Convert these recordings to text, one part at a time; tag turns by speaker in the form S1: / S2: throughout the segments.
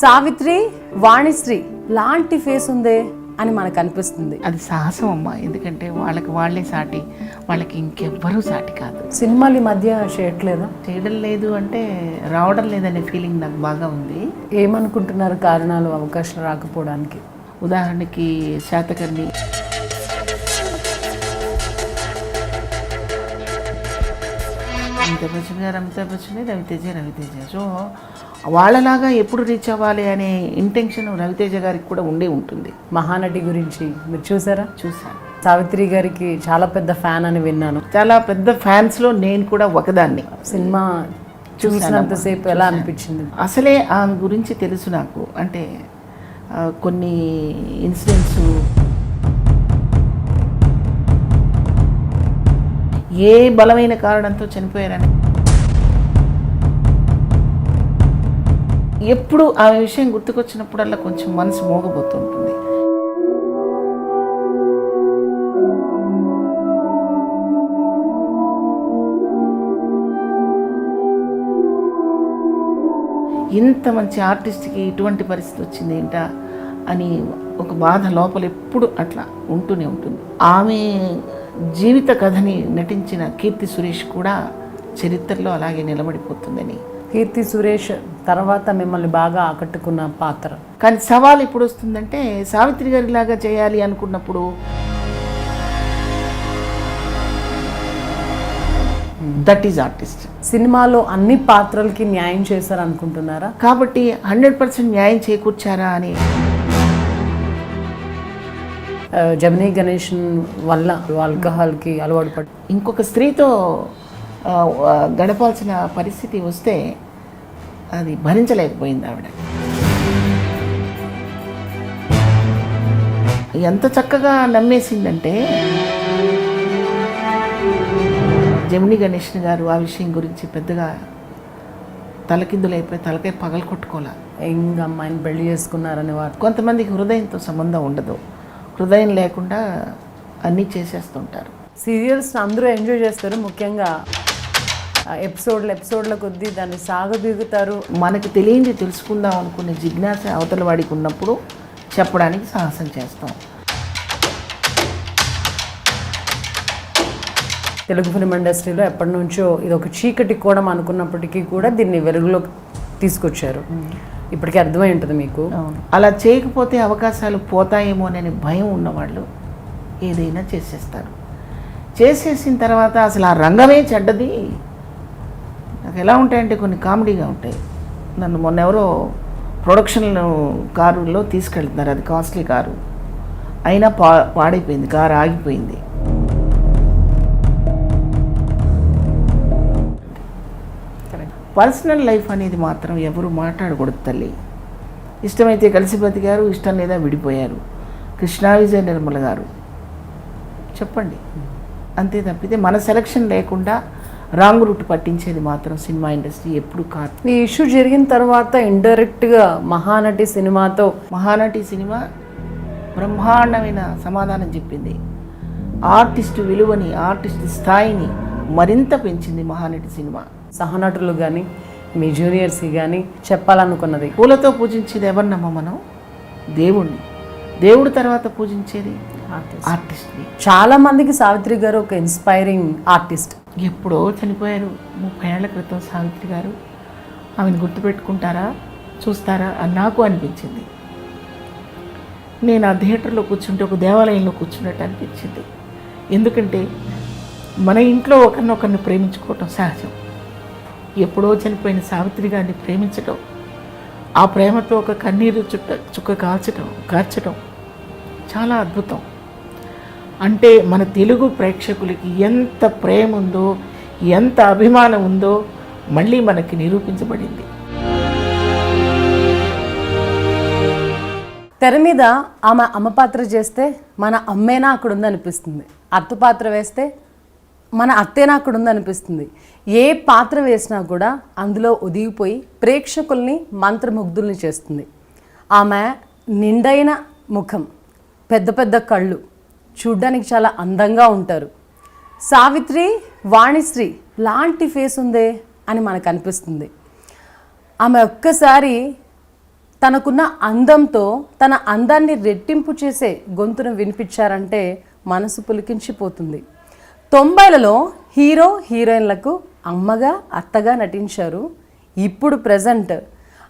S1: సావిత్రి, వాణిశ్రీ లాంటి ఫేస్ ఉందే అని మనకు అనిపిస్తుంది.
S2: అది సాహసం అమ్మా, ఎందుకంటే వాళ్ళకి వాళ్ళే సాటి, వాళ్ళకి ఇంకెవ్వరూ సాటి కాదు.
S1: సినిమాలు ఈ మధ్య చేయట్లేదా?
S2: చేయడం లేదు అంటే రావడం లేదనే ఫీలింగ్ నాకు బాగా ఉంది.
S1: ఏమనుకుంటున్నారు కారణాలు అవకాశం రాకపోవడానికి?
S2: ఉదాహరణకి శాతకర్ణి, అమితాబ్ బచ్చన్ గారు అమితాబ్ బచ్చన్, రవితేజ. సో వాళ్ళలాగా ఎప్పుడు రీచ్ అవ్వాలి అనే ఇంటెన్షన్ రవితేజ గారికి కూడా ఉండే ఉంటుంది.
S1: మహానటి గురించి మీరు చూసారా?
S2: చూశాను.
S1: సావిత్రి గారికి చాలా పెద్ద ఫ్యాన్ అని విన్నాను.
S2: చాలా పెద్ద ఫ్యాన్స్లో నేను కూడా ఒకదాన్ని.
S1: సినిమా చూసినంతసేపు ఎలా అనిపించింది?
S2: అసలే ఆమె గురించి తెలుసు నాకు. అంటే కొన్ని ఇన్సిడెంట్స్, ఏ బలమైన కారణంతో చనిపోయారని ఎప్పుడు ఆ విషయం గుర్తుకొచ్చినప్పుడల్లా కొంచెం మనసు మోగబోతుంటుంది. ఇంత మంచి ఆర్టిస్ట్కి ఇటువంటి పరిస్థితి వచ్చింది ఏంటా అని ఒక బాధ లోపల ఎప్పుడు అట్లా ఉంటూనే ఉంటుంది. ఆమె జీవిత కథని నటించిన కీర్తి సురేష్ కూడా చరిత్రలో అలాగే నిలబడిపోతుందని.
S1: కీర్తి సురేష్ తర్వాత మిమ్మల్ని బాగా ఆకట్టుకున్న పాత్ర?
S2: కానీ సవాల్ ఎప్పుడు వస్తుందంటే సావిత్రి గారిలాగా చేయాలి అనుకున్నప్పుడు దట్ ఈజ్ ఆర్టిస్ట్.
S1: సినిమాలో అన్ని పాత్రలకి న్యాయం చేశారు అనుకుంటున్నారా?
S2: కాబట్టి 100% న్యాయం చేకూర్చారా అని.
S1: జమినీ గణేషన్ వల్ల ఆల్కహాల్కి అలవాటు పడి
S2: ఇంకొక స్త్రీతో గడపాల్సిన పరిస్థితి వస్తే అది భరించలేకపోయింది ఆవిడ. ఎంత చక్కగా నమ్మేసిందంటే జమినీ గణేషన్ గారు ఆ విషయం గురించి పెద్దగా తలకిందులైపోయి తలకాయ పగలు కొట్టుకోలే.
S1: యంగ్ అమ్మాయిని పెళ్లి చేసుకున్నారని వారు.
S2: కొంతమందికి హృదయంతో సంబంధం ఉండదు, హృదయం లేకుండా అన్నీ చేసేస్తుంటారు.
S1: సీరియల్స్ అందరూ ఎంజాయ్ చేస్తారు, ముఖ్యంగా ఎపిసోడ్ల కొద్దీ దాన్ని సాగబీగుతారు.
S2: మనకు తెలియంది తెలుసుకుందాం అనుకునే జిజ్ఞాస అవతల వాడికి ఉన్నప్పుడు చెప్పడానికి సాహసం చేస్తాం.
S1: తెలుగు ఫిల్మ్ ఇండస్ట్రీలో ఎప్పటి నుంచో ఇది ఒక చీకటి కోణం అనుకున్నప్పటికీ కూడా దీన్ని వెలుగులోకి తీసుకొచ్చారు. ఇప్పటికీ అర్థమై ఉంటుంది మీకు.
S2: అలా చేయకపోతే అవకాశాలు పోతాయేమోనని భయం ఉన్నవాళ్ళు ఏదైనా చేసేస్తారు. చేసేసిన తర్వాత అసలు ఆ రంగమే చెడ్డది. నాకు ఎలా ఉంటాయంటే కొన్ని కామెడీగా ఉంటాయి. నన్ను మొన్న ఎవరో ప్రొడక్షన్ కారులో తీసుకెళ్తున్నారు, అది కాస్ట్లీ కారు అయినా పాడైపోయింది, కారు ఆగిపోయింది. పర్సనల్ లైఫ్ అనేది మాత్రం ఎవరు మాట్లాడకూడదు తల్లి. ఇష్టమైతే కలిసి బతికారు, ఇష్టం లేదా విడిపోయారు. కృష్ణా విజయ నిర్మల గారు చెప్పండి. అంతే తప్పితే మన సెలక్షన్ లేకుండా రాంగ్ రూట్ పట్టించేది మాత్రం సినిమా ఇండస్ట్రీ ఎప్పుడు కాదు.
S1: ఈ ఇష్యూ జరిగిన తర్వాత ఇండైరెక్ట్గా మహానటి
S2: సినిమా బ్రహ్మాండమైన సమాధానం చెప్పింది. ఆర్టిస్ట్ విలువని, ఆర్టిస్ట్ స్థాయిని మరింత పెంచింది మహానటి సినిమా.
S1: సహనటులు కానీ మీ జూనియర్స్కి కానీ చెప్పాలనుకున్నది,
S2: పూలతో పూజించేది ఎవరినమ్మా మనం? దేవుణ్ణి. దేవుడి తర్వాత పూజించేది ఆర్టిస్ట్ని.
S1: చాలా మందికి సావిత్రి గారు ఒక ఇన్స్పైరింగ్ ఆర్టిస్ట్.
S2: ఎప్పుడో చనిపోయారు 30 ఏళ్ల క్రితం సావిత్రి గారు. ఆమెను గుర్తుపెట్టుకుంటారా, చూస్తారా అని నాకు అనిపించింది. నేను ఆ థియేటర్లో కూర్చుంటే ఒక దేవాలయంలో కూర్చున్నట్టు అనిపించింది. ఎందుకంటే మన ఇంట్లో ఒకరినొకరిని ప్రేమించుకోవటం సహజం. ఎప్పుడో చనిపోయిన సావిత్రి గారిని ప్రేమించటం, ఆ ప్రేమతో ఒక కన్నీరు చుక్క కార్చటం చాలా అద్భుతం. అంటే మన తెలుగు ప్రేక్షకులకి ఎంత ప్రేమ ఉందో, ఎంత అభిమానం ఉందో మళ్ళీ మనకి నిరూపించబడింది.
S1: తెర మీద ఆమె అమ్మ పాత్ర చేస్తే మన అమ్మేనా అక్కడ ఉందనిపిస్తుంది. అత్త పాత్ర వేస్తే మన అత్తేనా అక్కడ ఉందనిపిస్తుంది. ఏ పాత్ర వేసినా కూడా అందులో ఒదిగిపోయి ప్రేక్షకుల్ని మంత్రముగ్ధుల్ని చేస్తుంది. ఆమె నిండైన ముఖం, పెద్ద పెద్ద కళ్ళు, చూడ్డానికి చాలా అందంగా ఉంటారు. సావిత్రి, వాణిశ్రీ లాంటి ఫేస్ ఉందే అని మనకు అనిపిస్తుంది. ఆమె ఒక్కసారి తనకున్న అందంతో తన అందాన్ని రెట్టింపు చేసే గొంతును వినిపించారంటే మనసు పులికించిపోతుంది. 90లలో హీరో హీరోయిన్లకు అమ్మగా అత్తగా నటించారు. ఇప్పుడు ప్రజెంట్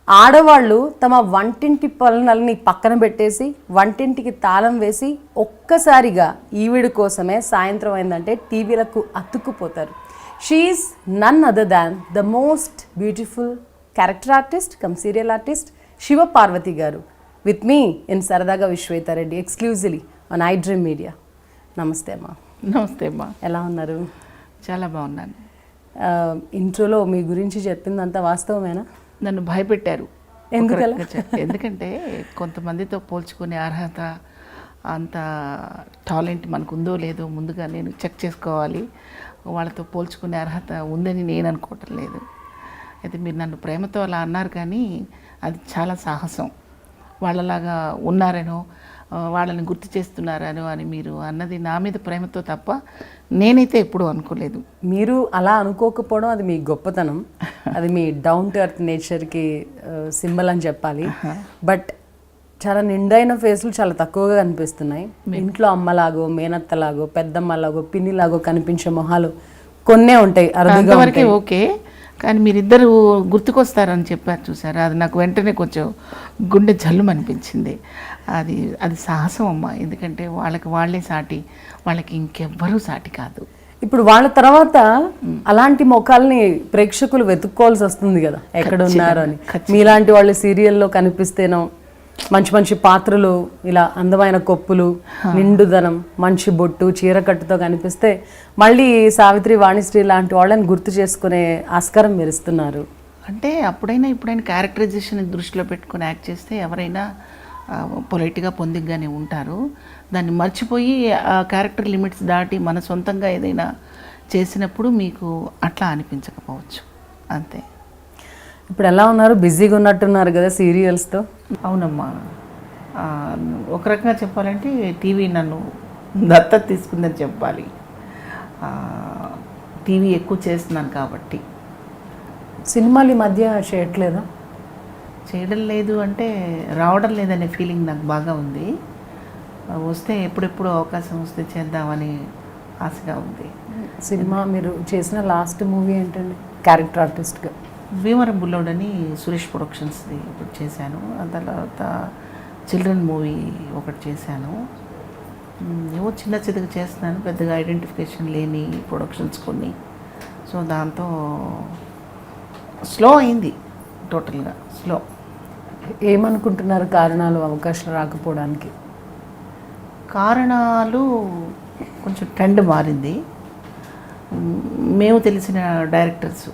S1: ఆడవాళ్ళు తమ వంటింటి పనులని పక్కన పెట్టేసి వంటింటికి తాళం వేసి ఒక్కసారిగా ఈవిడ కోసమే సాయంత్రం అయిందంటే టీవీలకు అతుక్కుపోతారు. She's none other than the most beautiful character artist cum serial artist Shiva Parvathi గారు విత్ మీ ఇన్ సరదాగా విశ్వేతారెడ్డి exclusively on I dream media. నమస్తే అమ్మా.
S2: నమస్తే అమ్మా.
S1: ఎలా ఉన్నారు?
S2: చాలా బాగున్నాను.
S1: ఇంట్రోలో మీ గురించి చెప్పిందంతా వాస్తవమేనా?
S2: నన్ను భయపెట్టారు.
S1: ఎందుకలా?
S2: ఎందుకంటే కొంతమందితో పోల్చుకునే అర్హత అంత టాలెంట్ మనకు ఉందో లేదో ముందుగా నేను చెక్ చేసుకోవాలి. వాళ్ళతో పోల్చుకునే అర్హత ఉందని నేను అనుకోవటం లేదు. అయితే మీరు నన్ను ప్రేమతో అలా అన్నారు, కానీ అది చాలా సాహసం. వాళ్ళలాగా ఉన్నారనో వాళ్ళని గుర్తు చేస్తున్నారనో అని మీరు అన్నది నా మీద ప్రేమతో తప్ప నేనైతే ఎప్పుడూ అనుకోలేదు.
S1: మీరు అలా అనుకోకపోవడం అది మీ గొప్పతనం, అది మీ డౌన్ టు ఎర్త్ నేచర్కి సింబల్ అని చెప్పాలి. బట్ చాలా నిండైన ఫేస్లు చాలా తక్కువగా కనిపిస్తున్నాయి. ఇంట్లో అమ్మలాగో మేనత్తలాగో పెద్దమ్మలాగో పిన్నిలాగో కనిపించే మొహాలు కొన్నే ఉంటాయి, అరుదుగా ఉంటాయి.
S2: ఓకే, కానీ మీరిద్దరు గుర్తుకొస్తారని చెప్పారు చూసారా, అది నాకు వెంటనే కొంచెం గుండె జల్లు అనిపించింది. అది సాహసం అమ్మ. ఎందుకంటే వాళ్ళకి వాళ్ళే సాటి, వాళ్ళకి ఇంకెవ్వరూ సాటి కాదు.
S1: ఇప్పుడు వాళ్ళ తర్వాత అలాంటి ముఖాలని ప్రేక్షకులు వెతుక్కోవాల్సి వస్తుంది కదా, ఎక్కడ ఉన్నారు అని. మీలాంటి వాళ్ళు సీరియల్లో కనిపిస్తేనో మంచి మంచి పాత్రలు, ఇలా అందమైన కొప్పులు, నిండుదనం, మంచి బొట్టు, చీరకట్టుతో కనిపిస్తే మళ్ళీ సావిత్రి, వాణిశ్రీ లాంటి వాళ్ళని గుర్తు చేసుకునే ఆస్కారం మీరు ఇస్తున్నారు.
S2: అంటే అప్పుడైనా ఇప్పుడైనా క్యారెక్టరైజేషన్ దృష్టిలో పెట్టుకుని యాక్ట్ చేస్తే ఎవరైనా పొలైట్గా పొందిగ్గానే ఉంటారు. దాన్ని మర్చిపోయి ఆ క్యారెక్టర్ లిమిట్స్ దాటి మన సొంతంగా ఏదైనా చేసినప్పుడు మీకు అట్లా అనిపించకపోవచ్చు, అంతే.
S1: ఇప్పుడు ఎలా ఉన్నారు? బిజీగా ఉన్నట్టున్నారు కదా సీరియల్స్తో.
S2: అవునమ్మా, ఒక రకంగా చెప్పాలంటే టీవీ నన్ను దత్తత తీసుకుందని చెప్పాలి. టీవీ ఎక్కువ చేస్తున్నాను కాబట్టి.
S1: సినిమాలు ఈ మధ్య చేయట్లేదా?
S2: చేయడం లేదు అంటే రావడం లేదనే ఫీలింగ్ నాకు బాగా ఉంది. వస్తే ఎప్పుడెప్పుడు అవకాశం వస్తే చేద్దామని ఆశగా ఉంది.
S1: సినిమా మీరు చేసిన లాస్ట్ మూవీ ఏంటండి క్యారెక్టర్ ఆర్టిస్ట్గా?
S2: భీమవరం బుల్లోడ్ అని సురేష్ ప్రొడక్షన్స్ది ఇప్పుడు చేశాను. ఆ తర్వాత చిల్డ్రన్ మూవీ ఒకటి చేశాను. ఏవో చిన్న చిన్నగా చేస్తున్నాను, పెద్దగా ఐడెంటిఫికేషన్ లేని ప్రొడక్షన్స్ కొన్ని. సో దాంతో స్లో అయింది, టోటల్గా స్లో.
S1: ఏమనుకుంటున్నారు కారణాలు అవకాశాలు రాకపోవడానికి?
S2: కారణాలు కొంచెం ట్రెండ్ మారింది. మేము తెలిసిన డైరెక్టర్స్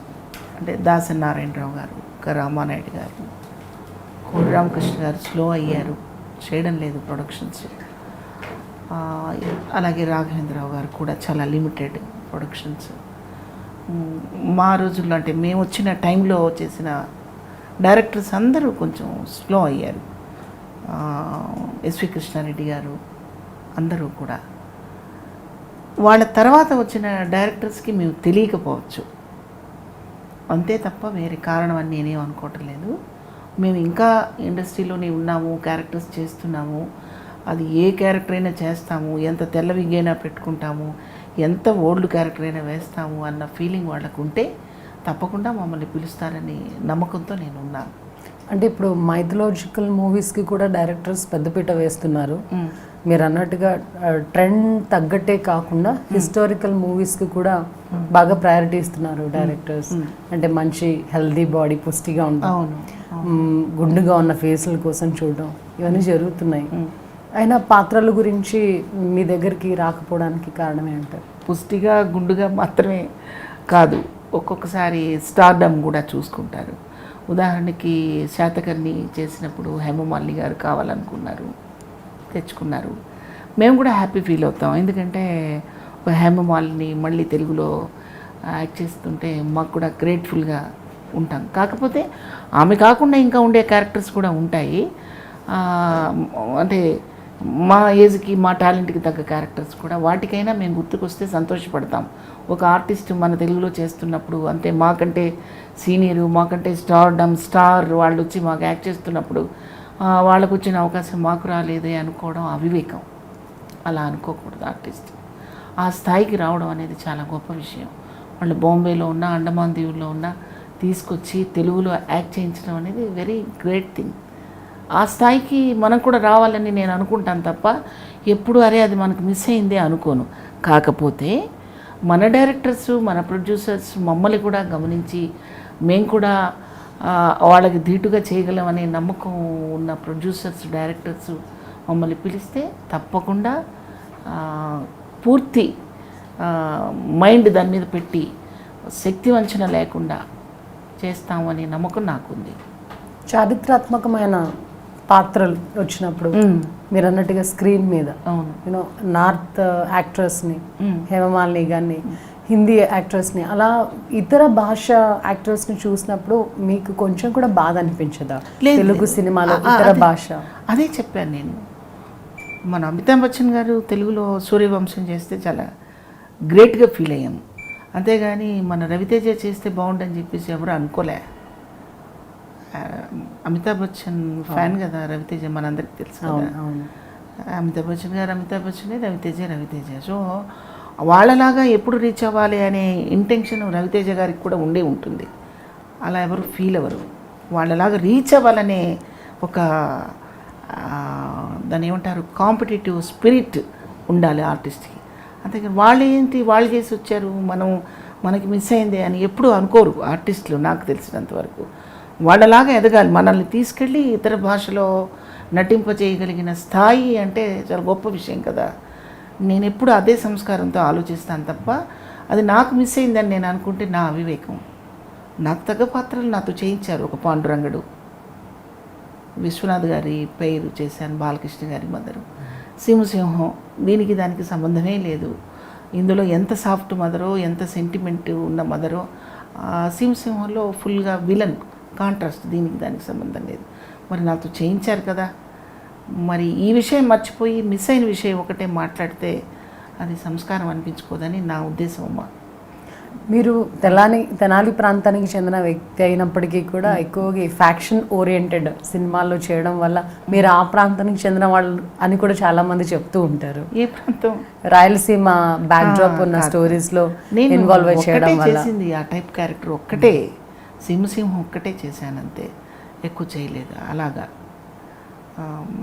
S2: అంటే దాసరి నారాయణరావు గారు, రామానాయుడు గారు, కోడి రామకృష్ణ గారు స్లో అయ్యారు, చేయడం లేదు ప్రొడక్షన్స్. అలాగే రాఘవేంద్రరావు గారు కూడా చాలా లిమిటెడ్ ప్రొడక్షన్స్. మా రోజుల్లో అంటే మేము వచ్చిన టైంలో చేసిన డైరెక్టర్స్ అందరూ కొంచెం స్లో అయ్యారు. ఎస్వి కృష్ణారెడ్డి గారు అందరూ కూడా. వాళ్ళ తర్వాత వచ్చిన డైరెక్టర్స్కి మేము తెలియకపోవచ్చు, అంతే తప్ప వేరే కారణం అని నేనేం అనుకోవటం లేదు. మేము ఇంకా ఇండస్ట్రీలోనే ఉన్నాము, క్యారెక్టర్స్ చేస్తున్నాము. అది ఏ క్యారెక్టర్ అయినా చేస్తాము, ఎంత తెల్ల విగ్గైనా పెట్టుకుంటాము, ఎంత ఓల్డ్ క్యారెక్టర్ అయినా వేస్తాము అన్న ఫీలింగ్ వాళ్ళకు ఉంటే తప్పకుండా మమ్మల్ని పిలుస్తారని నమ్మకంతో నేను ఉన్నాను.
S1: అంటే ఇప్పుడు మైథలాజికల్ మూవీస్కి కూడా డైరెక్టర్స్ పెద్దపీట వేస్తున్నారు. మీరు అన్నట్టుగా ట్రెండ్ తగ్గట్టే కాకుండా హిస్టారికల్ మూవీస్కి కూడా బాగా ప్రయారిటీ ఇస్తున్నారు డైరెక్టర్స్. అంటే మంచి హెల్దీ బాడీ, పుష్టిగా ఉండడం, గుండుగా ఉన్న ఫేస్ల కోసం చూడడం, ఇవన్నీ జరుగుతున్నాయి. అయినా పాత్రల గురించి మీ దగ్గరికి రాకపోవడానికి కారణం ఏంటారు?
S2: పుష్టిగా గుండుగా మాత్రమే కాదు, ఒక్కొక్కసారి స్టార్డమ్ కూడా చూసుకుంటారు. ఉదాహరణకి శాతకర్ణి చేసినప్పుడు హేమమాలిని గారు కావాలనుకున్నారు, తెచ్చుకున్నారు. మేము కూడా హ్యాపీ ఫీల్ అవుతాం, ఎందుకంటే ఒక హేమమాలిని మళ్ళీ తెలుగులో యాక్ట్ చేస్తుంటే మాకు కూడా గ్రేట్ఫుల్గా ఉంటాం. కాకపోతే ఆమె కాకుండా ఇంకా ఉండే క్యారెక్టర్స్ కూడా ఉంటాయి. అంటే మా ఏజ్కి మా టాలెంట్కి తగ్గ క్యారెక్టర్స్ కూడా వాటికైనా మేము గుర్తుకొస్తే సంతోషపడతాం. ఒక ఆర్టిస్ట్ మన తెలుగులో చేస్తున్నప్పుడు అంటే మాకంటే సీనియరు, మాకంటే స్టార్ వాళ్ళు వచ్చి మాకు యాక్ట్ చేస్తున్నప్పుడు వాళ్ళకు వచ్చిన అవకాశం మాకు రాలేదే అనుకోవడం అవివేకం. అలా అనుకోకూడదు. ఆర్టిస్ట్ ఆ స్థాయికి రావడం అనేది చాలా గొప్ప విషయం. వాళ్ళు బాంబేలో ఉన్న, అండమాన్ దీవుల్లో ఉన్న తీసుకొచ్చి తెలుగులో యాక్ట్ చేయించడం అనేది వెరీ గ్రేట్ థింగ్. ఆ స్థాయికి మనం కూడా రావాలని నేను అనుకుంటాను తప్ప ఎప్పుడు అరే అది మనకు మిస్ అయిందే అనుకోను. కాకపోతే మన డైరెక్టర్స్, మన ప్రొడ్యూసర్స్ మమ్మల్ని కూడా గమనించి మేము కూడా వాళ్ళకి ధీటుగా చేయగలమనే నమ్మకం ఉన్న ప్రొడ్యూసర్స్, డైరెక్టర్స్ మమ్మల్ని పిలిస్తే తప్పకుండా పూర్తి మైండ్ దాని మీద పెట్టి శక్తి వంచన లేకుండా చేస్తామనే నమ్మకం నాకుంది.
S1: చారిత్రాత్మకమైన పాత్రలు వచ్చినప్పుడు మీరు అన్నట్టుగా స్క్రీన్ మీద యూనో నార్త్ యాక్ట్రెస్ని హేమమాలిని గారిని, హిందీ యాక్ట్రెస్ని, అలా ఇతర భాష యాక్టర్స్ని చూసినప్పుడు మీకు కొంచెం కూడా బాధ అనిపించదా? తెలుగు సినిమాలో ఇతర భాష
S2: అదే చెప్పాను నేను. మన అమితాబ్ బచ్చన్ గారు తెలుగులో సూర్యవంశం చేస్తే చాలా గ్రేట్గా ఫీల్ అయ్యాము. అంతేగాని మన రవితేజ చేస్తే బాగుండని చెప్పేసి ఎవరు అనుకోలే. అమితాబ్ బచ్చన్ ఫ్యాన్ కదా రవితేజ, మనందరికి తెలుసు కదా. అమితాబ్ బచ్చన్ గారు అమితాబ్ బచ్చనే, రవితేజ. సో వాళ్ళలాగా ఎప్పుడు రీచ్ అవ్వాలి అనే ఇంటెన్షన్ రవితేజ గారికి కూడా ఉండే ఉంటుంది. అలా ఎవరు ఫీల్ అవ్వరు. వాళ్ళలాగా రీచ్ అవ్వాలనే ఒక దాన్ని ఏమంటారు, కాంపిటేటివ్ స్పిరిట్ ఉండాలి ఆర్టిస్ట్కి. అంతేకాని వాళ్ళు చేసి వచ్చారు, మనకి మిస్ అయింది అని ఎప్పుడూ అనుకోరు ఆర్టిస్టులు. నాకు తెలిసినంతవరకు వాళ్ళలాగా ఎదగాలి. మనల్ని తీసుకెళ్ళి ఇతర భాషలో నటింపజేయగలిగిన స్థాయి అంటే చాలా గొప్ప విషయం కదా. నేను ఎప్పుడు అదే సంస్కారంతో ఆలోచిస్తాను తప్ప అది నాకు మిస్ అయిందని నేను అనుకుంటే నా అవివేకం. నాకు తగ్గ పాత్రలు నాతో చేయించారు. ఒక పాండురంగడు, విశ్వనాథ్ గారి పేరు చేశాను, బాలకృష్ణ గారి మదరు, సింహం. దీనికి దానికి సంబంధమే లేదు. ఇందులో ఎంత సాఫ్ట్ మదరో, ఎంత సెంటిమెంట్ ఉన్న మదరో, సింహంలో ఫుల్గా విలన్ కాంట్రాస్ట్. దీనికి దానికి సంబంధం లేదు. మరి నాతో చేయించారు కదా. మరి ఈ విషయం మర్చిపోయి మిస్ అయిన విషయం ఒకటే మాట్లాడితే అది సంస్కారం అనిపించుకోదని నా ఉద్దేశం అమ్మ.
S1: మీరు తెనాలి ప్రాంతానికి చెందిన వ్యక్తి అయినప్పటికీ కూడా ఎక్కువగా ఈ ఫ్యాక్షన్ ఓరియంటెడ్ సినిమాల్లో చేయడం వల్ల మీరు ఆ ప్రాంతానికి చెందిన వాళ్ళు అని కూడా చాలా మంది చెప్తూ ఉంటారు.
S2: ఏ ప్రాంతం?
S1: రాయలసీమ బ్యాక్ డ్రాప్ ఉన్న స్టోరీస్లో ఇన్వాల్వ్ చేయడం వల్ల
S2: చేసింది ఆ టైప్ క్యారెక్టర్ ఒక్కటే. సింహం ఒక్కటే చేశాను అంతే, ఎక్కువ చేయలేదు. అలాగా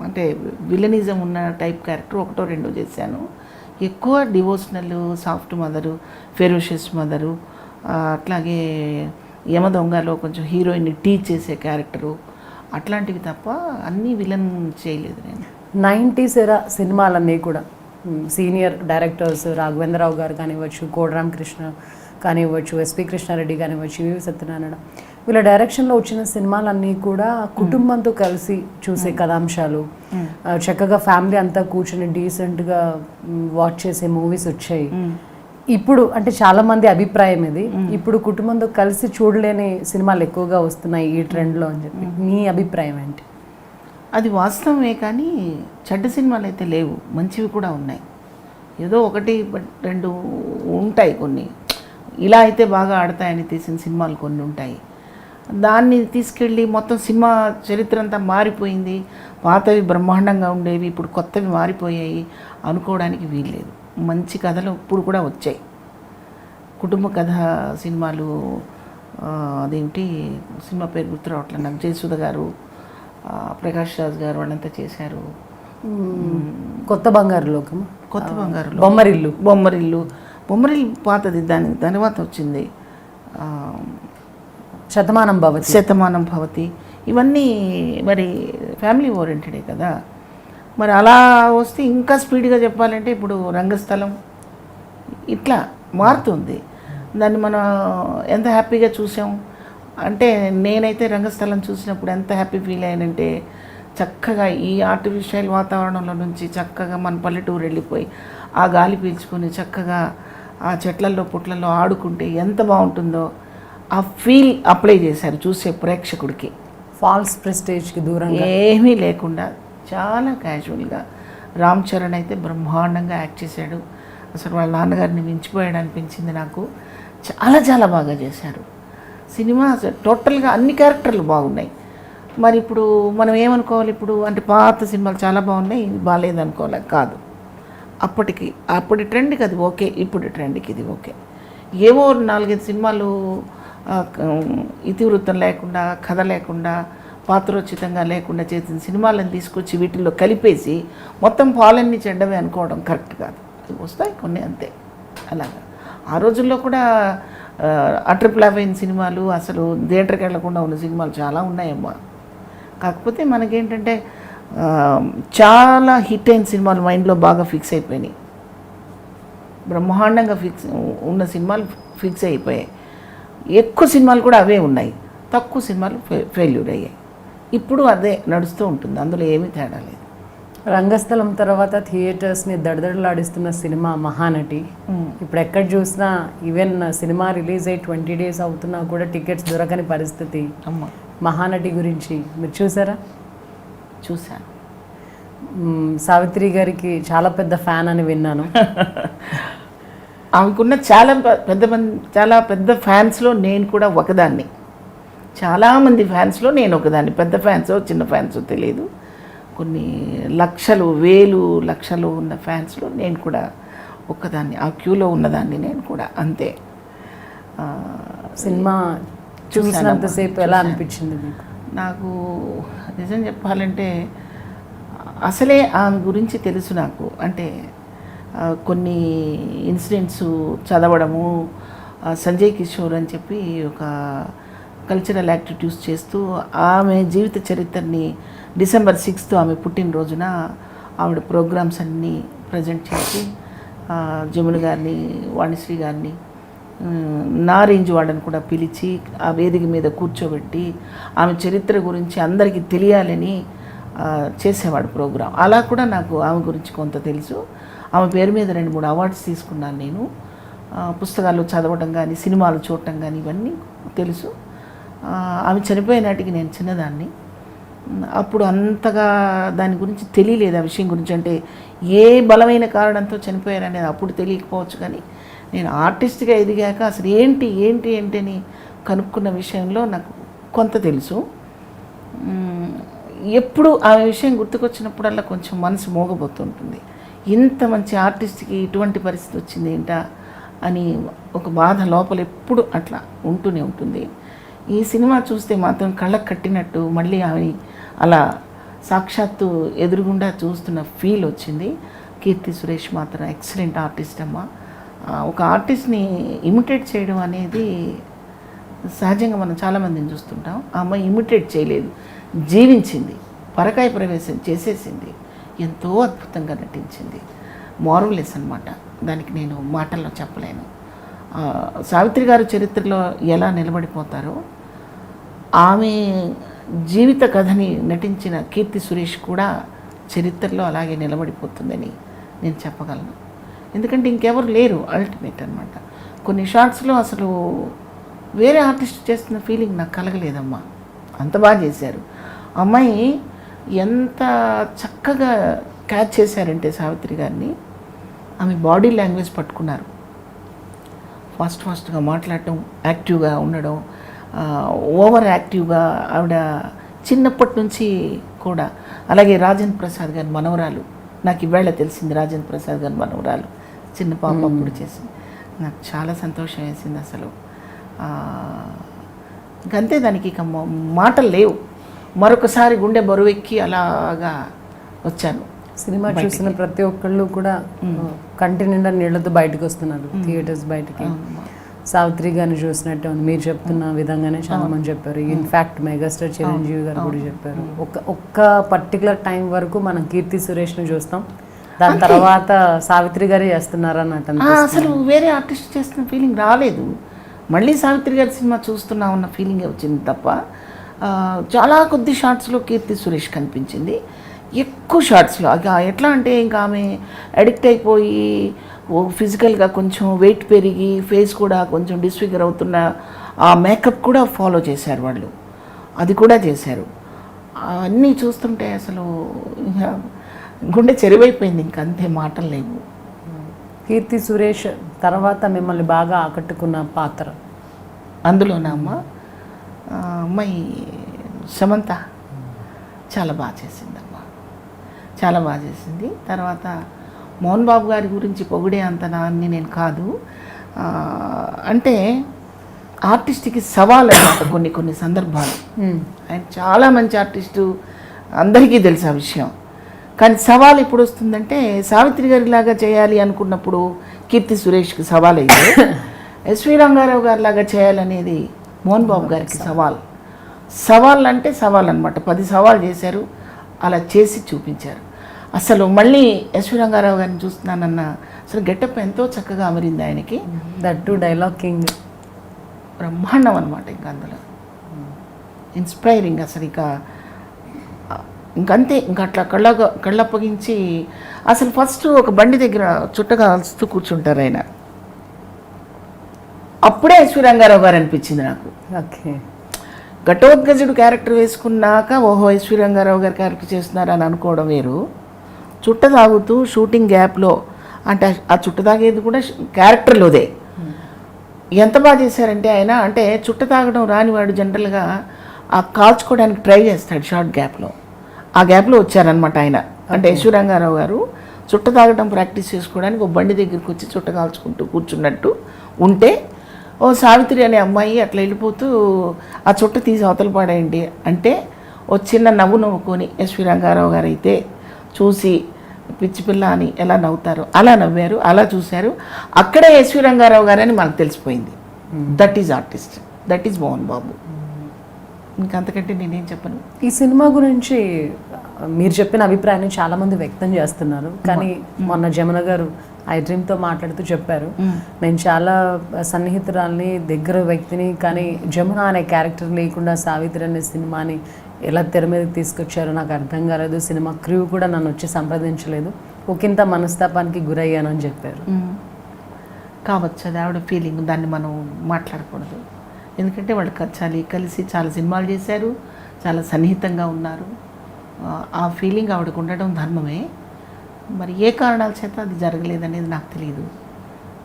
S2: అంటే విలనిజం ఉన్న టైప్ క్యారెక్టర్ ఒకటో రెండో చేశాను. ఎక్కువ devotional, soft mother, ferocious mother, అట్లాగే యమదొంగలో కొంచెం హీరోయిన్ని టీచ్ చేసే క్యారెక్టరు, అట్లాంటివి తప్ప అన్నీ విలన్ చేయలేదు నేను. 90s
S1: ఎరా సినిమాలన్నీ కూడా సీనియర్ డైరెక్టర్స్ రాఘవేంద్రరావు గారు కానివ్వచ్చు, కోడరామ కృష్ణ కానివ్వచ్చు, ఎస్పి కృష్ణారెడ్డి కానివ్వచ్చు, వివి సత్యనారాయణ, వీళ్ళ డైరెక్షన్లో వచ్చిన సినిమాలన్నీ కూడా కుటుంబంతో కలిసి చూసే కథాంశాలు, చక్కగా ఫ్యామిలీ అంతా కూర్చొని డీసెంట్గా వాచ్ చేసే మూవీస్ వచ్చాయి. ఇప్పుడు అంటే చాలా మంది అభిప్రాయం ఇది, ఇప్పుడు కుటుంబంతో కలిసి చూడలేని సినిమాలు ఎక్కువగా వస్తున్నాయి ఈ ట్రెండ్లో అని చెప్పి మీ అభిప్రాయం ఏంటి?
S2: అది వాస్తవమే, కానీ చెడ్డ సినిమాలు అయితే లేవు, మంచివి కూడా ఉన్నాయి. ఏదో ఒకటి రెండు ఉంటాయి, కొన్ని ఇలా అయితే బాగా ఆడతాయని తీసిన సినిమాలు కొన్ని ఉంటాయి. దాన్ని తీసుకెళ్ళి మొత్తం సినిమా చరిత్ర అంతా మారిపోయింది, పాతవి బ్రహ్మాండంగా ఉండేవి ఇప్పుడు కొత్తవి మారిపోయాయి అనుకోవడానికి వీల్లేదు. మంచి కథలు ఇప్పుడు కూడా వచ్చాయి. కుటుంబ కథ సినిమాలు, అదేంటి సినిమా పేరు గుర్తు రావట్లేదు నాకు, జయసుధ గారు, ప్రకాష్ రాజ్ గారు వాళ్ళంతా చేశారు.
S1: కొత్త బంగారు లోకం,
S2: కొత్త బంగారు,
S1: బొమ్మరిల్లు
S2: పాతది, దాని తర్వాత వచ్చింది శతమానం భవతి. ఇవన్నీ మరి ఫ్యామిలీ ఓరియంటెడే కదా. మరి అలా వస్తే ఇంకా స్పీడ్గా చెప్పాలంటే ఇప్పుడు రంగస్థలం ఇట్లా మారుతుంది. దాన్ని మనం ఎంత హ్యాపీగా చూసాం అంటే, నేనైతే రంగస్థలం చూసినప్పుడు ఎంత హ్యాపీ ఫీల్ అయ్యానంటే, చక్కగా ఈ ఆర్టిఫిషియల్ వాతావరణంలో నుంచి చక్కగా మన పల్లెటూరు వెళ్ళిపోయి ఆ గాలి పీల్చుకొని చక్కగా ఆ చెట్లల్లో పుట్లలో ఆడుకుంటే ఎంత బాగుంటుందో ఆ ఫీల్ అప్లై చేశారు చూసే ప్రేక్షకుడికి.
S1: ఫాల్స్ ప్రెస్టేజ్కి దూరంగా
S2: ఏమీ లేకుండా చాలా క్యాజువల్గా రామ్ చరణ్ అయితే బ్రహ్మాండంగా యాక్ట్ చేశాడు. అసలు వాళ్ళ నాన్నగారిని మించిపోయాడు అనిపించింది నాకు. చాలా చాలా బాగా చేశారు సినిమా. అసలు టోటల్గా అన్ని క్యారెక్టర్లు బాగున్నాయి. మరి ఇప్పుడు మనం ఏమనుకోవాలి, ఇప్పుడు అంటే పాత సినిమాలు చాలా బాగున్నాయి, ఇది బాగాలేదు అనుకోవాలి కాదు. అప్పటి ట్రెండ్కి అది ఓకే, ఇప్పుడు ట్రెండ్కి ఇది ఓకే. ఏవో 4-5 సినిమాలు ఇతివృత్తం లేకుండా, కథ లేకుండా, పాత్రోచితంగా లేకుండా చేసిన సినిమాలను తీసుకొచ్చి వీటిల్లో కలిపేసి మొత్తం పాలన్నీ చెడ్డవే అనుకోవడం కరెక్ట్ కాదు. వస్తాయి కొన్ని అంతే. అలాగా ఆ రోజుల్లో కూడా అట్రిప్లావ్ అయిన సినిమాలు, అసలు థియేటర్కి వెళ్లకుండా ఉన్న సినిమాలు చాలా ఉన్నాయమ్మా. కాకపోతే మనకేంటంటే చాలా హిట్ అయిన సినిమాలు మైండ్లో బాగా ఫిక్స్ అయిపోయినాయి. బ్రహ్మాండంగా ఉన్న సినిమాలు ఫిక్స్ అయిపోయాయి. ఎక్కువ సినిమాలు కూడా అవే ఉన్నాయి, తక్కువ సినిమాలు ఫెయిల్యూర్ అయ్యాయి. ఇప్పుడు అదే నడుస్తూ ఉంటుంది, అందులో ఏమీ తేడా లేదు.
S1: రంగస్థలం తర్వాత థియేటర్స్ని దడదడలాడిస్తున్న సినిమా మహానటి. ఇప్పుడు ఎక్కడ చూసినా ఈవెన్ సినిమా రిలీజ్ అయ్యి 20 days అవుతున్నా కూడా టికెట్స్ దొరకని పరిస్థితి. మహానటి గురించి మీరు చూసారా?
S2: చూశాను.
S1: సావిత్రి గారికి చాలా పెద్ద ఫ్యాన్ అని విన్నాను.
S2: ఆమెకున్న చాలా పెద్ద ఫ్యాన్స్లో నేను కూడా ఒకదాన్ని. చాలామంది ఫ్యాన్స్లో నేను ఒకదాన్ని. పెద్ద ఫ్యాన్సో చిన్న ఫ్యాన్సో తెలియదు. కొన్ని లక్షలు ఉన్న ఫ్యాన్స్లో నేను కూడా ఒక్కదాన్ని. ఆ క్యూలో ఉన్నదాన్ని నేను కూడా అంతే.
S1: సినిమా చూసినంతసేపు ఎలా అనిపించింది మీకు?
S2: నాకు నిజం చెప్పాలంటే అసలే ఆమె గురించి తెలుసు నాకు. అంటే కొన్ని ఇన్సిడెంట్స్ చదవడము, సంజయ్ కిషోర్ అని చెప్పి ఒక కల్చరల్ యాక్టివిటీస్ చేస్తూ ఆమె జీవిత చరిత్రని December 6th ఆమె పుట్టినరోజున ఆవిడ ప్రోగ్రామ్స్ అన్నీ ప్రజెంట్ చేసి జమున గారిని, వాణిశ్రీ గారిని, నా రేంజ్ వాళ్ళని కూడా పిలిచి ఆ వేదిక మీద కూర్చోబెట్టి ఆమె చరిత్ర గురించి అందరికీ తెలియాలని చేసేవాడు ప్రోగ్రాం. అలా కూడా నాకు ఆమె గురించి కొంత తెలుసు. ఆమె పేరు మీద 2-3 అవార్డ్స్ తీసుకున్నాను నేను. పుస్తకాలు చదవటం కానీ, సినిమాలు చూడటం కానీ ఇవన్నీ తెలుసు. ఆమె చనిపోయే నాటికి నేను చిన్నదాన్ని. అప్పుడు అంతగా దాని గురించి తెలియలేదు. ఆ విషయం గురించి అంటే ఏ బలమైన కారణంతో చనిపోయారనేది అప్పుడు తెలియకపోవచ్చు. కానీ నేను ఆర్టిస్ట్గా ఎదిగాక అసలు ఏంటి అని కనుక్కున్న విషయంలో నాకు కొంత తెలుసు. ఎప్పుడు ఆ విషయం గుర్తుకొచ్చినప్పుడల్లా కొంచెం మనసు మోగబోతుంటుంది. ఇంత మంచి ఆర్టిస్ట్కి ఇటువంటి పరిస్థితి వచ్చింది ఏంటా అని ఒక బాధ లోపల ఎప్పుడు అట్లా ఉంటూనే ఉంటుంది. ఈ సినిమా చూస్తే మాత్రం కళ్ళకు కట్టినట్టు మళ్ళీ ఆమె అలా సాక్షాత్తు ఎదురుగుండా చూస్తున్న ఫీల్ వచ్చింది. కీర్తి సురేష్ మాత్రం ఎక్సలెంట్ ఆర్టిస్ట్ అమ్మ. ఒక ఆర్టిస్ట్ని ఇమిటేట్ చేయడం అనేది సహజంగా మనం చాలామందిని చూస్తుంటాం. ఆ అమ్మాయి ఇమిటేట్ చేయలేదు, జీవించింది, పరకాయ ప్రవేశం చేసేసింది, ఎంతో అద్భుతంగా నటించింది. మార్వెలెస్ అన్నమాట. దానికి నేను మాటల్లో చెప్పలేను. సావిత్రి గారు చరిత్రలో ఎలా నిలబడిపోతారో ఆమె జీవిత కథని నటించిన కీర్తి సురేష్ కూడా చరిత్రలో అలాగే నిలబడిపోతుందని నేను చెప్పగలను. ఎందుకంటే ఇంకెవరు లేరు, అల్టిమేట్ అనమాట. కొన్ని షార్ట్స్లో అసలు వేరే ఆర్టిస్ట్ చేస్తున్న ఫీలింగ్ నాకు కలగలేదమ్మా. అంత బాగా చేశారు. అమ్మాయి ఎంత చక్కగా క్యాచ్ చేశారంటే సావిత్రి గారిని, ఆమె బాడీ లాంగ్వేజ్ పట్టుకున్నారు. ఫాస్ట్గా మాట్లాడటం, యాక్టివ్గా ఉండడం, ఓవర్ యాక్టివ్గా ఆవిడ చిన్నప్పటి నుంచి కూడా. అలాగే రాజేంద్ర ప్రసాద్ గారి మనవరాలు, నాకు ఇవాళ తెలిసింది రాజేంద్ర ప్రసాద్ గారి మనవరాలు చిన్న పాప అప్పుడు చేసింది. నాకు చాలా సంతోషం వేసింది అసలు. ఇంకంతే, దానికి ఇక మాటలు లేవు. మరొకసారి గుండె బరువెక్కి అలాగా వచ్చాను.
S1: సినిమా చూసిన ప్రతి ఒక్కళ్ళు కూడా కంటి నిండా నీళ్లతో బయటకు వస్తున్నారు థియేటర్స్ బయటకి. సావిత్రి గారిని చూసినట్టు మీరు చెప్తున్న విధంగానే చాలా మంది చెప్పారు. ఇన్ఫ్యాక్ట్ మెగాస్టార్ చిరంజీవి గారు కూడా చెప్పారు. ఒక్క పర్టికులర్ టైం వరకు మనం కీర్తి సురేష్ని చూస్తాం, దాని తర్వాత సావిత్రి గారే చేస్తున్నారు అన్నట్టు.
S2: అసలు వేరే ఆర్టిస్ట్ చేస్తున్న ఫీలింగ్ రాలేదు. మళ్ళీ సావిత్రి గారి సినిమా చూస్తున్నా ఉన్న ఫీలింగ్ వచ్చింది తప్ప చాలా కొద్ది షార్ట్స్లో కీర్తి సురేష్ కనిపించింది. ఎక్కువ షార్ట్స్లో ఎట్లా అంటే ఇంకా ఆమె అడిక్ట్ అయిపోయి ఫిజికల్గా కొంచెం వెయిట్ పెరిగి ఫేస్ కూడా కొంచెం డిస్ఫిగర్ అవుతున్న ఆ మేకప్ కూడా ఫాలో చేశారు వాళ్ళు, అది కూడా చేశారు. అన్నీ చూస్తుంటే అసలు గుండె చెరువైపోయింది, ఇంకంతే మాటలు లేవు.
S1: కీర్తి సురేష్ తర్వాత మిమ్మల్ని బాగా ఆకట్టుకున్న పాత్ర?
S2: అందులోనా అమ్మ అమ్మాయి సమంత చాలా బాగా చేసిందమ్మా, చాలా బాగా చేసింది. తర్వాత మోహన్ బాబు గారి గురించి పొగిడే అంత దాన్ని నేను కాదు, అంటే ఆర్టిస్ట్కి సవాల్ అన్నమాట కొన్ని కొన్ని సందర్భాలు. ఆయన చాలా మంచి ఆర్టిస్టు, అందరికీ తెలుసు ఆ విషయం. కానీ సవాల్ ఎప్పుడు వస్తుందంటే సావిత్రి గారిలాగా చేయాలి అనుకున్నప్పుడు కీర్తి సురేష్కి సవాల్ అయితే ఎస్వి రంగారావు గారిలాగా చేయాలనేది మోహన్ బాబు గారికి సవాల్. సవాల్ అంటే సవాల్ అనమాట. 10 సవాల్ చేశారు, అలా చేసి చూపించారు. అసలు మళ్ళీ ఎస్వి రంగారావు గారిని చూస్తున్నానన్న అసలు గెటప్ ఎంతో చక్కగా అమరింది ఆయనకి.
S1: దట్ టు డైలాగ్ కింగ్
S2: బ్రహ్మాండం అనమాట. ఇంకా అందులో ఇన్స్పైరింగ్ అసలు ఇంకంతే. ఇంకా అట్లా కళ్ళప్పగించి అసలు ఫస్ట్ ఒక బండి దగ్గర చుట్టగా అలుస్తూ కూర్చుంటారు ఆయన. అప్పుడే ఎస్వి రంగారావు గారు అనిపించింది నాకు.
S1: ఓకే,
S2: ఘటోద్గజుడు క్యారెక్టర్ వేసుకున్నాక ఓహో ఎస్వి రంగారావు గారు క్యారెక్టర్ చేస్తున్నారని అనుకోవడం వేరు. చుట్ట తాగుతూ షూటింగ్ గ్యాప్లో, అంటే ఆ చుట్ట తాగేది కూడా క్యారెక్టర్లోదే. ఎంత బాగా చేశారంటే ఆయన, అంటే చుట్ట తాగడం రానివాడు జనరల్గా ఆ కాల్చుకోవడానికి ట్రై చేస్తాడు షార్ట్ గ్యాప్లో. ఆ గ్యాప్లో వచ్చారనమాట ఆయన. అంటే ఎస్వి రంగారావు గారు చుట్ట తాగడం ప్రాక్టీస్ చేసుకోవడానికి ఒక బండి దగ్గరికి వచ్చి చుట్ట కాల్చుకుంటూ కూర్చున్నట్టు ఉంటే, ఓ సావిత్రి అనే అమ్మాయి అట్లా వెళ్ళిపోతూ ఆ చుట్ట తీసి అవతల పాడేయండి అంటే ఓ చిన్న నవ్వు నవ్వుకొని ఎస్వి రంగారావు గారు అయితే చూసి పిచ్చి పిల్ల అని ఎలా నవ్వుతారు అలా నవ్వారు, అలా చూశారు. అక్కడే ఎస్వి రంగారావు గారు అని మనకు తెలిసిపోయింది. That is artist, that is Mohan Babu. ఇంకంతకంటే నేనేం చెప్పను.
S1: ఈ సినిమా గురించి మీరు చెప్పిన అభిప్రాయాన్ని చాలామంది వ్యక్తం చేస్తున్నారు. కానీ మొన్న జమున గారు ఐ డ్రీమ్తో మాట్లాడుతూ చెప్పారు, నేను చాలా సన్నిహితురాల్ని, దగ్గర వ్యక్తిని, కానీ జమున అనే క్యారెక్టర్ లేకుండా సావిత్రి అనే సినిమాని ఎలా తెర మీదకి తీసుకొచ్చారో నాకు అర్థం కాలేదు. సినిమా క్రూ కూడా నన్ను వచ్చి సంప్రదించలేదు, ఒకంత మనస్తాపానికి గురయ్యాను అని చెప్పారు.
S2: కావచ్చు, అది ఆవిడ ఫీలింగ్, దాన్ని మనం మాట్లాడకూడదు. ఎందుకంటే వాళ్ళు కలిసి చాలా సినిమాలు చేశారు, చాలా సన్నిహితంగా ఉన్నారు. ఆ ఫీలింగ్ ఆవిడకు ఉండడం ధర్మమే. మరి ఏ కారణాల చేత అది జరగలేదనేది నాకు తెలియదు.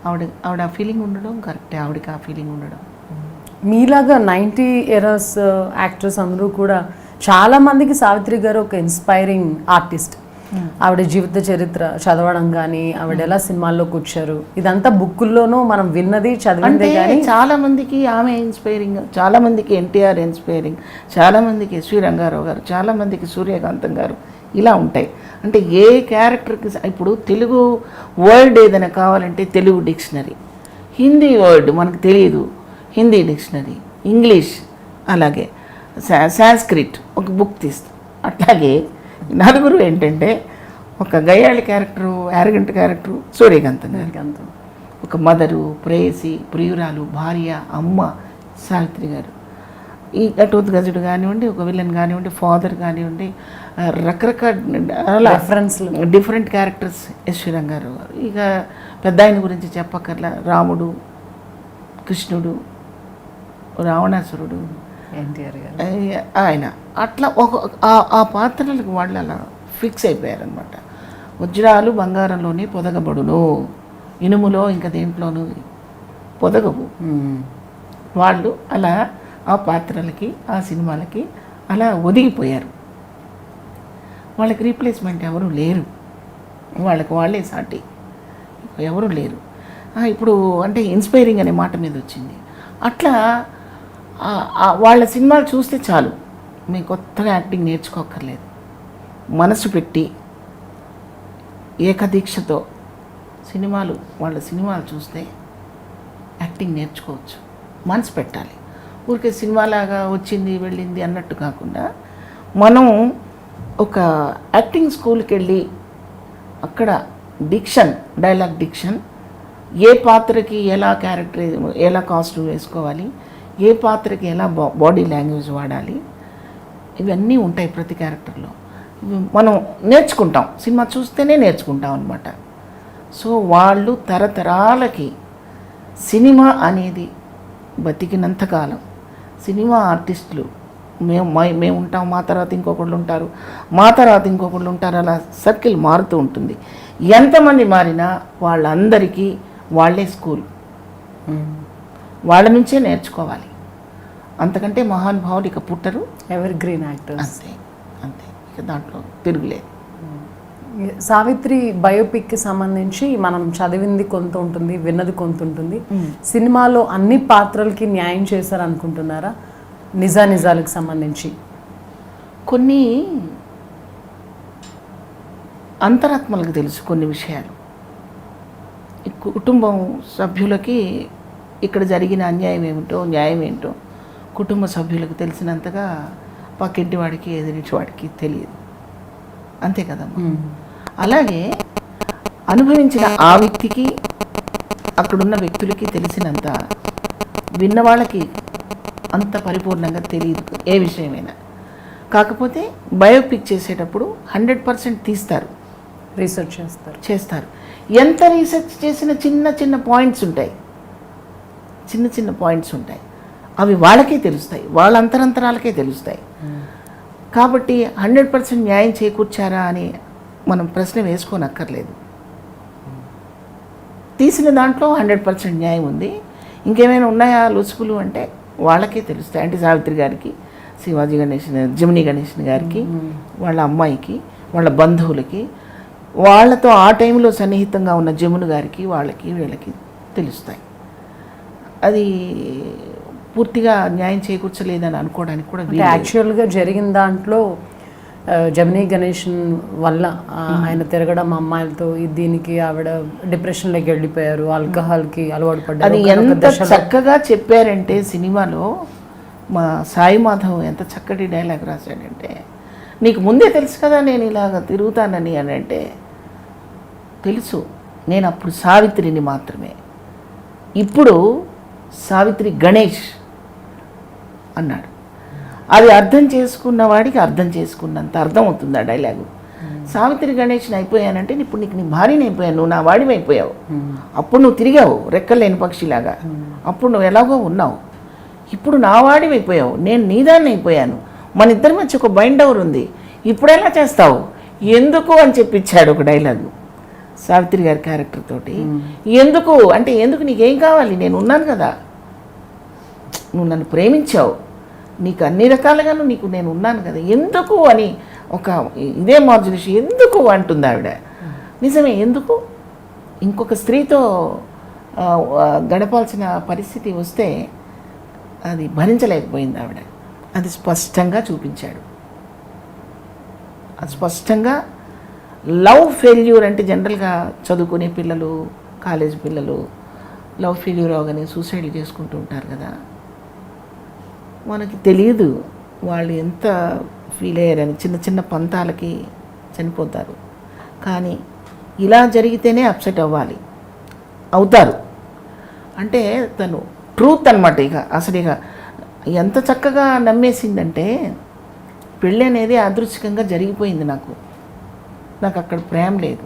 S2: ఆవిడ ఆ ఫీలింగ్ ఉండడం కరెక్టే, ఆవిడకి ఆ ఫీలింగ్ ఉండడం.
S1: మీలాగా 90 ఎరాస్ యాక్టర్స్ అందరూ కూడా చాలా మందికి సావిత్రి గారు ఒక ఇన్స్పైరింగ్ ఆర్టిస్ట్. ఆవిడ జీవిత చరిత్ర చదవడం కానీ, ఆవిడ ఎలా సినిమాల్లోకి వచ్చారు, ఇదంతా బుక్కుల్లోనూ మనం విన్నది చదివిందే. కానీ
S2: చాలా మందికి ఆమె ఇన్స్పైరింగ్, చాలా మందికి ఎన్టీఆర్ ఇన్స్పైరింగ్, చాలా మందికి ఎస్వి రంగారావు గారు, చాలా మందికి సూర్యకాంతం గారు, ఇలా ఉంటాయి. అంటే ఏ క్యారెక్టర్కి ఇప్పుడు తెలుగు వర్డ్ ఏదైనా కావాలంటే తెలుగు డిక్షనరీ, హిందీ వర్డ్ మనకు తెలియదు హిందీ డిక్షనరీ, ఇంగ్లీష్ అలాగే సాంస్క్రిట్ ఒక బుక్ తీస్తాం. అట్లాగే నలుగురు ఏంటంటే ఒక గయ్యాళి క్యారెక్టరు, యారగెంట్ క్యారెక్టరు సూర్యకాంతం గారు, ఒక మదరు, ప్రేయసి, ప్రియురాలు, భార్య, అమ్మ సావిత్రి గారు. ఈ ఘటోద్గజుడు కానివ్వండి, ఒక విలన్ కానివ్వండి, ఫాదర్ కానివ్వండి, రకరకాల డిఫరెంట్ క్యారెక్టర్స్ ఎస్వి రంగారావు గారు. ఇక పెద్ద ఆయన గురించి చెప్పక్కర్లా, రాముడు, కృష్ణుడు, రావణాసురుడు,
S1: ఎన్టీఆర్ గారు,
S2: ఆయన అట్లా ఆ పాత్రలకు వాళ్ళు అలా ఫిక్స్ అయిపోయారనమాట. వజ్రాలు బంగారంలోనే పొదగబడును, ఇనుములో ఇంకా దేంట్లోనూ పొదగవు. వాళ్ళు అలా ఆ పాత్రలకి, ఆ సినిమాలకి అలా ఒదిగిపోయారు. వాళ్ళకి రీప్లేస్మెంట్ ఎవరు లేరు, వాళ్ళకి వాళ్ళే సాటి ఎవరు లేరు. ఇప్పుడు అంటే ఇన్స్పైరింగ్ అనే మాట మీద వచ్చింది. అట్లా వాళ్ళ సినిమాలు చూస్తే చాలు, మీకు కొత్తగా యాక్టింగ్ నేర్చుకోక్కర్లేదు. మనసు పెట్టి ఏకదీక్షతో వాళ్ళ సినిమాలు చూస్తే యాక్టింగ్ నేర్చుకోవచ్చు. మనసు పెట్టాలి. ఊరికే సినిమాలాగా వచ్చింది వెళ్ళింది అన్నట్టు కాకుండా, మనం ఒక యాక్టింగ్ స్కూల్కి వెళ్ళి అక్కడ డైలాగ్ డిక్షన్, ఏ పాత్రకి ఎలా క్యారెక్టర్, ఎలా కాస్ట్యూమ్ వేసుకోవాలి, ఏ పాత్రకి ఎలా బాడీ లాంగ్వేజ్ వాడాలి, ఇవన్నీ ఉంటాయి ప్రతి క్యారెక్టర్లో. మనం నేర్చుకుంటాం, సినిమా చూస్తేనే నేర్చుకుంటాం అనమాట. సో వాళ్ళు తరతరాలకి సినిమా అనేది బతికినంతకాలం సినిమా ఆర్టిస్టులు మేము ఉంటాం, మా తర్వాత ఇంకొకళ్ళు ఉంటారు, మా తర్వాత ఇంకొకళ్ళు ఉంటారు, అలా సర్కిల్ మారుతూ ఉంటుంది. ఎంతమంది మారినా వాళ్ళందరికీ వాళ్ళే స్కూల్, వాళ్ళ నుంచే నేర్చుకోవాలి. అంతకంటే మహానుభావులు ఇక పుట్టరు.
S1: Ever green actors.
S2: అంతే అంతే, ఇక దాంట్లో తిరుగులేదు.
S1: సావిత్రి బయోపిక్కి సంబంధించి మనం చదివింది కొంత ఉంటుంది, విన్నది కొంత ఉంటుంది. సినిమాలో అన్ని పాత్రలకి న్యాయం చేశారు అనుకుంటున్నారా? నిజాలకు సంబంధించి
S2: కొన్ని అంతరాత్మలకు తెలుసు కొన్ని విషయాలు. ఈ కుటుంబం సభ్యులకి ఇక్కడ జరిగిన అన్యాయం ఏమిటో న్యాయం ఏంటో కుటుంబ సభ్యులకు తెలిసినంతగా పక్కింటి వాడికి ఎదురింటి వాడికి తెలియదు. అంతే కదమ్మా. అలాగే అనుభవించిన ఆ వ్యక్తికి అక్కడున్న వ్యక్తులకి తెలిసినంత విన్న వాళ్ళకి అంత పరిపూర్ణంగా తెలియదు ఏ విషయమైనా. కాకపోతే బయోపిక్ చేసేటప్పుడు 100% తీస్తారు,
S1: రీసెర్చ్
S2: చేస్తారు. ఎంత రీసెర్చ్ చేసిన చిన్న చిన్న పాయింట్స్ ఉంటాయి, అవి వాళ్ళకే తెలుస్తాయి, వాళ్ళ అంతరంతరాలకే తెలుస్తాయి. కాబట్టి 100% న్యాయం చేకూర్చారా అని మనం ప్రశ్న వేసుకోనక్కర్లేదు. తీసిన దాంట్లో 100% న్యాయం ఉంది. ఇంకేమైనా ఉన్నాయా లుసుకులు అంటే వాళ్ళకే తెలుస్తాయి. అంటే సావిత్రి గారికి, శివాజీ గణేషన్, జమినీ గణేషన్ గారికి, వాళ్ళ అమ్మాయికి, వాళ్ళ బంధువులకి, వాళ్ళతో ఆ టైంలో సన్నిహితంగా ఉన్న జమును గారికి, వాళ్ళకి వీళ్ళకి తెలుస్తాయి. అది పూర్తిగా న్యాయం చేకూర్చలేదని అనుకోవడానికి కూడా
S1: యాక్చువల్గా జరిగిన దాంట్లో జమినీ గణేషన్ వల్ల ఆయన తిరగడం అమ్మాయిలతో, దీనికి ఆవిడ డిప్రెషన్లోకి వెళ్ళిపోయారు, ఆల్కహాల్కి అలవాటు పడ్డారు.
S2: అది ఎంత చక్కగా చెప్పారంటే సినిమాలో మా సాయి మాధవ్ ఎంత చక్కటి డైలాగ్ రాశాడంటే, నీకు ముందే తెలుసు కదా నేను ఇలాగ తిరుగుతానని అని అంటే, తెలుసు, నేను అప్పుడు సావిత్రిని మాత్రమే, ఇప్పుడు సావిత్రి గణేష్ అన్నాడు. అది అర్థం చేసుకున్న వాడికి అర్థం చేసుకున్నంత అర్థం అవుతుంది ఆ డైలాగు. సావిత్రి గణేష్ని అయిపోయానంటే ఇప్పుడు నీకు నీ భార్యని అయిపోయాను, నువ్వు నా వాడివి అయిపోయావు. అప్పుడు నువ్వు తిరిగావు రెక్కలేని పక్షిలాగా, అప్పుడు నువ్వు ఎలాగో ఉన్నావు. ఇప్పుడు నా వాడివి అయిపోయావు, నేను నీదాన్ని అయిపోయాను, మన ఇద్దరి మధ్య ఒక బైండ్ ఓవర్ ఉంది, ఇప్పుడు ఎలా చేస్తావు, ఎందుకు అని చెప్పిచ్చాడు ఒక డైలాగు సావిత్రి గారి క్యారెక్టర్ తోటి. ఎందుకు అంటే, ఎందుకు, నీకేం కావాలి, నేను ఉన్నాను కదా, నువ్వు నన్ను ప్రేమించావు, నీకు అన్ని రకాలుగాను నీకు నేను ఉన్నాను కదా, ఎందుకు అని ఒక ఇదే మాడ్యులేషన్, ఎందుకు అంటుంది ఆవిడ. నిజమే, ఎందుకు ఇంకొక స్త్రీతో గడపాల్సిన పరిస్థితి వస్తే అది భరించలేకపోయింది ఆవిడ. అది స్పష్టంగా చూపించాడు. అది స్పష్టంగా లవ్ ఫెయిల్యూర్ అంటే జనరల్గా చదువుకునే పిల్లలు, కాలేజ్ పిల్లలు లవ్ ఫెయిల్యూర్ అవగానే సూసైడ్ చేసుకుంటూ ఉంటారు కదా, మనకి తెలియదు వాళ్ళు ఎంత ఫీల్ అయ్యారని. చిన్న చిన్న పంతాలకి చనిపోతారు. కానీ ఇలా జరిగితేనే అప్సెట్ అవుతారు. అంటే తను ట్రూత్ అనమాట. అసలు ఎంత చక్కగా నమ్మేసిందంటే, పెళ్ళి అనేది అదృశ్చికంగా జరిగిపోయింది. నాకు అక్కడ ప్రేమ లేదు,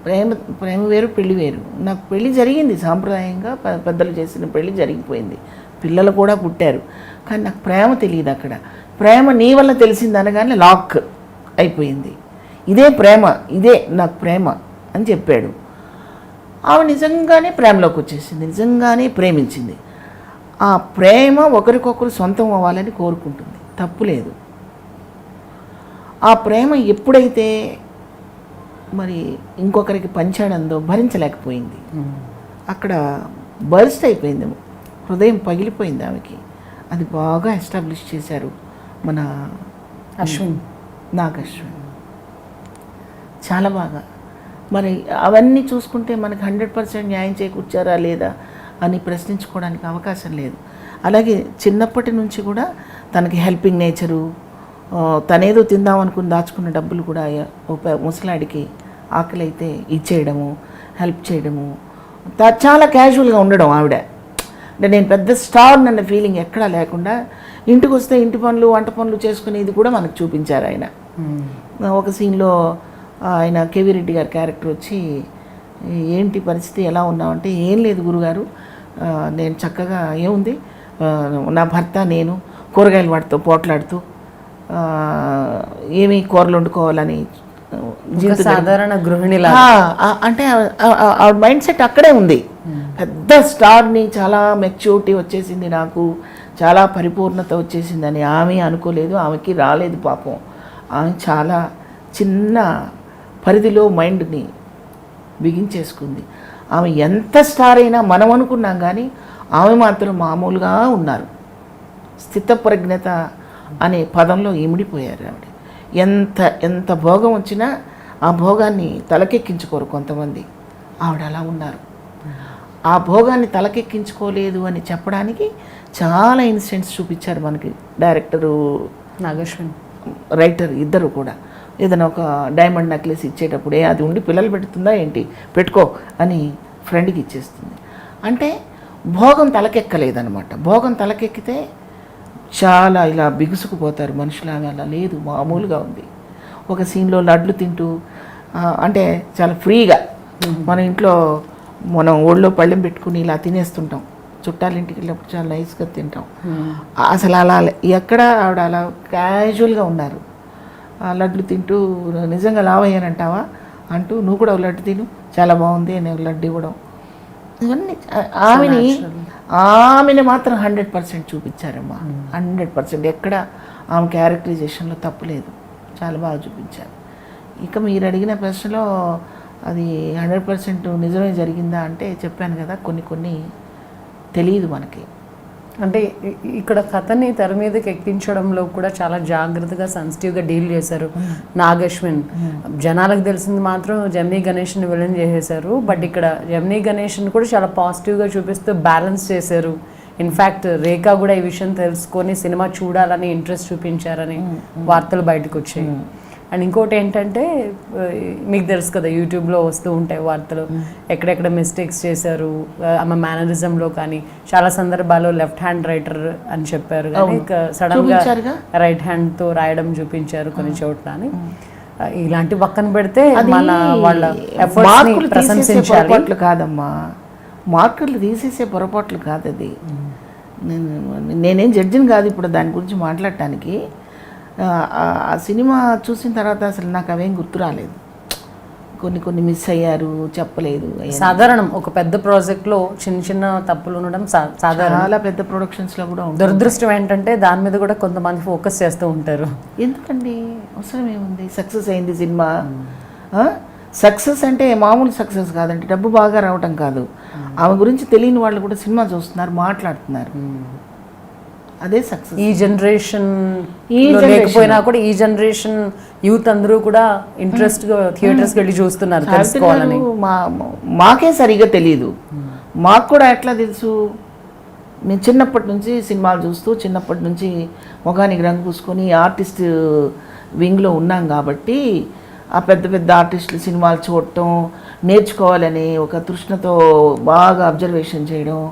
S2: ప్రేమ వేరు, పెళ్ళి వేరు. నాకు పెళ్ళి జరిగింది సాంప్రదాయంగా, పెద్దలు చేసిన పెళ్ళి జరిగిపోయింది, పిల్లలు కూడా పుట్టారు. కానీ నాకు ప్రేమ తెలియదు. అక్కడ ప్రేమ నీ వల్ల తెలిసింది అనగానే లాక్ అయిపోయింది. ఇదే ప్రేమ, ఇదే నాకు ప్రేమ అని చెప్పాడు. ఆమె నిజంగానే ప్రేమలోకి వచ్చేసింది, నిజంగానే ప్రేమించింది. ఆ ప్రేమ ఒకరికొకరు సొంతం అవ్వాలని కోరుకుంటుంది, తప్పు లేదు. ఆ ప్రేమ ఎప్పుడైతే మరి ఇంకొకరికి పంచాడందో భరించలేకపోయింది. అక్కడ బర్స్ట్ అయిపోయింది, హృదయం పగిలిపోయింది ఆమెకి. అది బాగా ఎస్టాబ్లిష్ చేశారు మన నాగశ్విన్ చాలా బాగా. మరి అవన్నీ చూసుకుంటే మనకి 100% న్యాయం చేకూర్చారా లేదా అని ప్రశ్నించుకోవడానికి అవకాశం లేదు. అలాగే చిన్నప్పటి నుంచి కూడా తనకి హెల్పింగ్ నేచరు, తనేదో తిందామనుకుని దాచుకున్న డబ్బులు కూడా ముసలాడికి ఆకలి అయితే ఇచ్చేయడము, హెల్ప్ చేయడము, చాలా క్యాజువల్గా ఉండడం ఆవిడ. అంటే నేను పెద్ద స్టార్ అన్న ఫీలింగ్ ఎక్కడా లేకుండా ఇంటికి వస్తే ఇంటి పనులు, వంట పనులు చేసుకునేది కూడా మనకు చూపించారు ఆయన. ఒక సీన్లో ఆయన కేవీ రెడ్డి గారి క్యారెక్టర్ వచ్చి, ఏంటి పరిస్థితి, ఎలా ఉన్నామంటే, ఏం లేదు గురుగారు, నేను చక్కగా ఏముంది, నా భర్త నేను కూరగాయలు వాటితో పోట్లాడుతూ ఏమి కూరలు వండుకోవాలని
S1: సాధారణ గృహిణిలా
S2: అంటే ఆవిడ మైండ్ సెట్ అక్కడే ఉంది. పెద్ద స్టార్ని, చాలా మెచ్యూరిటీ వచ్చేసింది, నాకు చాలా పరిపూర్ణత వచ్చేసిందని ఆమె అనుకోలేదు. ఆమెకి రాలేదు పాపం. ఆమె చాలా చిన్న పరిధిలో మైండ్ని బిగించేసుకుంది. ఆమె ఎంత స్టార్ అయినా మనం అనుకున్నాం, కానీ ఆమె మాత్రం మామూలుగా ఉన్నారు. స్థితప్రజ్ఞత అనే పదంలో ఇమిడిపోయారు ఆవిడ. ఎంత భోగం వచ్చినా ఆ భోగాన్ని తలకెక్కించుకోరు కొంతమంది. ఆవిడ అలా ఉన్నారు. ఆ భోగాన్ని తలకెక్కించుకోలేదు అని చెప్పడానికి చాలా ఇన్సిడెంట్స్ చూపించారు మనకి డైరెక్టరు,
S1: నాగేశ్వరి,
S2: రైటర్ ఇద్దరు కూడా. ఏదైనా ఒక డైమండ్ నెక్లెస్ ఇచ్చేటప్పుడే అది ఉండి పిల్లలు పెడుతుందా ఏంటి, పెట్టుకో అని ఫ్రెండ్కి ఇచ్చేస్తుంది. అంటే భోగం తలకెక్కలేదన్నమాట. భోగం తలకెక్కితే చాలా ఇలా బిగుసుకుపోతారు మనుషులు. ఆమె అలా లేదు, మామూలుగా ఉంది. ఒక సీన్లో లడ్లు తింటూ అంటే చాలా ఫ్రీగా, మన ఇంట్లో మనం ఒళ్ళో పళ్ళెం పెట్టుకుని ఇలా తినేస్తుంటాం, చుట్టాలింటికి వెళ్ళినప్పుడు చాలా నైస్గా తింటాం. అసలు అలా ఎక్కడ ఆవిడ అలా క్యాజువల్గా ఉన్నారు. లడ్లు తింటూ నిజంగా లావయ్యానంటావా అంటూ, నువ్వు కూడా ఒక లడ్డు తిను, చాలా బాగుంది అని లడ్డు ఇవ్వడం, ఇవన్నీ ఆమెని మాత్రం 100% చూపించారమ్మా. 100% ఎక్కడ ఆమె క్యారెక్టరైజేషన్లో తప్పు లేదు, చాలా బాగా చూపించారు. ఇక మీరు అడిగిన ప్రశ్నలో అది 100% నిజమే జరిగిందా అంటే చెప్పాను కదా, కొన్ని తెలియదు మనకి.
S1: అంటే ఇక్కడ కథని తెర మీదకి ఎక్కించడంలో కూడా చాలా జాగ్రత్తగా, సెన్సిటివ్గా డీల్ చేశారు నాగశ్విన్. జనాలకు తెలిసింది మాత్రం జెమినీ గణేష్ని విలన్ చేసేశారు. బట్ ఇక్కడ జెమినీ గణేష్ని కూడా చాలా పాజిటివ్గా చూపిస్తూ బ్యాలెన్స్ చేశారు. ఇన్ఫ్యాక్ట్ రేఖ కూడా ఈ విషయం తెలుసుకొని సినిమా చూడాలని ఇంట్రెస్ట్ చూపించారని వార్తలు బయటకు వచ్చాయి. అండ్ ఇంకోటి ఏంటంటే, మీకు తెలుసు కదా, యూట్యూబ్లో వస్తూ ఉంటాయి వార్తలు, ఎక్కడెక్కడ మిస్టేక్స్ చేశారు ఆమె మేనరిజంలో. కానీ చాలా సందర్భాల్లో లెఫ్ట్ హ్యాండ్ రైటర్ అని చెప్పారు, కానీ సడన్గా రైట్ హ్యాండ్తో రాయడం చూపించారు కొన్ని చోట్ల అని. ఇలాంటి పక్కన పెడితే మన వాళ్ళ ఎఫర్ట్స్ని ప్రశంసించాలి.
S2: కాదమ్మా, మార్కులు తీసేసే పొరపాట్లు కాదు అది. నేనేం జడ్జిని కాదు ఇప్పుడు దాని గురించి మాట్లాడటానికి. ఆ సినిమా చూసిన తర్వాత అసలు నాకు అవేం గుర్తు రాలేదు. కొన్ని మిస్ అయ్యారు, చెప్పలేదు.
S1: సాధారణం, ఒక పెద్ద ప్రాజెక్ట్లో చిన్న తప్పులు ఉండడం సాధారణ.
S2: చాలా పెద్ద ప్రొడక్షన్స్లో కూడా ఉంటుంది.
S1: దురదృష్టం ఏంటంటే దాని మీద కూడా కొంతమంది ఫోకస్ చేస్తూ ఉంటారు.
S2: ఎందుకండి, అవసరం ఏముంది? సక్సెస్ అయింది సినిమా. సక్సెస్ అంటే మామూలు సక్సెస్ కాదండి, డబ్బు బాగా రావటం కాదు. ఆమె గురించి తెలియని వాళ్ళు కూడా సినిమా చూస్తున్నారు, మాట్లాడుతున్నారు. అదే సక్సెస్.
S1: ఈ జనరేషన్ లేకపోయినా కూడా ఈ జనరేషన్ యూత్ అందరూ కూడా ఇంట్రెస్ట్గా థియేటర్స్కి వెళ్ళి చూస్తున్నారు తెలుసుకోవాలని.
S2: మాకే సరిగా తెలియదు. మాకు కూడా ఎట్లా తెలుసు? మేము చిన్నప్పటి నుంచి సినిమాలు చూస్తూ, చిన్నప్పటి నుంచి ముఖానికి రంగు పూసుకొని ఆర్టిస్ట్ వింగ్లో ఉన్నాం కాబట్టి ఆ పెద్ద పెద్ద ఆర్టిస్టులు సినిమాలు చూడటం, నేర్చుకోవాలని ఒక తృష్ణతో బాగా అబ్జర్వేషన్ చేయడం,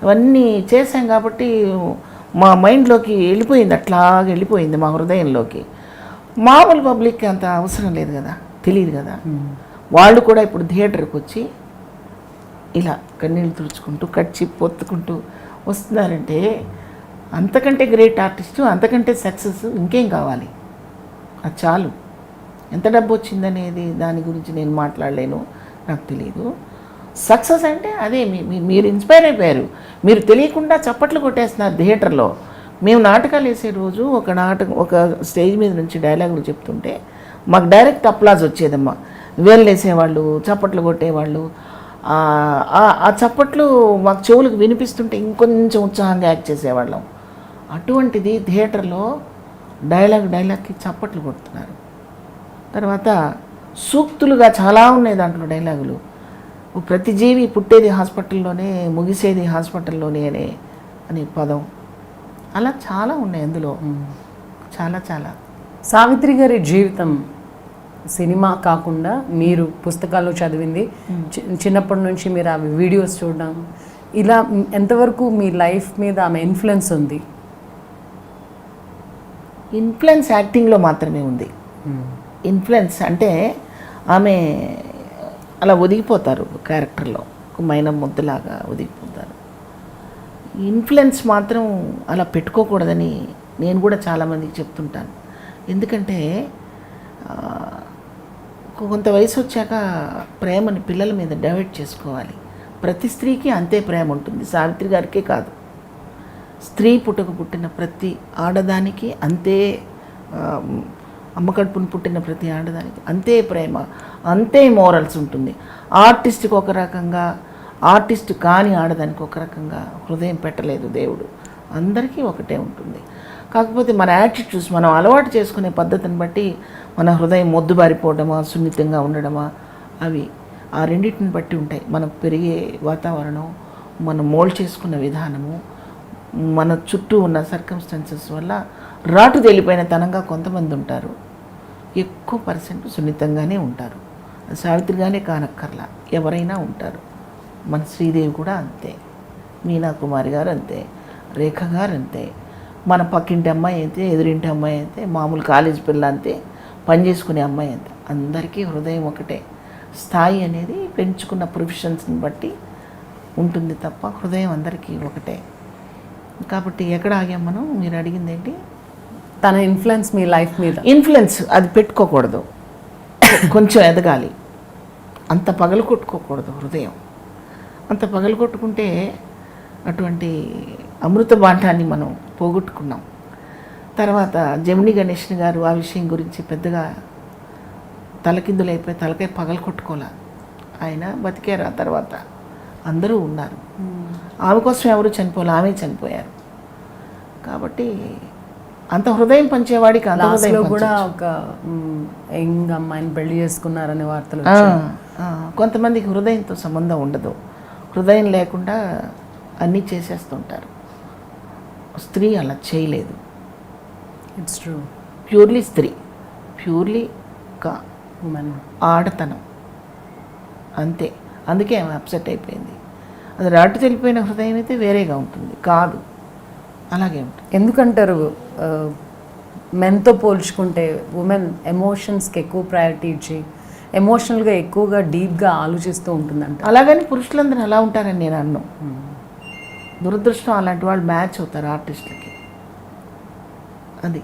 S2: ఇవన్నీ చేశాం కాబట్టి మా మైండ్లోకి వెళ్ళిపోయింది, అట్లాగే వెళ్ళిపోయింది మా హృదయంలోకి. మామూలు పబ్లిక్కి అంత అవసరం లేదు కదా, తెలియదు కదా. వాళ్ళు కూడా ఇప్పుడు థియేటర్కి వచ్చి ఇలా కన్నీళ్ళు తుడుచుకుంటూ, కచ్చి పొత్తుకుంటూ వస్తున్నారంటే అంతకంటే గ్రేట్ ఆర్టిస్టు, అంతకంటే సక్సెస్ ఇంకేం కావాలి? అది చాలు. ఎంత డబ్బు వచ్చిందనేది దాని గురించి నేను మాట్లాడలేను, నాకు తెలియదు. సక్సెస్ అంటే అదే, మీరు ఇన్స్పైర్ అయిపోయారు, మీరు తెలియకుండా చప్పట్లు కొట్టేస్తున్నారు థియేటర్లో. మేము నాటకాలు వేసే రోజు ఒక స్టేజ్ మీద నుంచి డైలాగులు చెప్తుంటే మాకు డైరెక్ట్ అప్లాజ్ వచ్చేదమ్మా. వేలు వేసేవాళ్ళు, చప్పట్లు కొట్టేవాళ్ళు. ఆ చప్పట్లు మాకు చెవులకు వినిపిస్తుంటే ఇంకొంచెం ఉత్సాహంగా యాక్ట్ చేసేవాళ్ళం. అటువంటిది థియేటర్లో డైలాగ్కి చప్పట్లు కొడుతున్నారు. తర్వాత సూక్తులుగా చాలా ఉన్నాయి దాంట్లో డైలాగులు. ప్రతి జీవి పుట్టేది హాస్పిటల్లోనే, ముగిసేది హాస్పిటల్లోనే అనే పదం, అలా చాలా ఉన్నాయి అందులో. చాలా.
S1: సావిత్రి గారి జీవితం సినిమా కాకుండా మీరు పుస్తకాల్లో చదివింది, చిన్నప్పటి నుంచి మీరు ఆ వీడియోస్ చూడడం, ఇలా ఎంతవరకు మీ లైఫ్ మీద ఆమె ఇన్ఫ్లుయెన్స్ ఉంది?
S2: ఇన్ఫ్లుయెన్స్ యాక్టింగ్లో మాత్రమే ఉంది. ఇన్ఫ్లుయెన్స్ అంటే ఆమె అలా ఒదిగిపోతారు క్యారెక్టర్లో, ఒక మైనం ముద్దలాగా ఒదిగిపోతారు. ఇన్ఫ్లుయెన్స్ మాత్రం అలా పెట్టుకోకూడదని నేను కూడా చాలామందికి చెప్తుంటాను. ఎందుకంటే కొంత వయసు వచ్చాక ప్రేమని పిల్లల మీద డైవర్ట్ చేసుకోవాలి. ప్రతి స్త్రీకి అంతే ప్రేమ ఉంటుంది, సావిత్రి గారికే కాదు, స్త్రీ పుట్టిన ప్రతి ఆడదానికి అంతే, అమ్మ కడుపును పుట్టిన ప్రతి ఆడదానికి అంతే ప్రేమ, అంతే మోరల్స్ ఉంటుంది. ఆర్టిస్ట్కి ఒక రకంగా, ఆర్టిస్ట్ కాని ఆడదానికి ఒక రకంగా హృదయం పెట్టలేదు దేవుడు. అందరికీ ఒకటే ఉంటుంది. కాకపోతే మన యాటిట్యూడ్స్, మనం అలవాటు చేసుకునే పద్ధతిని బట్టి మన హృదయం మొద్దుబారిపోవడమా, సున్నితంగా ఉండడమా, అవి ఆ రెండింటిని బట్టి ఉంటాయి. మనం పెరిగే వాతావరణం, మనం మోల్డ్ చేసుకున్న విధానము, మన చుట్టూ ఉన్న సర్కమ్స్టాన్సెస్ వల్ల రాటు తేలిపోయిన తనంగా కొంతమంది ఉంటారు. ఎక్కువ % సున్నితంగానే ఉంటారు. సావిత్రిగానే కానక్కర్లా, ఎవరైనా ఉంటారు. మన శ్రీదేవి కూడా అంతే, మీనా కుమారి గారు అంతే, రేఖ గారు అంతే, మన పక్కింటి అమ్మాయి అంతే, ఎదురింటి అమ్మాయి అంతే, మామూలు కాలేజీ పిల్ల అంతే, పనిచేసుకునే అమ్మాయి అంతే. అందరికీ హృదయం ఒకటే. స్థాయి అనేది పెంచుకున్న ప్రొఫెషన్స్ని బట్టి ఉంటుంది తప్ప హృదయం అందరికీ ఒకటే. కాబట్టి ఎక్కడ ఆగాం మనం? మీరు అడిగింది ఏంటి?
S1: తన ఇన్ఫ్లుయెన్స్ మీ లైఫ్ మీద.
S2: ఇన్ఫ్లుయెన్స్ అది పెట్టుకోకూడదు, కొంచెం ఎదగాలి. అంత పగలు కొట్టుకోకూడదు హృదయం. అంత పగలు కొట్టుకుంటే అటువంటి అమృత బాండాన్ని మనం పోగొట్టుకున్నాం. తర్వాత జమిని గణేషన్ గారు ఆ విషయం గురించి పెద్దగా తలకిందులైపోయి తలకాయ పగలు కొట్టుకోలే. ఆయన బతికారు. ఆ తర్వాత అందరూ ఉన్నారు. ఆమె కోసం ఎవరు చనిపోలే, ఆమె చనిపోయారు. కాబట్టి అంత హృదయం పంచేవాడికి అంత హృదయం
S1: కూడా ఒక యంగ్ అమ్మాయిని పెళ్లి చేసుకున్నారనే వార్తలు.
S2: కొంతమందికి హృదయంతో సంబంధం ఉండదు, హృదయం లేకుండా అన్నీ చేసేస్తుంటారు. స్త్రీ అలా చేయలేదు.
S1: It's true.
S2: ప్యూర్లీ స్త్రీ, ప్యూర్లీ
S1: ఉమెన్,
S2: ఆడతనం అంతే. అందుకే ఆమె అప్సెట్ అయిపోయింది. అది రాటు తెలిపోయిన హృదయం అయితే వేరేగా ఉంటుంది, కాదు అలాగే ఉంటుంది.
S1: ఎందుకంటారు మెన్తో పోల్చుకుంటే ఉమెన్ ఎమోషన్స్కి ఎక్కువ ప్రయారిటీ ఇచ్చి ఎమోషనల్గా ఎక్కువగా డీప్గా ఆలోచిస్తూ ఉంటుందంట.
S2: అలాగని పురుషులందరూ అలా ఉంటారని నేను అన్నాను. దురదృష్టం అలాంటి వాళ్ళు మ్యాచ్ అవుతారు ఆర్టిస్టులకి. అది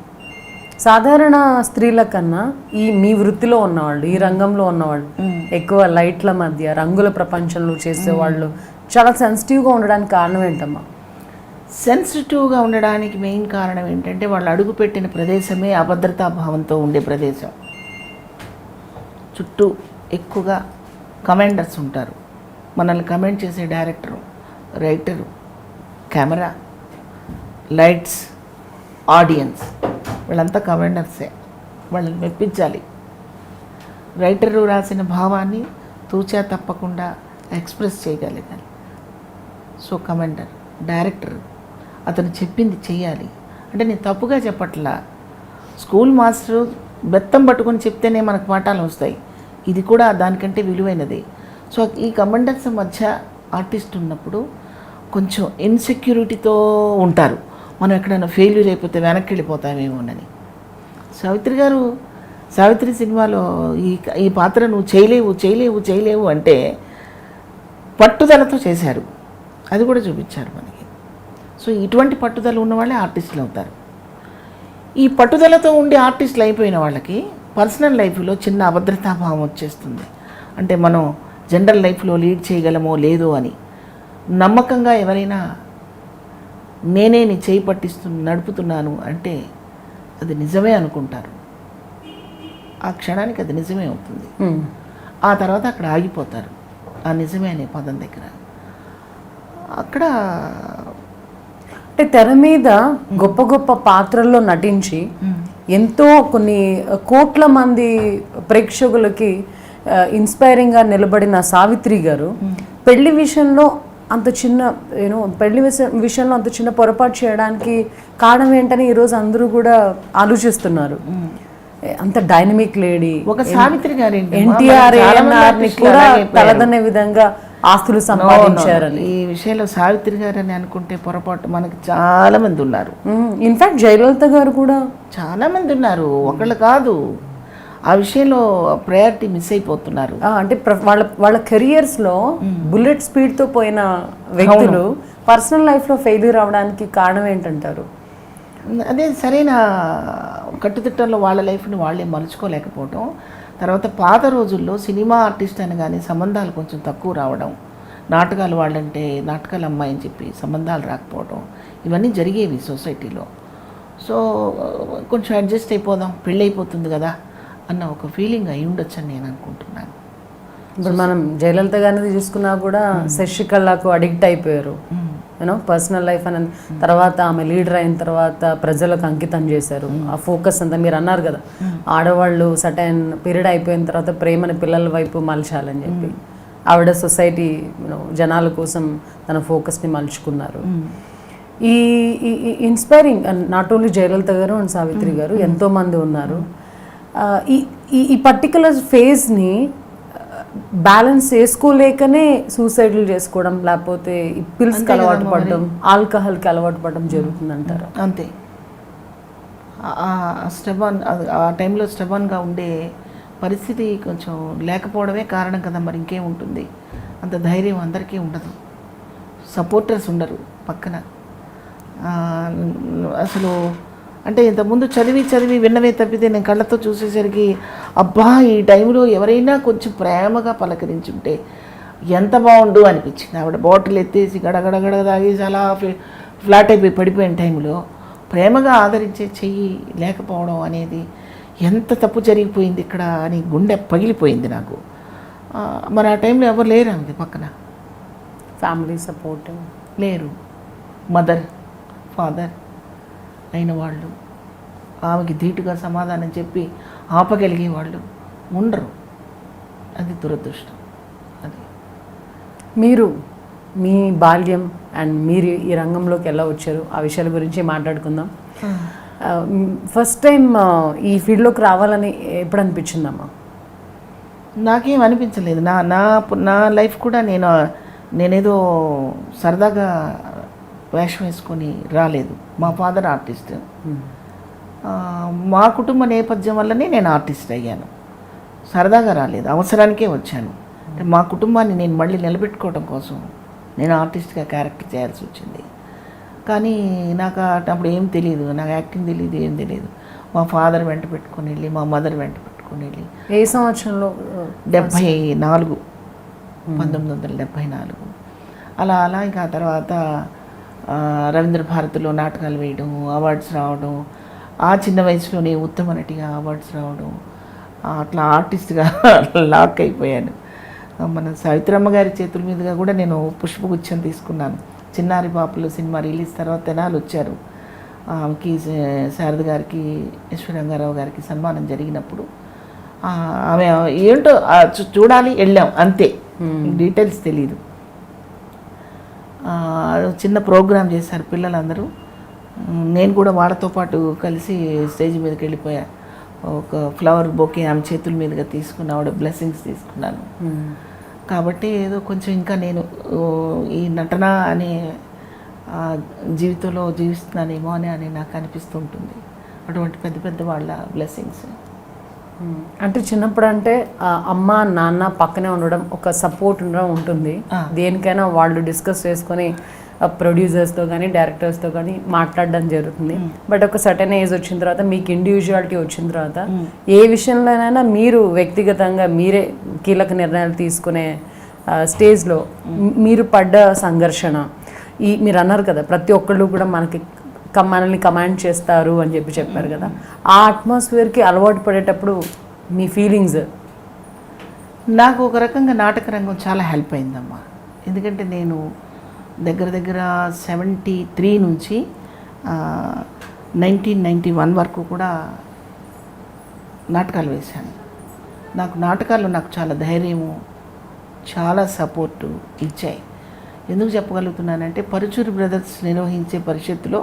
S1: సాధారణ స్త్రీల కన్నా ఈ మీ వృత్తిలో ఉన్నవాళ్ళు, ఈ రంగంలో ఉన్నవాళ్ళు ఎక్కువ లైట్ల మధ్య రంగుల ప్రపంచంలో చేసేవాళ్ళు చాలా సెన్సిటివ్గా ఉండడానికి కారణం ఏంటమ్మా?
S2: సెన్సిటివ్గా ఉండడానికి మెయిన్ కారణం ఏంటంటే వాళ్ళు అడుగుపెట్టిన ప్రదేశమే అభద్రతాభావంతో ఉండే ప్రదేశం. చుట్టూ ఎక్కువగా కమెండర్స్ ఉంటారు. మనల్ని కమెంట్ చేసే director, writer, camera, lights, audience, వీళ్ళంతా కమెండర్సే. వాళ్ళని మెప్పించాలి. రైటరు రాసిన భావాన్ని తూచా తప్పకుండా ఎక్స్ప్రెస్ చేయగలగాలి. సో కమెండర్, డైరెక్టర్ అతను చెప్పింది చెయ్యాలి. అంటే నేను తప్పుగా చెప్పట్లా. స్కూల్ మాస్టరు బెత్తం పట్టుకొని చెప్తేనే మనకు పాఠాలు వస్తాయి. ఇది కూడా దానికంటే విలువైనది. సో ఈ కమెండర్స్ మధ్య ఆర్టిస్ట్ ఉన్నప్పుడు కొంచెం ఇన్సెక్యూరిటీతో ఉంటారు. మనం ఎక్కడైనా ఫెయిల్యూర్ అయిపోతే వెనక్కి వెళ్ళిపోతామేమోనని. సావిత్రి సినిమాలో ఈ పాత్ర నువ్వు చేయలేవు అంటే పట్టుదలతో చేశారు. అది కూడా చూపించారు మనకి. సో ఇటువంటి పట్టుదల ఉన్న వాళ్ళే ఆర్టిస్టులు అవుతారు. ఈ పట్టుదలతో ఉండి ఆర్టిస్టులు అయిపోయిన వాళ్ళకి పర్సనల్ లైఫ్లో చిన్న అభద్రతాభావం వచ్చేస్తుంది. అంటే మనం జనరల్ లైఫ్లో లీడ్ చేయగలమో లేదో అని. నమ్మకంగా ఎవరైనా నేనే నీ చేయి నడుపుతున్నాను అంటే అది నిజమే అనుకుంటారు. ఆ క్షణానికి అది నిజమే అవుతుంది. ఆ తర్వాత అక్కడ ఆగిపోతారు. ఆ నిజమే అనే పదం దగ్గర. అక్కడ
S1: అంటే తెర మీద గొప్ప గొప్ప పాత్రల్లో నటించి ఎంతో కొన్ని కోట్ల మంది ప్రేక్షకులకి ఇన్స్పైరింగ్గా నిలబడిన సావిత్రి గారు పెళ్లి విషయంలో అంత చిన్న విషయంలో అంత చిన్న పొరపాటు చేయడానికి కారణం ఏంటని ఈరోజు అందరూ కూడా ఆలోచిస్తున్నారు. అంత డైనమిక్ లేడీ
S2: ఒక సావిత్రి గారు
S1: ఎన్టీఆర్ కూడా తలదనే విధంగా ఆస్తులు సంపాదించారని.
S2: ఈ విషయంలో సావిత్రి గారు అని అనుకుంటే పొరపాటు. మనకి చాలా మంది ఉన్నారు.
S1: ఇన్ఫాక్ట్ జయలలిత గారు కూడా
S2: చాలా మంది ఉన్నారు, ఒకళ్ళు కాదు. ఆ విషయంలో ప్రయారిటీ మిస్ అయిపోతున్నారు.
S1: అంటే వాళ్ళ కెరియర్స్ లో బుల్లెట్ స్పీడ్ తో పోయిన వ్యక్తులు పర్సనల్ లైఫ్ లో ఫెయిల్యూర్ అవడానికి కారణం ఏంటంటారు?
S2: అదే సరైన కట్టుదిట్టంలో వాళ్ళ లైఫ్ని వాళ్ళే మలుచుకోలేకపోవడం. తర్వాత పాత రోజుల్లో సినిమా ఆర్టిస్ట్ అని కానీ సంబంధాలు కొంచెం తక్కువ రావడం, నాటకాలు వాళ్ళంటే నాటకాలు అమ్మాయి అని చెప్పి సంబంధాలు రాకపోవడం, ఇవన్నీ జరిగేవి సొసైటీలో. సో కొంచెం అడ్జస్ట్ అయిపోదాం, పెళ్ళి అయిపోతుంది కదా అన్న ఒక ఫీలింగ్ అయి ఉండొచ్చు అని నేను అనుకుంటున్నాను.
S1: ఇప్పుడు మనం జయలలిత గారిని చూసుకున్నా కూడా శశికళకు అడిక్ట్ అయిపోయారు, యూనో పర్సనల్ లైఫ్ అని. తర్వాత ఆమె లీడర్ అయిన తర్వాత ప్రజలకు అంకితం చేశారు. ఆ ఫోకస్ అంతా మీరు అన్నారు కదా, ఆడవాళ్ళు సటైన్ పీరియడ్ అయిపోయిన తర్వాత ప్రేమని పిల్లల వైపు మలచాలని చెప్పి ఆవిడ సొసైటీ జనాల కోసం తన ఫోకస్ని మలుచుకున్నారు. ఈ ఇన్స్పైరింగ్ నాట్ ఓన్లీ జయలలిత గారు అండ్ సావిత్రి గారు, ఎంతోమంది ఉన్నారు. ఈ పర్టికులర్ ఫేజ్ని బ్యాలెన్స్ చేసుకోలేకనే సూసైడ్లు చేసుకోవడం, లేకపోతే ఈ పిల్స్కి అలవాటు పడడం, ఆల్కహాల్కి అలవాటు పడడం జరుగుతుందంటారు.
S2: అంతే. స్టెబన్ ఆ టైంలో స్టెబన్గా ఉండే పరిస్థితి కొంచెం లేకపోవడమే కారణం కదా, మరి ఇంకేం ఉంటుంది. అంత ధైర్యం అందరికీ ఉండదు, సపోర్టర్స్ ఉండరు పక్కన. అసలు అంటే ఇంతకుముందు చదివి విన్నవే తప్పితే నేను కళ్ళతో చూసేసరికి అబ్బా ఈ టైంలో ఎవరైనా కొంచెం ప్రేమగా పలకరించుంటే ఎంత బాగుండు అనిపించింది. ఆవిడ బాటిల్ ఎత్తేసి గడగడగడ తాగేసి అలా ఫ్లాట్ అయిపోయి పడిపోయిన టైంలో ప్రేమగా ఆదరించే చెయ్యి లేకపోవడం అనేది ఎంత తప్పు జరిగిపోయింది ఇక్కడ అని గుండె పగిలిపోయింది నాకు. మరి ఆ టైంలో ఎవరు లేరు ఆమెది పక్కన,
S1: ఫ్యామిలీ సపోర్ట్
S2: లేరు, మదర్ ఫాదర్ అయిన వాళ్ళు ఆమెకి ధీటుగా సమాధానం చెప్పి ఆపగలిగే వాళ్ళు ఉండరు. అది దురదృష్టం. అది
S1: మీరు మీ బాల్యం అండ్ మీరు ఈ రంగంలోకి ఎలా వచ్చారు ఆ విషయాల గురించి మాట్లాడుకుందాం. ఫస్ట్ టైం ఈ ఫీల్డ్లోకి రావాలని ఎప్పుడు అనిపించిందమ్మా?
S2: నాకేం అనిపించలేదు. నా నా నా లైఫ్ కూడా నేనేదో సరదాగా వేషం వేసుకొని రాలేదు. మా ఫాదర్ ఆర్టిస్ట్. మా కుటుంబ నేపథ్యం వల్లనే నేను ఆర్టిస్ట్ అయ్యాను. సరదాగా రాలేదు, అవసరానికే వచ్చాను. అంటే మా కుటుంబాన్ని నేను మళ్ళీ నిలబెట్టుకోవడం కోసం నేను ఆర్టిస్ట్గా క్యారెక్టర్ చేయాల్సి వచ్చింది. కానీ నాకు అప్పుడు ఏం తెలియదు, నాకు యాక్టింగ్ తెలియదు, ఏం తెలియదు. మా ఫాదర్ వెంట పెట్టుకొని వెళ్ళి, మా మదర్ వెంట పెట్టుకొని వెళ్ళి.
S1: ఏ సంవత్సరంలో?
S2: 74, 1974. అలా అలా ఇంకా ఆ తర్వాత రవీంద్ర భారతిలో నాటకాలు వేయడం, అవార్డ్స్ రావడం, ఆ చిన్న వయసులోనే ఉత్తమ నటిగా అవార్డ్స్ రావడం, అట్లా ఆర్టిస్ట్గా లాక్ అయిపోయాను. మన సావిత్రమ్మ గారి చేతుల మీదుగా కూడా నేను పుష్పగుచ్చం తీసుకున్నాను. చిన్నారి పాపలు సినిమా రిలీజ్ తర్వాత తెనాలి వచ్చారు. ఆమెకి శారద గారికి, ఈశ్వరంగారావు గారికి సన్మానం జరిగినప్పుడు ఆమె ఏంటో చూడాలి వెళ్ళాం, అంతే, డీటెయిల్స్ తెలీదు. చిన్న ప్రోగ్రాం చేశారు పిల్లలందరూ. నేను కూడా వాళ్ళతో పాటు కలిసి స్టేజ్ మీదకి వెళ్ళిపోయా. ఒక ఫ్లవర్ బొకే ఆమె చేతుల మీదుగా తీసుకున్న, ఆవిడ బ్లెస్సింగ్స్ తీసుకున్నాను. కాబట్టి ఏదో కొంచెం ఇంకా నేను ఈ నటన అనే జీవితంలో జీవిస్తున్నానేమో అని నాకు అనిపిస్తుంటుంది. అటువంటి పెద్ద పెద్ద వాళ్ళ బ్లెస్సింగ్స్.
S1: అంటే చిన్నప్పుడు అంటే అమ్మ నాన్న పక్కనే ఉండడం, ఒక సపోర్ట్ ఉండడం ఉంటుంది. దేనికైనా వాళ్ళు డిస్కస్ చేసుకొని ప్రొడ్యూసర్స్తో కానీ డైరెక్టర్స్తో కానీ మాట్లాడడం జరుగుతుంది. బట్ ఒక సర్టెన్ ఏజ్ వచ్చిన తర్వాత, మీకు ఇండివిజువాలిటీ వచ్చిన తర్వాత, ఏ విషయంలోనైనా మీరు వ్యక్తిగతంగా మీరే కీలక నిర్ణయాలు తీసుకునే స్టేజ్లో మీరు పడ్డ సంఘర్షణ, మీరు అన్నారు కదా ప్రతి ఒక్కళ్ళు కూడా మనల్ని కమాండ్ చేస్తారు అని చెప్పారు కదా, ఆ అట్మాస్ఫియర్కి అలవాటు పడేటప్పుడు మీ ఫీలింగ్స్?
S2: నాకు ఒక రకంగా నాటక రంగం చాలా హెల్ప్ అయిందమ్మా. ఎందుకంటే నేను దగ్గర 73 నుంచి 1991 వరకు కూడా నాటకాలు వేశాను. నాటకాల్లో నాకు చాలా ధైర్యము, చాలా సపోర్టు ఇచ్చాయి. ఎందుకు చెప్పగలుగుతున్నానంటే, పరుచూరి బ్రదర్స్ నిర్వహించే పరిషత్తులో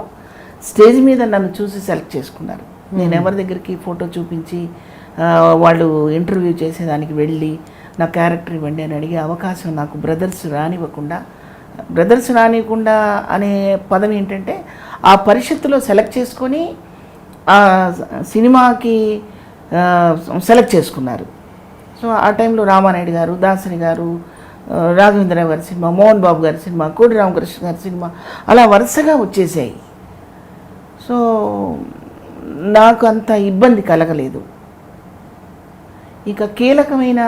S2: స్టేజ్ మీద నన్ను చూసి సెలెక్ట్ చేసుకున్నారు. నేను ఎవరి దగ్గరికి ఫోటో చూపించి వాళ్ళు ఇంటర్వ్యూ చేసేదానికి వెళ్ళి నా క్యారెక్టర్ ఇవ్వండి అని అడిగే అవకాశం నాకు బ్రదర్స్ రానివ్వకుండా అనే పదం ఏంటంటే, ఆ పరిషత్తులో సెలెక్ట్ చేసుకొని ఆ సినిమాకి సెలెక్ట్ చేసుకున్నారు. సో ఆ టైంలో రామానాయుడు గారు, దాసరి గారు, రాఘవేంద్రరావు గారి సినిమా, మోహన్ బాబు గారి సినిమా, కోడి రామకృష్ణ గారి సినిమా, అలా వరుసగా వచ్చేసాయి. సో నాకు అంత ఇబ్బంది కలగలేదు. ఇక కీలకమైన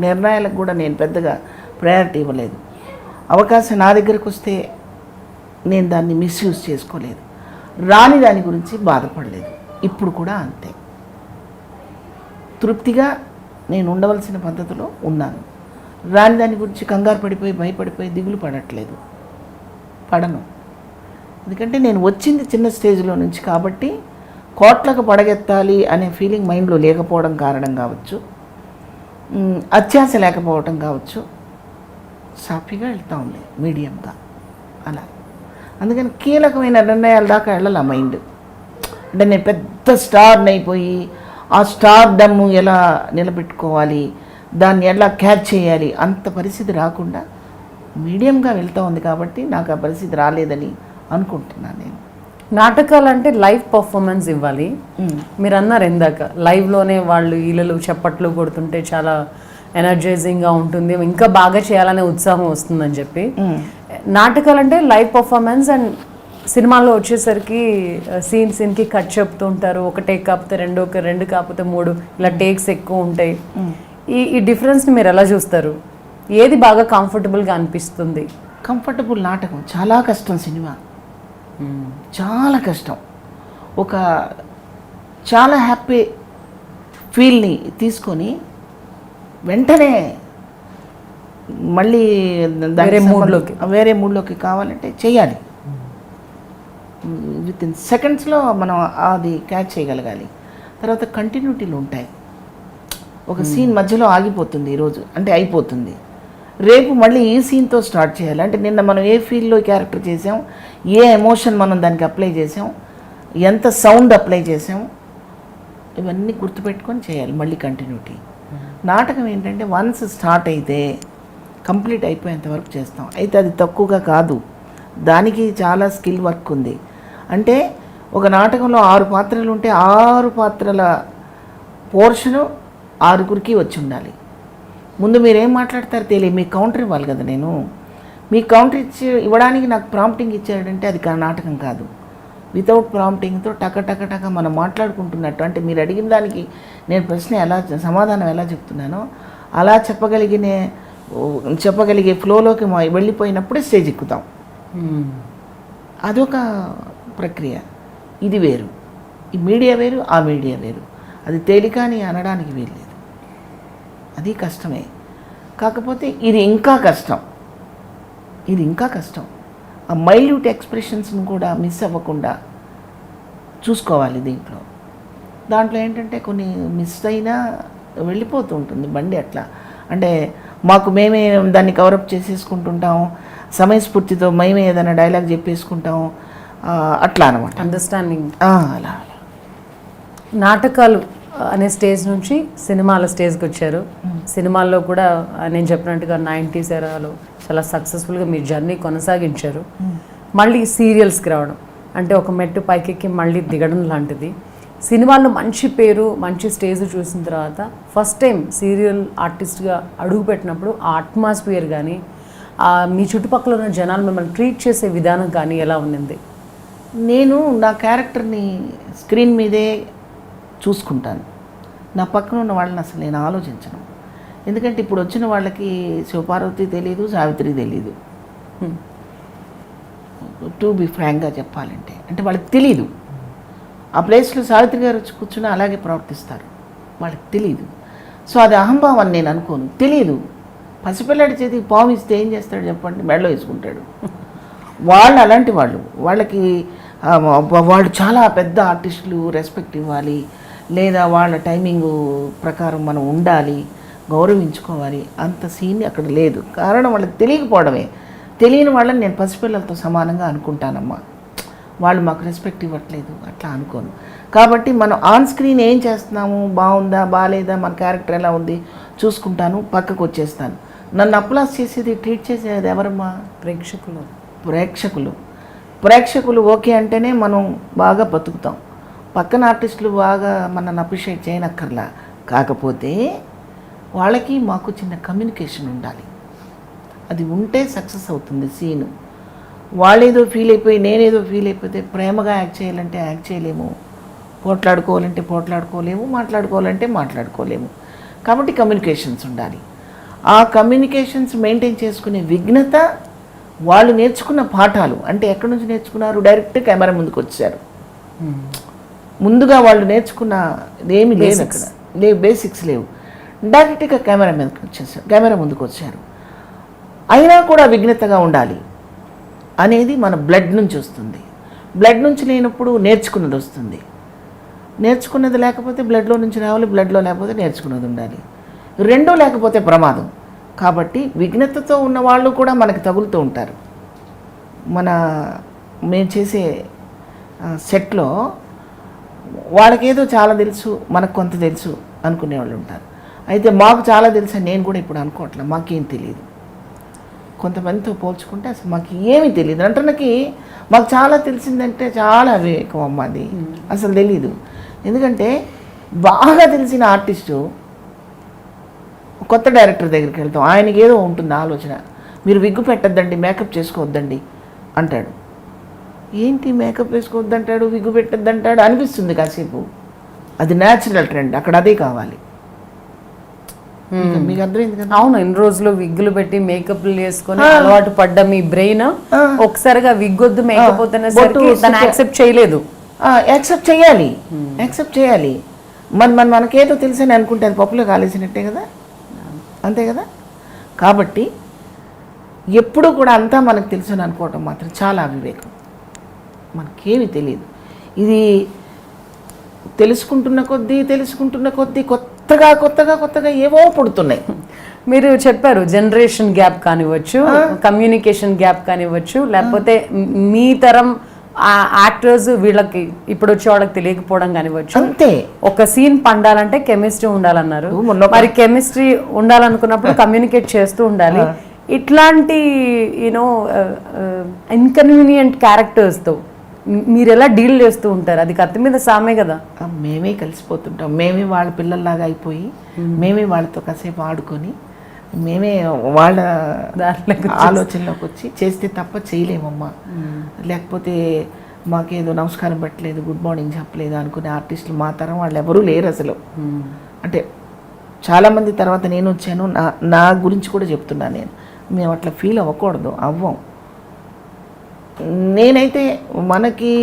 S2: నిర్ణయాలకు కూడా నేను పెద్దగా ప్రయారిటీ ఇవ్వలేదు. అవకాశం నా దగ్గరకు వస్తే నేను దాన్ని మిస్యూజ్ చేసుకోలేదు, రాని దాని గురించి బాధపడలేదు. ఇప్పుడు కూడా అంతే, తృప్తిగా నేను ఉండవలసిన పద్ధతిలో ఉన్నాను. రాని దాని గురించి కంగారు పడిపోయి భయపడిపోయి దిగులు పడను. ఎందుకంటే నేను వచ్చింది చిన్న స్టేజ్లో నుంచి కాబట్టి కోట్లకు పడగెత్తాలి అనే ఫీలింగ్ మైండ్లో లేకపోవడం కారణం కావచ్చు, అత్యాశ లేకపోవడం కావచ్చు, సాఫీగా వెళ్తూ ఉంది మీడియంగా అలా. అందుకని కీలకమైన నిర్ణయాల దాకా వెళ్ళాలి ఆ మైండ్. అంటే నేను పెద్ద స్టార్ని అయిపోయి ఆ స్టార్ డమ్ము ఎలా నిలబెట్టుకోవాలి, దాన్ని ఎలా క్యాచ్ చేయాలి, అంత పరిస్థితి రాకుండా మీడియంగా వెళ్తూ ఉంది కాబట్టి నాకు ఆ పరిస్థితి రాలేదని అనుకుంటున్నాను నేను.
S1: నాటకాలు అంటే లైవ్ పర్ఫార్మెన్స్ ఇవ్వాలి. మీరు అన్నారు ఇందాక లైవ్లోనే వాళ్ళు ఈలలు చప్పట్లు కొడుతుంటే చాలా ఎనర్జైజింగ్గా ఉంటుంది, ఇంకా బాగా చేయాలనే ఉత్సాహం వస్తుందని చెప్పి. నాటకాలు అంటే లైవ్ పర్ఫార్మెన్స్. అండ్ సినిమాల్లో వచ్చేసరికి సీన్కి కట్ చెప్తూ ఉంటారు, ఒక టేక్ కాకపోతే రెండు కాకపోతే 3 ఇలా టేక్స్ ఎక్కువ ఉంటాయి. ఈ డిఫరెన్స్ని మీరు ఎలా చూస్తారు? ఏది బాగా కంఫర్టబుల్గా అనిపిస్తుంది?
S2: కంఫర్టబుల్ నాటకం చాలా కష్టం, సినిమా చాలా కష్టం. ఒక చాలా హ్యాపీ ఫీల్ని తీసుకొని వెంటనే మళ్ళీ వేరే మూడ్లోకి కావాలంటే చేయాలి. విత్ ఇన్ సెకండ్స్లో మనం అది క్యాచ్ చేయగలగాలి. తర్వాత కంటిన్యూటీలు ఉంటాయి. ఒక సీన్ మధ్యలో ఆగిపోతుంది ఈరోజు అంటే అయిపోతుంది, రేపు మళ్ళీ ఈ సీన్తో స్టార్ట్ చేయాలి. అంటే నిన్న మనం ఏ ఫీల్డ్లో క్యారెక్టర్ చేసాం, ఏ ఎమోషన్ మనం దానికి అప్లై చేసాం, ఎంత సౌండ్ అప్లై చేసాం, ఇవన్నీ గుర్తుపెట్టుకొని చేయాలి మళ్ళీ కంటిన్యూటీ. నాటకం ఏంటంటే వన్స్ స్టార్ట్ అయితే కంప్లీట్ అయిపోయేంత వరకు చేస్తాం. అయితే అది తక్కువగా కాదు, దానికి చాలా స్కిల్ వర్క్ ఉంది. అంటే ఒక నాటకంలో 6 పాత్రలు ఉంటే 6 పాత్రల పోర్షను 6గురికి వచ్చి ఉండాలి. ముందు మీరేం మాట్లాడతారో తెలియదు, మీకు కౌంటర్ ఇవ్వాలి కదా. నేను మీకు కౌంటర్ ఇవ్వడానికి నాకు ప్రాంప్టింగ్ ఇచ్చాడంటే అది నాటకం కాదు. వితౌట్ ప్రాంప్టింగ్తో టక మనం మాట్లాడుకుంటున్నట్టు, అంటే మీరు అడిగిన దానికి నేను ప్రశ్న సమాధానం ఎలా చెప్తున్నానో అలా చెప్పగలిగే ఫ్లోలోకి వెళ్ళిపోయినప్పుడే స్టేజ్ ఎక్కుతాం. అదొక ప్రక్రియ. ఇది వేరు, ఈ మీడియా వేరు, ఆ మీడియా వేరు. అది తేలిక అని అనడానికి వీల్లేదు, అది కష్టమే. కాకపోతే ఇది ఇంకా కష్టం. ఆ మైల్యూట్ ఎక్స్ప్రెషన్స్ని కూడా మిస్ అవ్వకుండా చూసుకోవాలి. దాంట్లో ఏంటంటే కొన్ని మిస్ అయినా వెళ్ళిపోతూ ఉంటుంది బండి అట్లా. అంటే మేమే దాన్ని కవరప్ చేసేసుకుంటుంటాం, సమయస్ఫూర్తితో మేమే ఏదైనా డైలాగ్ చెప్పేసుకుంటాం, అట్లా అనమాట.
S1: అండర్స్టాండింగ్
S2: అలా.
S1: నాటకాలు అనే స్టేజ్ నుంచి సినిమాల స్టేజ్కి వచ్చారు. సినిమాల్లో కూడా నేను చెప్పినట్టుగా 90s ఎరాలో చాలా సక్సెస్ఫుల్గా మీ జర్నీ కొనసాగించారు. మళ్ళీ సీరియల్స్కి రావడం అంటే ఒక మెట్టు పైకెక్కి మళ్ళీ దిగడం లాంటిది. సినిమాల్లో మంచి పేరు, మంచి స్టేజ్ చూసిన తర్వాత ఫస్ట్ టైం సీరియల్ ఆర్టిస్ట్గా అడుగు పెట్టినప్పుడు ఆ అట్మాస్ఫియర్ కానీ మీ చుట్టుపక్కల ఉన్న జనాలు మిమ్మల్ని ట్రీట్ చేసే విధానం కానీ ఎలా ఉండింది?
S2: నేను నా క్యారెక్టర్ని స్క్రీన్ మీదే చూసుకుంటాను. నా పక్కన ఉన్న వాళ్ళని అసలు నేను ఆలోచించను. ఎందుకంటే ఇప్పుడు వచ్చిన వాళ్ళకి శివపార్వతి తెలియదు, సావిత్రి తెలియదు. టు బి ఫ్రాంక్గా చెప్పాలంటే, అంటే వాళ్ళకి తెలీదు. ఆ ప్లేస్లో సావిత్రి గారు వచ్చి కూర్చుని అలాగే ప్రవర్తిస్తారు, వాళ్ళకి తెలీదు. సో అది అహంభావం నేను అనుకోను, తెలియదు. పసిపిల్లాడి చేతికి పాము ఇస్తే ఏం చేస్తాడు చెప్పండి, మెడలో వేసుకుంటాడు. వాళ్ళు అలాంటి వాళ్ళకి వాళ్ళు చాలా పెద్ద ఆర్టిస్టులు, రెస్పెక్ట్ ఇవ్వాలి, లేదా వాళ్ళ టైమింగు ప్రకారం మనం ఉండాలి, గౌరవించుకోవాలి. అంత సీన్ అక్కడ లేదు. కారణం వాళ్ళకి తెలియకపోవడమే. తెలియని వాళ్ళని నేను పసిపిల్లలతో సమానంగా అనుకుంటానమ్మా, వాళ్ళు మాకు రెస్పెక్ట్ ఇవ్వట్లేదు అట్లా అనుకోను. కాబట్టి మనం ఆన్ స్క్రీన్ ఏం చేస్తున్నాము, బాగుందా బాగాలేదా, మన క్యారెక్టర్ ఎలా ఉంది చూసుకుంటాను, పక్కకు వచ్చేస్తాను. నన్ను అప్లాస్ చేసేది, ట్రీట్ చేసేది ఎవరమ్మా? ప్రేక్షకులు ఓకే అంటేనే మనం బాగా బతుకుతాం. పక్కన ఆర్టిస్టులు బాగా మనల్ని అప్రిషియేట్ చేయనక్కర్లా. కాకపోతే వాళ్ళకి మాకు చిన్న కమ్యూనికేషన్ ఉండాలి. అది ఉంటే సక్సెస్ అవుతుంది సీను. వాళ్ళేదో ఫీల్ అయిపోయి నేనేదో ఫీల్ అయిపోతే ప్రేమగా యాక్ట్ చేయాలంటే యాక్ట్ చేయలేము, పోట్లాడుకోవాలంటే పోట్లాడుకోలేము, మాట్లాడుకోవాలంటే మాట్లాడుకోలేము. కాబట్టి కమ్యూనికేషన్స్ ఉండాలి. ఆ కమ్యూనికేషన్స్ మెయింటైన్ చేసుకునే విఘ్నత, వాళ్ళు నేర్చుకున్న పాఠాలు అంటే ఎక్కడి నుంచి నేర్చుకున్నారు? డైరెక్ట్ కెమెరా ముందుకు వచ్చారు. ముందుగా వాళ్ళు నేర్చుకున్న ఏమీ లేదు అక్కడ, బేసిక్స్ లేవు. డైరెక్ట్గా కెమెరా ముందుకు వచ్చారు. అయినా కూడా విఘ్నతగా ఉండాలి అనేది మన బ్లడ్ నుంచి వస్తుంది. బ్లడ్ నుంచి లేనప్పుడు నేర్చుకున్నది వస్తుంది. నేర్చుకున్నది లేకపోతే బ్లడ్లో నుంచి రావాలి, బ్లడ్లో లేకపోతే నేర్చుకున్నది ఉండాలి. రెండూ లేకపోతే ప్రమాదం. కాబట్టి విఘ్నతతో ఉన్న వాళ్ళు కూడా మనకి తగులుతూ ఉంటారు. మేము చేసే సెట్లో వాళ్ళకేదో చాలా తెలుసు, మనకు కొంత తెలుసు అనుకునే వాళ్ళు ఉంటారు. అయితే మాకు చాలా తెలుసు అని నేను కూడా ఇప్పుడు అనుకోవట్లేదు. మాకేం తెలియదు. కొంతమందితో పోల్చుకుంటే అసలు మాకు ఏమీ తెలియదు. అంటే మాకు చాలా తెలిసిందంటే చాలా వివేకం అమ్మ, అది అసలు తెలీదు. ఎందుకంటే బాగా తెలిసిన ఆర్టిస్టు కొత్త డైరెక్టర్ దగ్గరికి వెళ్తాం, ఆయనకి ఏదో ఉంటుంది ఆలోచన, మీరు విగ్గు పెట్టద్దండి, మేకప్ చేసుకోవద్దండి అంటాడు. ఏంటి మేకప్ వేసుకోవద్దంటాడు, విగ్గు పెట్టద్దంటాడు అనిపిస్తుంది కాసేపు. అది న్యాచురల్ ట్రెండ్, అక్కడ అదే కావాలి. మీకు అర్థమైంది కదా?
S1: అవును, ఇన్ని రోజులు విగ్గులు పెట్టి మేకప్లు వేసుకొని అలవాటు పడ్డ మీ బ్రెయిన్ ఒకసారిగా విగ్గొద్దు మేకప్ అవుతున్నసరికి దాన్ని యాక్సెప్ట్ చేయలేదు.
S2: యాక్సెప్ట్ చేయాలి. మనకేదో తెలుసని అనుకుంటే అది పప్పులో కాలేసినట్టే కదా, అంతే కదా. కాబట్టి ఎప్పుడూ కూడా అంతా మనకు తెలుసు అని అనుకోవటం మాత్రం చాలా అవివేకం. మనకేమీ తెలియదు. ఇది తెలుసుకుంటున్న కొద్దీ కొత్తగా ఏవో పుడుతున్నాయి.
S1: మీరు చెప్పారు జనరేషన్ గ్యాప్ కానివ్వచ్చు, కమ్యూనికేషన్ గ్యాప్ కానివ్వచ్చు, లేకపోతే మీ తరం యాక్టర్స్ వీళ్ళకి ఇప్పుడు వచ్చే వాళ్ళకి తెలియకపోవడం కానివ్వచ్చు.
S2: అంతే.
S1: ఒక సీన్ పండాలంటే కెమిస్ట్రీ ఉండాలన్నారు. మరి కెమిస్ట్రీ ఉండాలనుకున్నప్పుడు కమ్యూనికేట్ చేస్తూ ఉండాలి. ఇట్లాంటి యూనో ఇన్కన్వీనియంట్ క్యారెక్టర్స్తో మీరు ఎలా డీల్ చేస్తూ ఉంటారు? అది కత్తి మీద సామే కదా.
S2: మేమే కలిసిపోతుంటాం. మేమే వాళ్ళ పిల్లల్లాగా అయిపోయి మేమే వాళ్ళతో కాసేపు ఆడుకొని మేమే వాళ్ళ ఆలోచనలోకి వచ్చి చేస్తే తప్ప చేయలేమమ్మా. లేకపోతే మాకేదో నమస్కారం పెట్టలేదు, గుడ్ మార్నింగ్ చెప్పలేదు అనుకునే ఆర్టిస్టులు మా తరం వాళ్ళు ఎవరూ లేరు అసలు. అంటే చాలామంది తర్వాత నేను వచ్చాను, నా గురించి కూడా చెప్తున్నాను నేను. మేము అట్లా ఫీల్ అవ్వకూడదు, అవ్వం. నేనైతే మనకి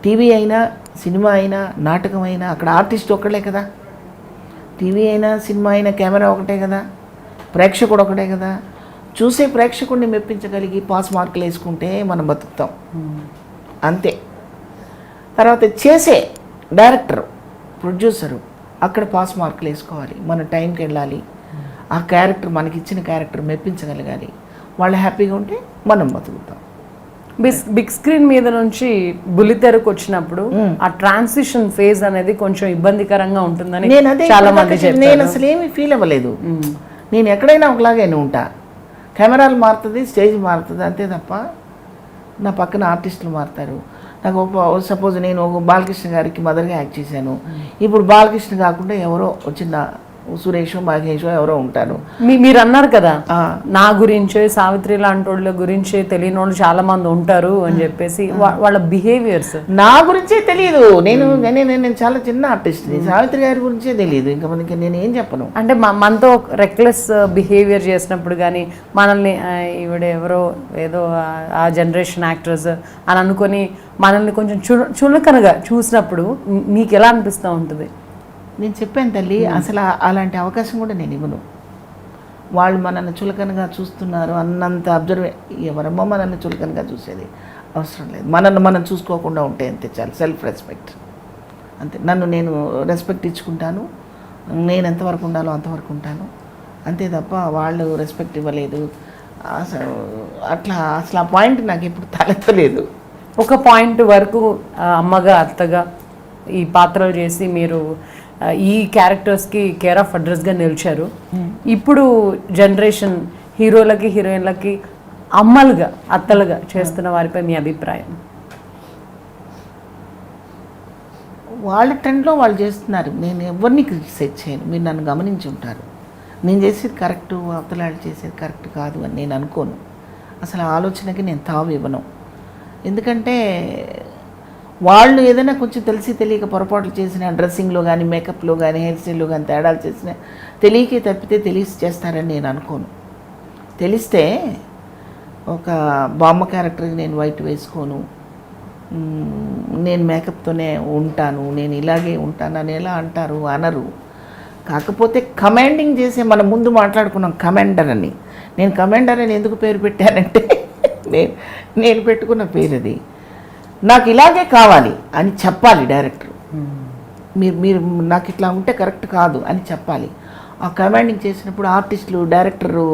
S2: టీవీ అయినా సినిమా అయినా నాటకం అయినా అక్కడ ఆర్టిస్ట్ ఒక్కడే కదా. టీవీ అయినా సినిమా అయినా కెమెరా ఒకటే కదా, ప్రేక్షకుడు ఒకటే కదా. చూసే ప్రేక్షకుడిని మెప్పించగలిగి పాస్ మార్కులు వేసుకుంటే మనం బతుకుతాం, అంతే. తర్వాత చేసే డైరెక్టరు, ప్రొడ్యూసరు అక్కడ పాస్ మార్కులు వేసుకోవాలి, మన టైంకి వెళ్ళాలి, ఆ క్యారెక్టర్ మనకిచ్చిన క్యారెక్టర్ మెప్పించగలగాలి. వాళ్ళు హ్యాపీగా ఉంటే మనం బతుకుతాం.
S1: బిగ్ స్క్రీన్ మీద నుంచి బుల్లితెరకు వచ్చినప్పుడు ఆ ట్రాన్సిషన్ ఫేజ్ అనేది కొంచెం ఇబ్బందికరంగా ఉంటుందని చాలా మంది చెప్పారు.
S2: నేను అసలు ఏమీ ఫీల్ అవ్వలేదు. నేను ఎక్కడైనా ఒకలాగానే ఉంటా. కెమెరాలు మారుతుంది, స్టేజ్ మారుతుంది, అంతే తప్ప నా పక్కన ఆర్టిస్టులు మారుతారు. నాకు సపోజ్ నేను ఒక బాలకృష్ణ గారికి మదర్గా యాక్ట్ చేశాను. ఇప్పుడు బాలకృష్ణ కాకుండా ఎవరో వచ్చిన సురేషో మహేషో ఎవరో ఉంటారు.
S1: మీరు అన్నారు కదా, నా గురించే సావిత్రి లాంటి వాళ్ళ గురించే తెలియని వాళ్ళు చాలా మంది ఉంటారు అని చెప్పేసి. వాళ్ళ బిహేవియర్స్
S2: నా గురించే తెలియదు. నేను చాలా చిన్న ఆర్టిస్ట్ని, సావిత్రి గారి గురించే తెలియదు. ఇంకా మనకి నేను ఏం చెప్పను.
S1: అంటే మనతో రెక్లెస్ బిహేవియర్ చేసినప్పుడు కానీ మనల్ని ఈవిడ ఎవరో ఏదో ఆ జనరేషన్ యాక్టర్స్ అని అనుకొని మనల్ని కొంచెం చులకనగా చూసినప్పుడు మీకు ఎలా అనిపిస్తూ ఉంటుంది?
S2: నేను చెప్పాను తల్లి, అసలు అలాంటి అవకాశం కూడా నేను ఇవ్వను. వాళ్ళు మనల్ని చులకనగా చూస్తున్నారు అన్నంత ఎవరమ్మో మనల్ని చులకనగా చూసేది అవసరం లేదు. మనం చూసుకోకుండా ఉంటే అంతే చాలు. సెల్ఫ్ రెస్పెక్ట్ అంతే. నన్ను నేను రెస్పెక్ట్ ఇచ్చుకుంటాను. నేను ఎంతవరకు ఉండాలో అంతవరకు ఉంటాను, అంతే తప్ప వాళ్ళు రెస్పెక్ట్ ఇవ్వలేదు అట్లా అసలు ఆ పాయింట్ నాకు ఎప్పుడు తలెత్తలేదు.
S1: ఒక పాయింట్ వరకు అమ్మగా అత్తగా ఈ పాత్రలు చేసి మీరు ఈ క్యారెక్టర్స్కి కేర్ ఆఫ్ అడ్రస్గా నిలిచారు. ఇప్పుడు జనరేషన్ హీరోలకి హీరోయిన్లకి అమ్మలుగా అత్తలుగా చేస్తున్న వారిపై మీ అభిప్రాయం?
S2: వాళ్ళ ట్రెండ్లో వాళ్ళు చేస్తున్నారు. నేను ఎవరిని క్రిటిసైజ్ చేయను. మీరు నన్ను గమనించి ఉంటారు. నేను చేసేది కరెక్టు, అవతలాళ్ళు చేసేది కరెక్ట్ కాదు అని నేను అనుకోను. అసలు ఆలోచనకి నేను తావు ఇవ్వను. ఎందుకంటే వాళ్ళు ఏదైనా కొంచెం తెలిసి తెలియక పొరపాట్లు చేసిన డ్రెస్సింగ్లో కానీ మేకప్లో కానీ హెయిర్ స్టైల్లో కానీ తేడాలు చేసిన తెలియకే తప్పితే తెలిసి చేస్తారని నేను అనుకోను. తెలిస్తే ఒక బామ్మ క్యారెక్టర్కి నేను వైట్ వేసుకోను, నేను మేకప్తోనే ఉంటాను, నేను ఇలాగే ఉంటాను అని ఎలా అంటారు? అనరు. కాకపోతే కమాండింగ్ చేసే మనం ముందు మాట్లాడుకున్నాం కమాండర్ అని. నేను కమాండర్ అని ఎందుకు పేరు పెట్టానంటే నేను పెట్టుకున్న పేరు అది. నాకు ఇలాగే కావాలి అని చెప్పాలి డైరెక్టర్. మీరు నాకు ఇట్లా ఉంటే కరెక్ట్ కాదు అని చెప్పాలి. ఆ కమాండింగ్ చేసినప్పుడు ఆర్టిస్టులు డైరెక్టరు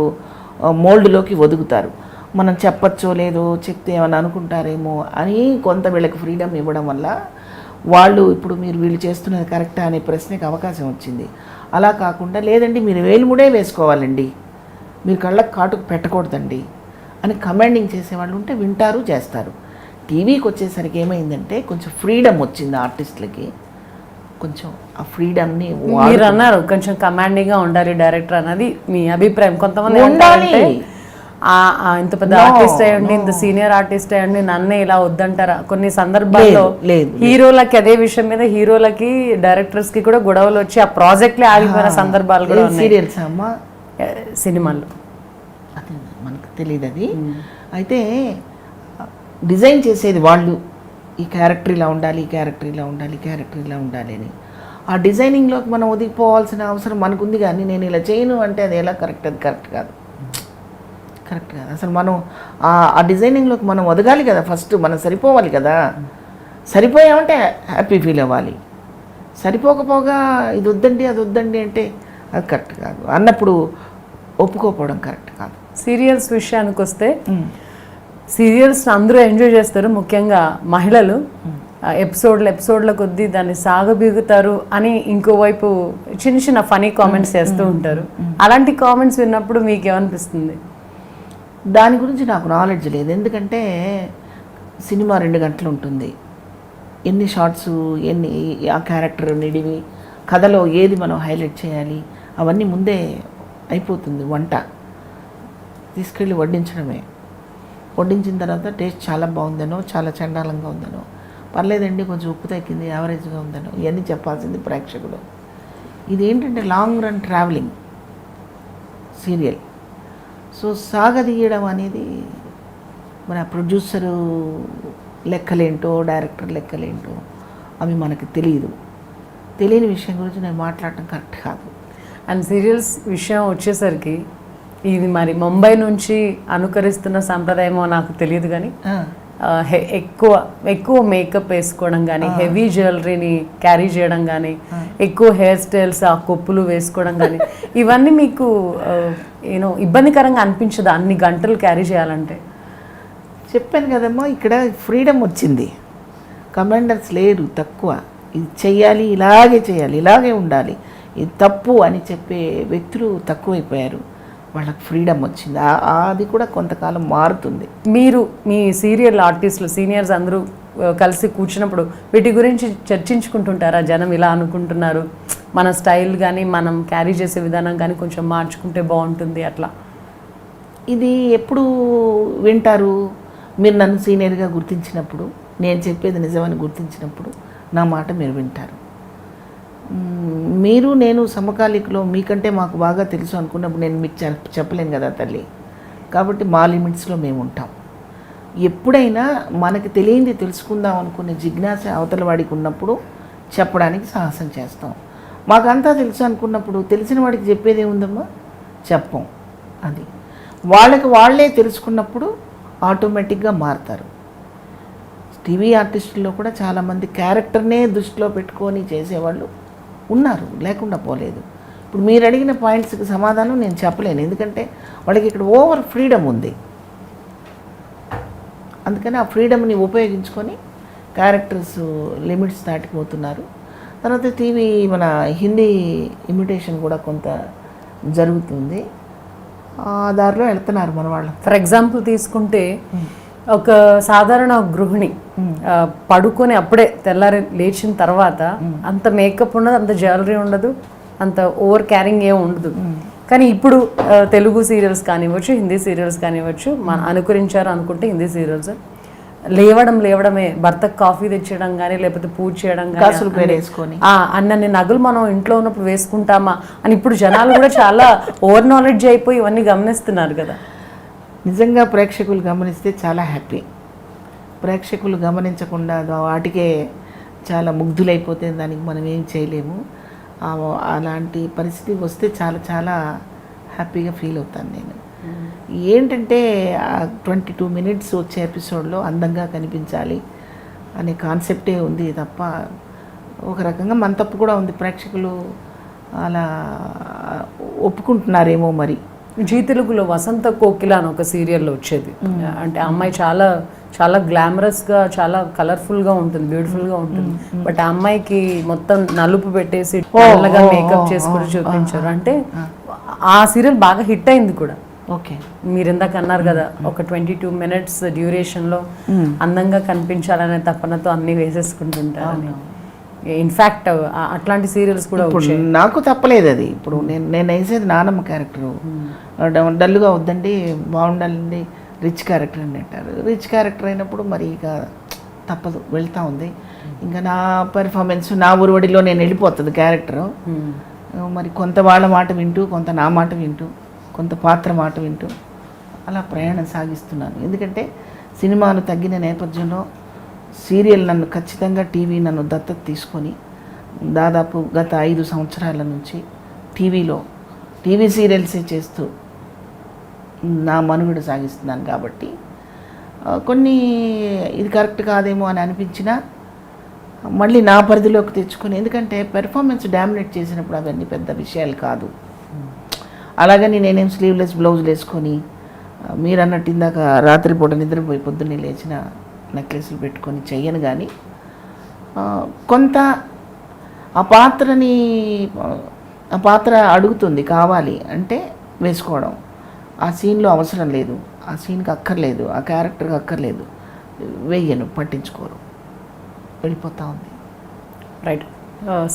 S2: మోల్డ్లోకి ఒదుగుతారు. మనం చెప్పచ్చో లేదో, చెప్తే ఏమైనా అనుకుంటారేమో అని కొంత వీళ్ళకి ఫ్రీడమ్ ఇవ్వడం వల్ల వాళ్ళు ఇప్పుడు వీళ్ళు చేస్తున్నది కరెక్టా అనే ప్రశ్నకి అవకాశం వచ్చింది. అలా కాకుండా లేదండి మీరు వేలుముడే వేసుకోవాలండి, మీరు కళ్ళకు కాటుకు పెట్టకూడదండి అని కమాండింగ్ చేసేవాళ్ళు ఉంటే వింటారు, చేస్తారు. టీవీకి వచ్చేసరికి ఏమైందంటే కొంచెం ఫ్రీడమ్ వచ్చింది ఆర్టిస్టులకి. కొంచెం ఆ ఫ్రీడమ్ని
S1: మీరు అన్నారు కొంచెం కమాండింగ్గా ఉండాలి డైరెక్టర్ అన్నది మీ అభిప్రాయం. కొంతమంది
S2: ఉండాలి,
S1: ఇంత పెద్ద ఆర్టిస్ట్ అయ్యండి, ఇంత సీనియర్ ఆర్టిస్ట్ అయ్యండి, నన్నే ఇలా వద్దంటారా? కొన్ని సందర్భాల్లో హీరోలకి అదే విషయం మీద హీరోలకి డైరెక్టర్స్ కి కూడా గొడవలు వచ్చి ఆ ప్రాజెక్ట్లే ఆగిపోయిన సందర్భాలు కూడా
S2: సీరియల్స్ అమ్మా,
S1: సినిమాల్లో
S2: అది మనకు తెలియదు. అది అయితే డిజైన్ చేసేది వాళ్ళు, ఈ క్యారెక్టర్ ఇలా ఉండాలి, ఈ క్యారెక్టర్ ఇలా ఉండాలి, ఈ క్యారెక్టర్ ఇలా ఉండాలి అని. ఆ డిజైనింగ్లోకి మనం ఒదిగిపోవాల్సిన అవసరం మనకుంది. కానీ నేను ఇలా చేయను అంటే అది ఎలా కరెక్ట్? అది కరెక్ట్ కాదు, కరెక్ట్ కాదు. అసలు మనం ఆ డిజైనింగ్లోకి మనం ఒదగాలి కదా, ఫస్ట్ మనం సరిపోవాలి కదా. సరిపోయామంటే హ్యాపీ ఫీల్ అవ్వాలి. సరిపోకపోగా ఇది వద్దండి అది వద్దండి అంటే అది కరెక్ట్ కాదు. అన్నప్పుడు ఒప్పుకోకపోవడం కరెక్ట్ కాదు.
S1: సీరియల్స్ విషయానికి వస్తే సీరియల్స్ అందరూ ఎంజాయ్ చేస్తారు, ముఖ్యంగా మహిళలు. ఎపిసోడ్ల కొద్దీ దాన్ని సాగబీగుతారు అని ఇంకోవైపు చిన్న చిన్న ఫనీ కామెంట్స్ చేస్తూ ఉంటారు. అలాంటి కామెంట్స్ విన్నప్పుడు మీకు ఏమనిపిస్తుంది?
S2: దాని గురించి నాకు నాలెడ్జ్ లేదు. ఎందుకంటే సినిమా 2 గంటలు ఉంటుంది. ఎన్ని షార్ట్స్, ఎన్ని ఆ క్యారెక్టర్ నిడివి, కథలో ఏది మనం హైలైట్ చేయాలి అవన్నీ ముందే అయిపోతుంది. వంట తీసుకెళ్ళి వడ్డించడమే. వడ్డించిన తర్వాత టేస్ట్ చాలా బాగుందనో, చాలా చండాలంగా ఉందనో, పర్లేదండి కొంచెం ఉప్పు తగ్గింది, యావరేజ్గా ఉందనో, ఇవన్నీ చెప్పాల్సింది ప్రేక్షకుడు. ఇదేంటంటే long run travelling serial. So సాగదీయడం అనేది మన ప్రొడ్యూసరు లెక్కలేంటో, డైరెక్టర్ లెక్కలేంటో అవి మనకు తెలియని విషయం గురించి నేను మాట్లాడటం కరెక్ట్ కాదు.
S1: అండ్ సీరియల్స్ విషయం వచ్చేసరికి ఇది మరి ముంబై నుంచి అనుకరిస్తున్న సంప్రదాయమో నాకు తెలియదు, కానీ ఎక్కువ మేకప్ వేసుకోవడం కానీ, హెవీ జ్యువెలరీని క్యారీ చేయడం కానీ, ఎక్కువ హెయిర్ స్టైల్స్, ఆ కొప్పులు వేసుకోవడం కానీ, ఇవన్నీ మీకు ఇబ్బందికరంగా అనిపించదా అన్ని గంటలు క్యారీ చేయాలంటే?
S2: చెప్పాను కదమ్మా, ఇక్కడ ఫ్రీడమ్ వచ్చింది. కమాండర్స్ లేరు, తక్కువ. ఇది చెయ్యాలి, ఇలాగే చేయాలి, ఇలాగే ఉండాలి, ఇది తప్పు అని చెప్పే వ్యక్తులు తక్కువైపోయారు. వాళ్ళకి ఫ్రీడమ్ వచ్చింది. అది కూడా కొంతకాలం మారుతుంది.
S1: మీరు మీ సీరియల్ ఆర్టిస్టులు సీనియర్స్ అందరూ కలిసి కూర్చున్నప్పుడు వీటి గురించి చర్చించుకుంటుంటారా? జనం ఇలా అనుకుంటున్నారు, మన స్టైల్ కానీ మనం క్యారీ చేసే విధానం కానీ కొంచెం మార్చుకుంటే బాగుంటుంది అట్లా.
S2: ఇది ఎప్పుడు వింటారు? మీరు నన్ను సీనియర్గా గుర్తించినప్పుడు, నేను చెప్పేది నిజమని గుర్తించినప్పుడు నా మాట మీరు వింటారు. మీరు నేను సమకాలికలో మీకంటే మాకు బాగా తెలుసు అనుకున్నప్పుడు నేను మీకు చెప్పలేను కదా తల్లి. కాబట్టి మా లిమిట్స్లో మేము ఉంటాం. ఎప్పుడైనా మనకి తెలియంది తెలుసుకుందాం అనుకునే జిజ్ఞాస అవతల వాడికి ఉన్నప్పుడు చెప్పడానికి సాహసం చేస్తాం. మాకంతా తెలుసు అనుకున్నప్పుడు తెలిసిన వాడికి చెప్పేది ఏముందమ్మా? చెప్పం. అది వాళ్ళే తెలుసుకున్నప్పుడు ఆటోమేటిక్గా మారుతారు. టీవీ ఆర్టిస్టుల్లో కూడా చాలామంది క్యారెక్టర్నే దృష్టిలో పెట్టుకొని చేసేవాళ్ళు ఉన్నారు, లేకుండా పోలేదు. ఇప్పుడు మీరు అడిగిన పాయింట్స్కి సమాధానం నేను చెప్పలేను, ఎందుకంటే వాళ్ళకి ఇక్కడ ఓవర్ ఫ్రీడమ్ ఉంది. అందుకని ఆ ఫ్రీడమ్ని ఉపయోగించుకొని క్యారెక్టర్స్ లిమిట్స్ దాటిపోతున్నారు. తర్వాత టీవీ మన హిందీ ఇమిటేషన్ కూడా కొంత జరుగుతుంది, ఆ దారిలో వెళ్తున్నారు మన వాళ్ళు.
S1: ఫర్ ఎగ్జాంపుల్ తీసుకుంటే ఒక సాధారణ గృహిణి పడుకొని అప్పుడే తెల్లారి లేచిన తర్వాత అంత మేకప్ ఉండదు, అంత జ్యువెలరీ ఉండదు, అంత ఓవర్ క్యారింగ్ ఏం ఉండదు. కానీ ఇప్పుడు తెలుగు సీరియల్స్ కానివ్వచ్చు, హిందీ సీరియల్స్ కానివ్వచ్చు, మన అనుకరించారు అనుకుంటే హిందీ సీరియల్స్ లేవడమే భర్తకు కాఫీ తెచ్చడం కానీ లేకపోతే పూజ చేయడం
S2: కాసులు పేరు వేసుకొని
S1: అన్నన్ని నగలు మనం ఇంట్లో ఉన్నప్పుడు వేసుకుంటామా అని ఇప్పుడు జనాలు కూడా చాలా ఓవర్ నాలెడ్జ్ అయిపోయి ఇవన్నీ గమనిస్తున్నారు కదా.
S2: నిజంగా ప్రేక్షకులు గమనిస్తే చాలా హ్యాపీ. ప్రేక్షకులు గమనించకుండా వాటికే చాలా ముగ్ధులైపోతే దానికి మనం ఏం చేయలేము. అలాంటి పరిస్థితి వస్తే చాలా చాలా హ్యాపీగా ఫీల్ అవుతాను నేను. ఏంటంటే 22 minutes వచ్చే ఎపిసోడ్లో అందంగా కనిపించాలి అనే కాన్సెప్టే ఉంది తప్ప ఒక రకంగా మన తప్పు కూడా ఉంది. ప్రేక్షకులు అలా ఒప్పుకుంటున్నారేమో మరి.
S1: జీ తెలుగులో వసంత కోకిల అని ఒక సీరియల్లో వచ్చేది. అంటే అమ్మాయి చాలా చాలా గ్లామరస్గా చాలా కలర్ఫుల్గా ఉంటుంది, బ్యూటిఫుల్గా ఉంటుంది. బట్ ఆ అమ్మాయికి మొత్తం నలుపు పెట్టేసి నల్లగా మేకప్ చేసుకుని చూపించారు. అంటే ఆ సీరియల్ బాగా హిట్ అయింది కూడా.
S2: ఓకే,
S1: మీరు ఇందాక అన్నారు కదా ఒక 22 minutes డ్యూరేషన్లో అందంగా కనిపించాలనే తపనతో అన్ని వేసేసుకుంటుంటారు. ఇన్ఫ్యాక్ట్ అట్లాంటి సీరియల్స్ కూడా
S2: నాకు తప్పలేదు అది. ఇప్పుడు నేను వేసేది నానమ్మ క్యారెక్టరు. డల్లుగా వద్దండి, బాగుండాలండి, రిచ్ క్యారెక్టర్ అని అంటారు. రిచ్ క్యారెక్టర్ అయినప్పుడు మరి ఇక తప్పదు, వెళ్తూ ఉంది. ఇంకా నా పెర్ఫార్మెన్స్ నా ఊరువడిలో నేను వెళ్ళిపోతుంది క్యారెక్టరు. మరి కొంత వాళ్ళ మాట వింటూ, కొంత నా మాట వింటూ, కొంత పాత్ర మాట వింటూ అలా ప్రయాణం సాగిస్తున్నాను. ఎందుకంటే సినిమాలు తగ్గిన నేపథ్యంలో సీరియల్ నన్ను ఖచ్చితంగా టీవీ నన్ను దత్తత తీసుకొని దాదాపు గత 5 సంవత్సరాల నుంచి టీవీ సీరియల్సే చేస్తూ నా మనుగడ సాగిస్తున్నాను. కాబట్టి కొన్ని ఇది కరెక్ట్ కాదేమో అని అనిపించినా మళ్ళీ నా పరిధిలోకి తెచ్చుకొని, ఎందుకంటే పెర్ఫార్మెన్స్ డామినేట్ చేసినప్పుడు అవన్నీ పెద్ద విషయాలు కాదు. అలాగని నేనేం స్లీవ్లెస్ బ్లౌజులు వేసుకొని మీరు అన్నట్టు ఇందాక రాత్రిపూట నిద్రపోయి పొద్దున్నే లేచిన నెక్లెస్లు పెట్టుకొని చెయ్యను. కానీ కొంత ఆ పాత్ర అడుగుతుంది కావాలి అంటే వేసుకోవడం. ఆ సీన్లో అవసరం లేదు, ఆ సీన్కి అక్కర్లేదు, ఆ క్యారెక్టర్కి అక్కర్లేదు, వెయ్యను, పట్టించుకోరు, వెళ్ళిపోతూ ఉంది.
S1: రైట్.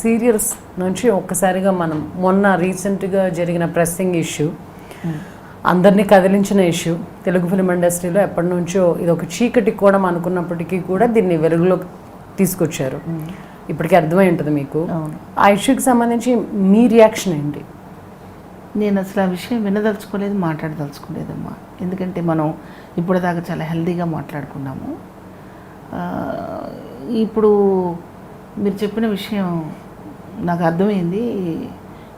S1: సీరియల్స్ నుంచి ఒక్కసారిగా మనం మొన్న రీసెంట్గా జరిగిన ప్రెస్సింగ్ ఇష్యూ, అందరినీ కదిలించిన ఇష్యూ, తెలుగు ఫిల్మ్ ఇండస్ట్రీలో ఎప్పటి నుంచో ఇది ఒక చీకటి కోణం అనుకున్నప్పటికీ కూడా దీన్ని వెలుగులోకి తీసుకొచ్చారు. ఇప్పటికీ అర్థమై ఉంటుంది మీకు. ఆ ఇష్యూకి సంబంధించి మీ రియాక్షన్ ఏంటి?
S2: నేను అసలు ఆ విషయం వినదలుచుకోలేదు, మాట్లాడదలుచుకోలేదమ్మా. ఎందుకంటే మనం ఇప్పటిదాకా చాలా హెల్తీగా మాట్లాడుకున్నాము. ఇప్పుడు మీరు చెప్పిన విషయం నాకు అర్థమైంది.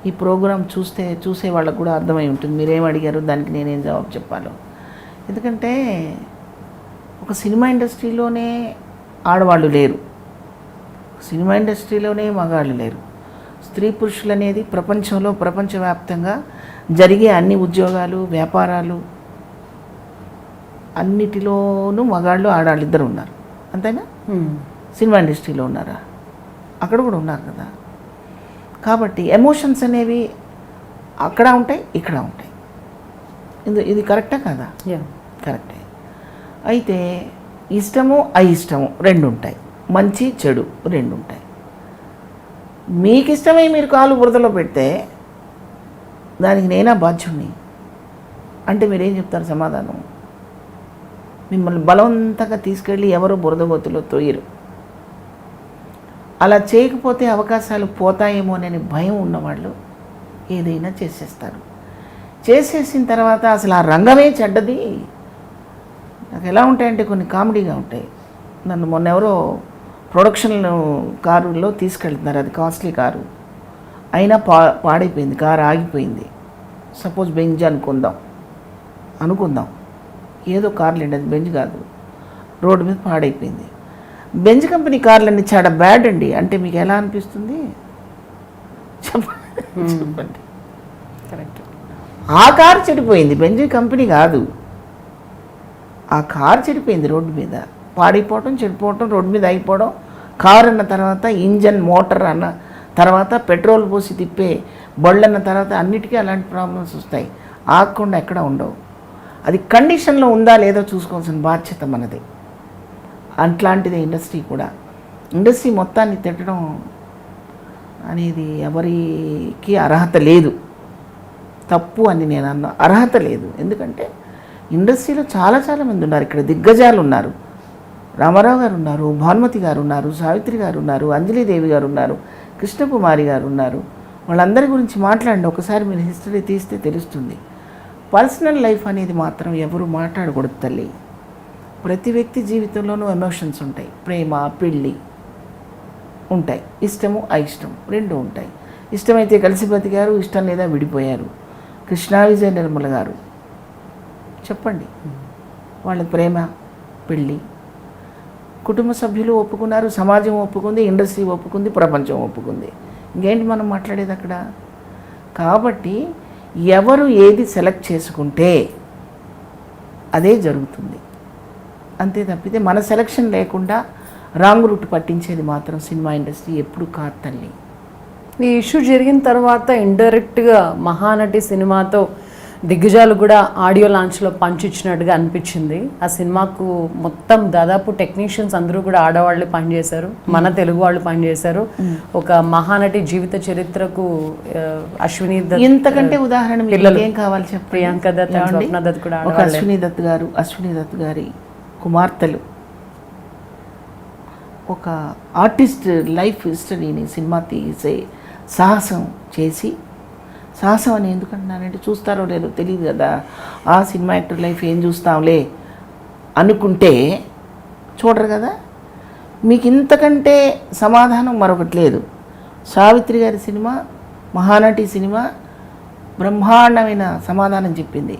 S2: ఈ ప్రోగ్రాం చూసే వాళ్ళకు కూడా అర్థమై ఉంటుంది. మీరేం అడిగారు, దానికి నేనేం జవాబు చెప్పాలో. ఎందుకంటే ఒక సినిమా ఇండస్ట్రీలోనే ఆడవాళ్ళు లేరు, సినిమా ఇండస్ట్రీలోనే మగాళ్ళు లేరు. స్త్రీ పురుషులు అనేది ప్రపంచవ్యాప్తంగా జరిగే అన్ని ఉద్యోగాలు, వ్యాపారాలు అన్నిటిలోనూ మగాళ్ళు ఆడాళ్ళు ఇద్దరు ఉన్నారు. అంతేనా? సినిమా ఇండస్ట్రీలో ఉన్నారా? అక్కడ కూడా ఉన్నారు కదా. కాబట్టి ఎమోషన్స్ అనేవి అక్కడ ఉంటాయి, ఇక్కడ ఉంటాయి. ఇది కరెక్టా కదా? కరెక్టే. అయితే ఇష్టము అయిష్టము రెండు ఉంటాయి, మంచి చెడు రెండు ఉంటాయి. మీకు ఇష్టమై మీరు కాలు బురదలో పెడితే దానికి నేనా బాధ్యుణ్ణి అంటే మీరేం చెప్తారు సమాధానం? మిమ్మల్ని బలవంతంగా తీసుకెళ్ళి ఎవరు బురదగోతులో తోయరు. అలా చేయకపోతే అవకాశాలు పోతాయేమో అనే భయం ఉన్నవాళ్ళు ఏదైనా చేసేస్తారు. చేసేసిన తర్వాత అసలు ఆ రంగమే చెడ్డది. నాకు ఎలా ఉంటాయంటే కొన్ని కామెడీగా ఉంటాయి. నన్ను మొన్న ఎవరో ప్రొడక్షన్ కారులో తీసుకెళ్తున్నారు, అది కాస్ట్లీ కారు అయినా పాడైపోయింది, కారు ఆగిపోయింది. సపోజ్ బెంజ్ అనుకుందాం ఏదో కార్లేండి, అది బెంజ్ కాదు, రోడ్డు మీద పాడైపోయింది. బెంజ్ కంపెనీ కార్లన్నీ చాలా బ్యాడ్ అండి అంటే మీకు ఎలా అనిపిస్తుంది చెప్పండి.
S1: కరెక్ట్.
S2: ఆ కారు చెడిపోయింది, బెంజ్ కంపెనీ కాదు. ఆ కారు చెడిపోయింది, రోడ్డు మీద పాడైపోవటం, చెడిపోవటం, రోడ్డు మీద అయిపోవడం. కారు అన్న తర్వాత ఇంజన్, మోటార్ అన్న తర్వాత పెట్రోల్ పోసి తిప్పే బళ్ళు అన్న తర్వాత అన్నిటికీ అలాంటి ప్రాబ్లమ్స్ వస్తాయి. ఆగకుండా ఎక్కడ ఉండవు. అది కండిషన్లో ఉందా లేదో చూసుకోవాల్సిన బాధ్యత మనది. అట్లాంటిదే ఇండస్ట్రీ కూడా. ఇండస్ట్రీ మొత్తాన్ని తిట్టడం అనేది ఎవరికి అర్హత లేదు. తప్పు అని నేను అన్నా, అర్హత లేదు. ఎందుకంటే ఇండస్ట్రీలో చాలా మంది ఉన్నారు, ఇక్కడ దిగ్గజాలు ఉన్నారు. రామారావు గారు ఉన్నారు, భానుమతి గారు ఉన్నారు, సావిత్రి గారు ఉన్నారు, అంజలీదేవి గారు ఉన్నారు, కృష్ణకుమారి గారు ఉన్నారు. వాళ్ళందరి గురించి మాట్లాడండి, ఒకసారి మీరు హిస్టరీ తీస్తే తెలుస్తుంది. పర్సనల్ లైఫ్ అనేది మాత్రం ఎవరు మాట్లాడకూడదు తల్లి. ప్రతి వ్యక్తి జీవితంలోనూ ఎమోషన్స్ ఉంటాయి. ప్రేమ, పెళ్ళి ఉంటాయి, ఇష్టము అయిష్టం రెండు ఉంటాయి. ఇష్టమైతే కలిసి బ్రతికారు, ఇష్టం లేదా విడిపోయారు. కృష్ణా విజయ నిర్మల గారు చెప్పండి, వాళ్ళ ప్రేమ, పెళ్ళి, కుటుంబ సభ్యులు ఒప్పుకున్నారు, సమాజం ఒప్పుకుంది, ఇండస్ట్రీ ఒప్పుకుంది, ప్రపంచం ఒప్పుకుంది. ఇంకేంటి మనం మాట్లాడేది అక్కడ? కాబట్టి ఎవరు ఏది సెలెక్ట్ చేసుకుంటే అదే జరుగుతుంది. అంతే తప్పితే మన సెలక్షన్ లేకుండా రాంగ్ రూట్ పట్టించేది మాత్రం సినిమా ఇండస్ట్రీ ఎప్పుడు కాదు తల్లి.
S1: ఈ ఇష్యూ జరిగిన తర్వాత ఇండైరెక్ట్గా మహానటి సినిమాతో దిగ్గజాలు కూడా ఆడియో లాంచ్లో పంచిచ్చినట్టుగా అనిపించింది. ఆ సినిమాకు మొత్తం దాదాపు టెక్నీషియన్స్ అందరూ కూడా ఆడవాళ్ళు పనిచేశారు, మన తెలుగు వాళ్ళు పనిచేశారు. ఒక మహానటి జీవిత చరిత్రకు అశ్విని దత్,
S2: ఇంతకంటే ఉదాహరణ పిల్లలు ఏం కావాలి చెప్పు.
S1: ప్రియాంక దత్, స్వప్న దత్ కూడా
S2: ఒక అశ్విని దత్ గారి కుమార్తెలు ఒక ఆర్టిస్ట్ లైఫ్ హిస్టరీని సినిమా తీసే సాహసం చేసి, సాహసం అని ఎందుకంటున్నానంటే చూస్తారో లేదో తెలియదు కదా, ఆ సినిమా యాక్టర్ లైఫ్ ఏం చూస్తాంలే అనుకుంటే చూడరు కదా. మీకు ఇంతకంటే సమాధానం మరొకటి లేదు. సావిత్రి గారి సినిమా, మహానటి సినిమా బ్రహ్మాండమైన సమాధానం చెప్పింది.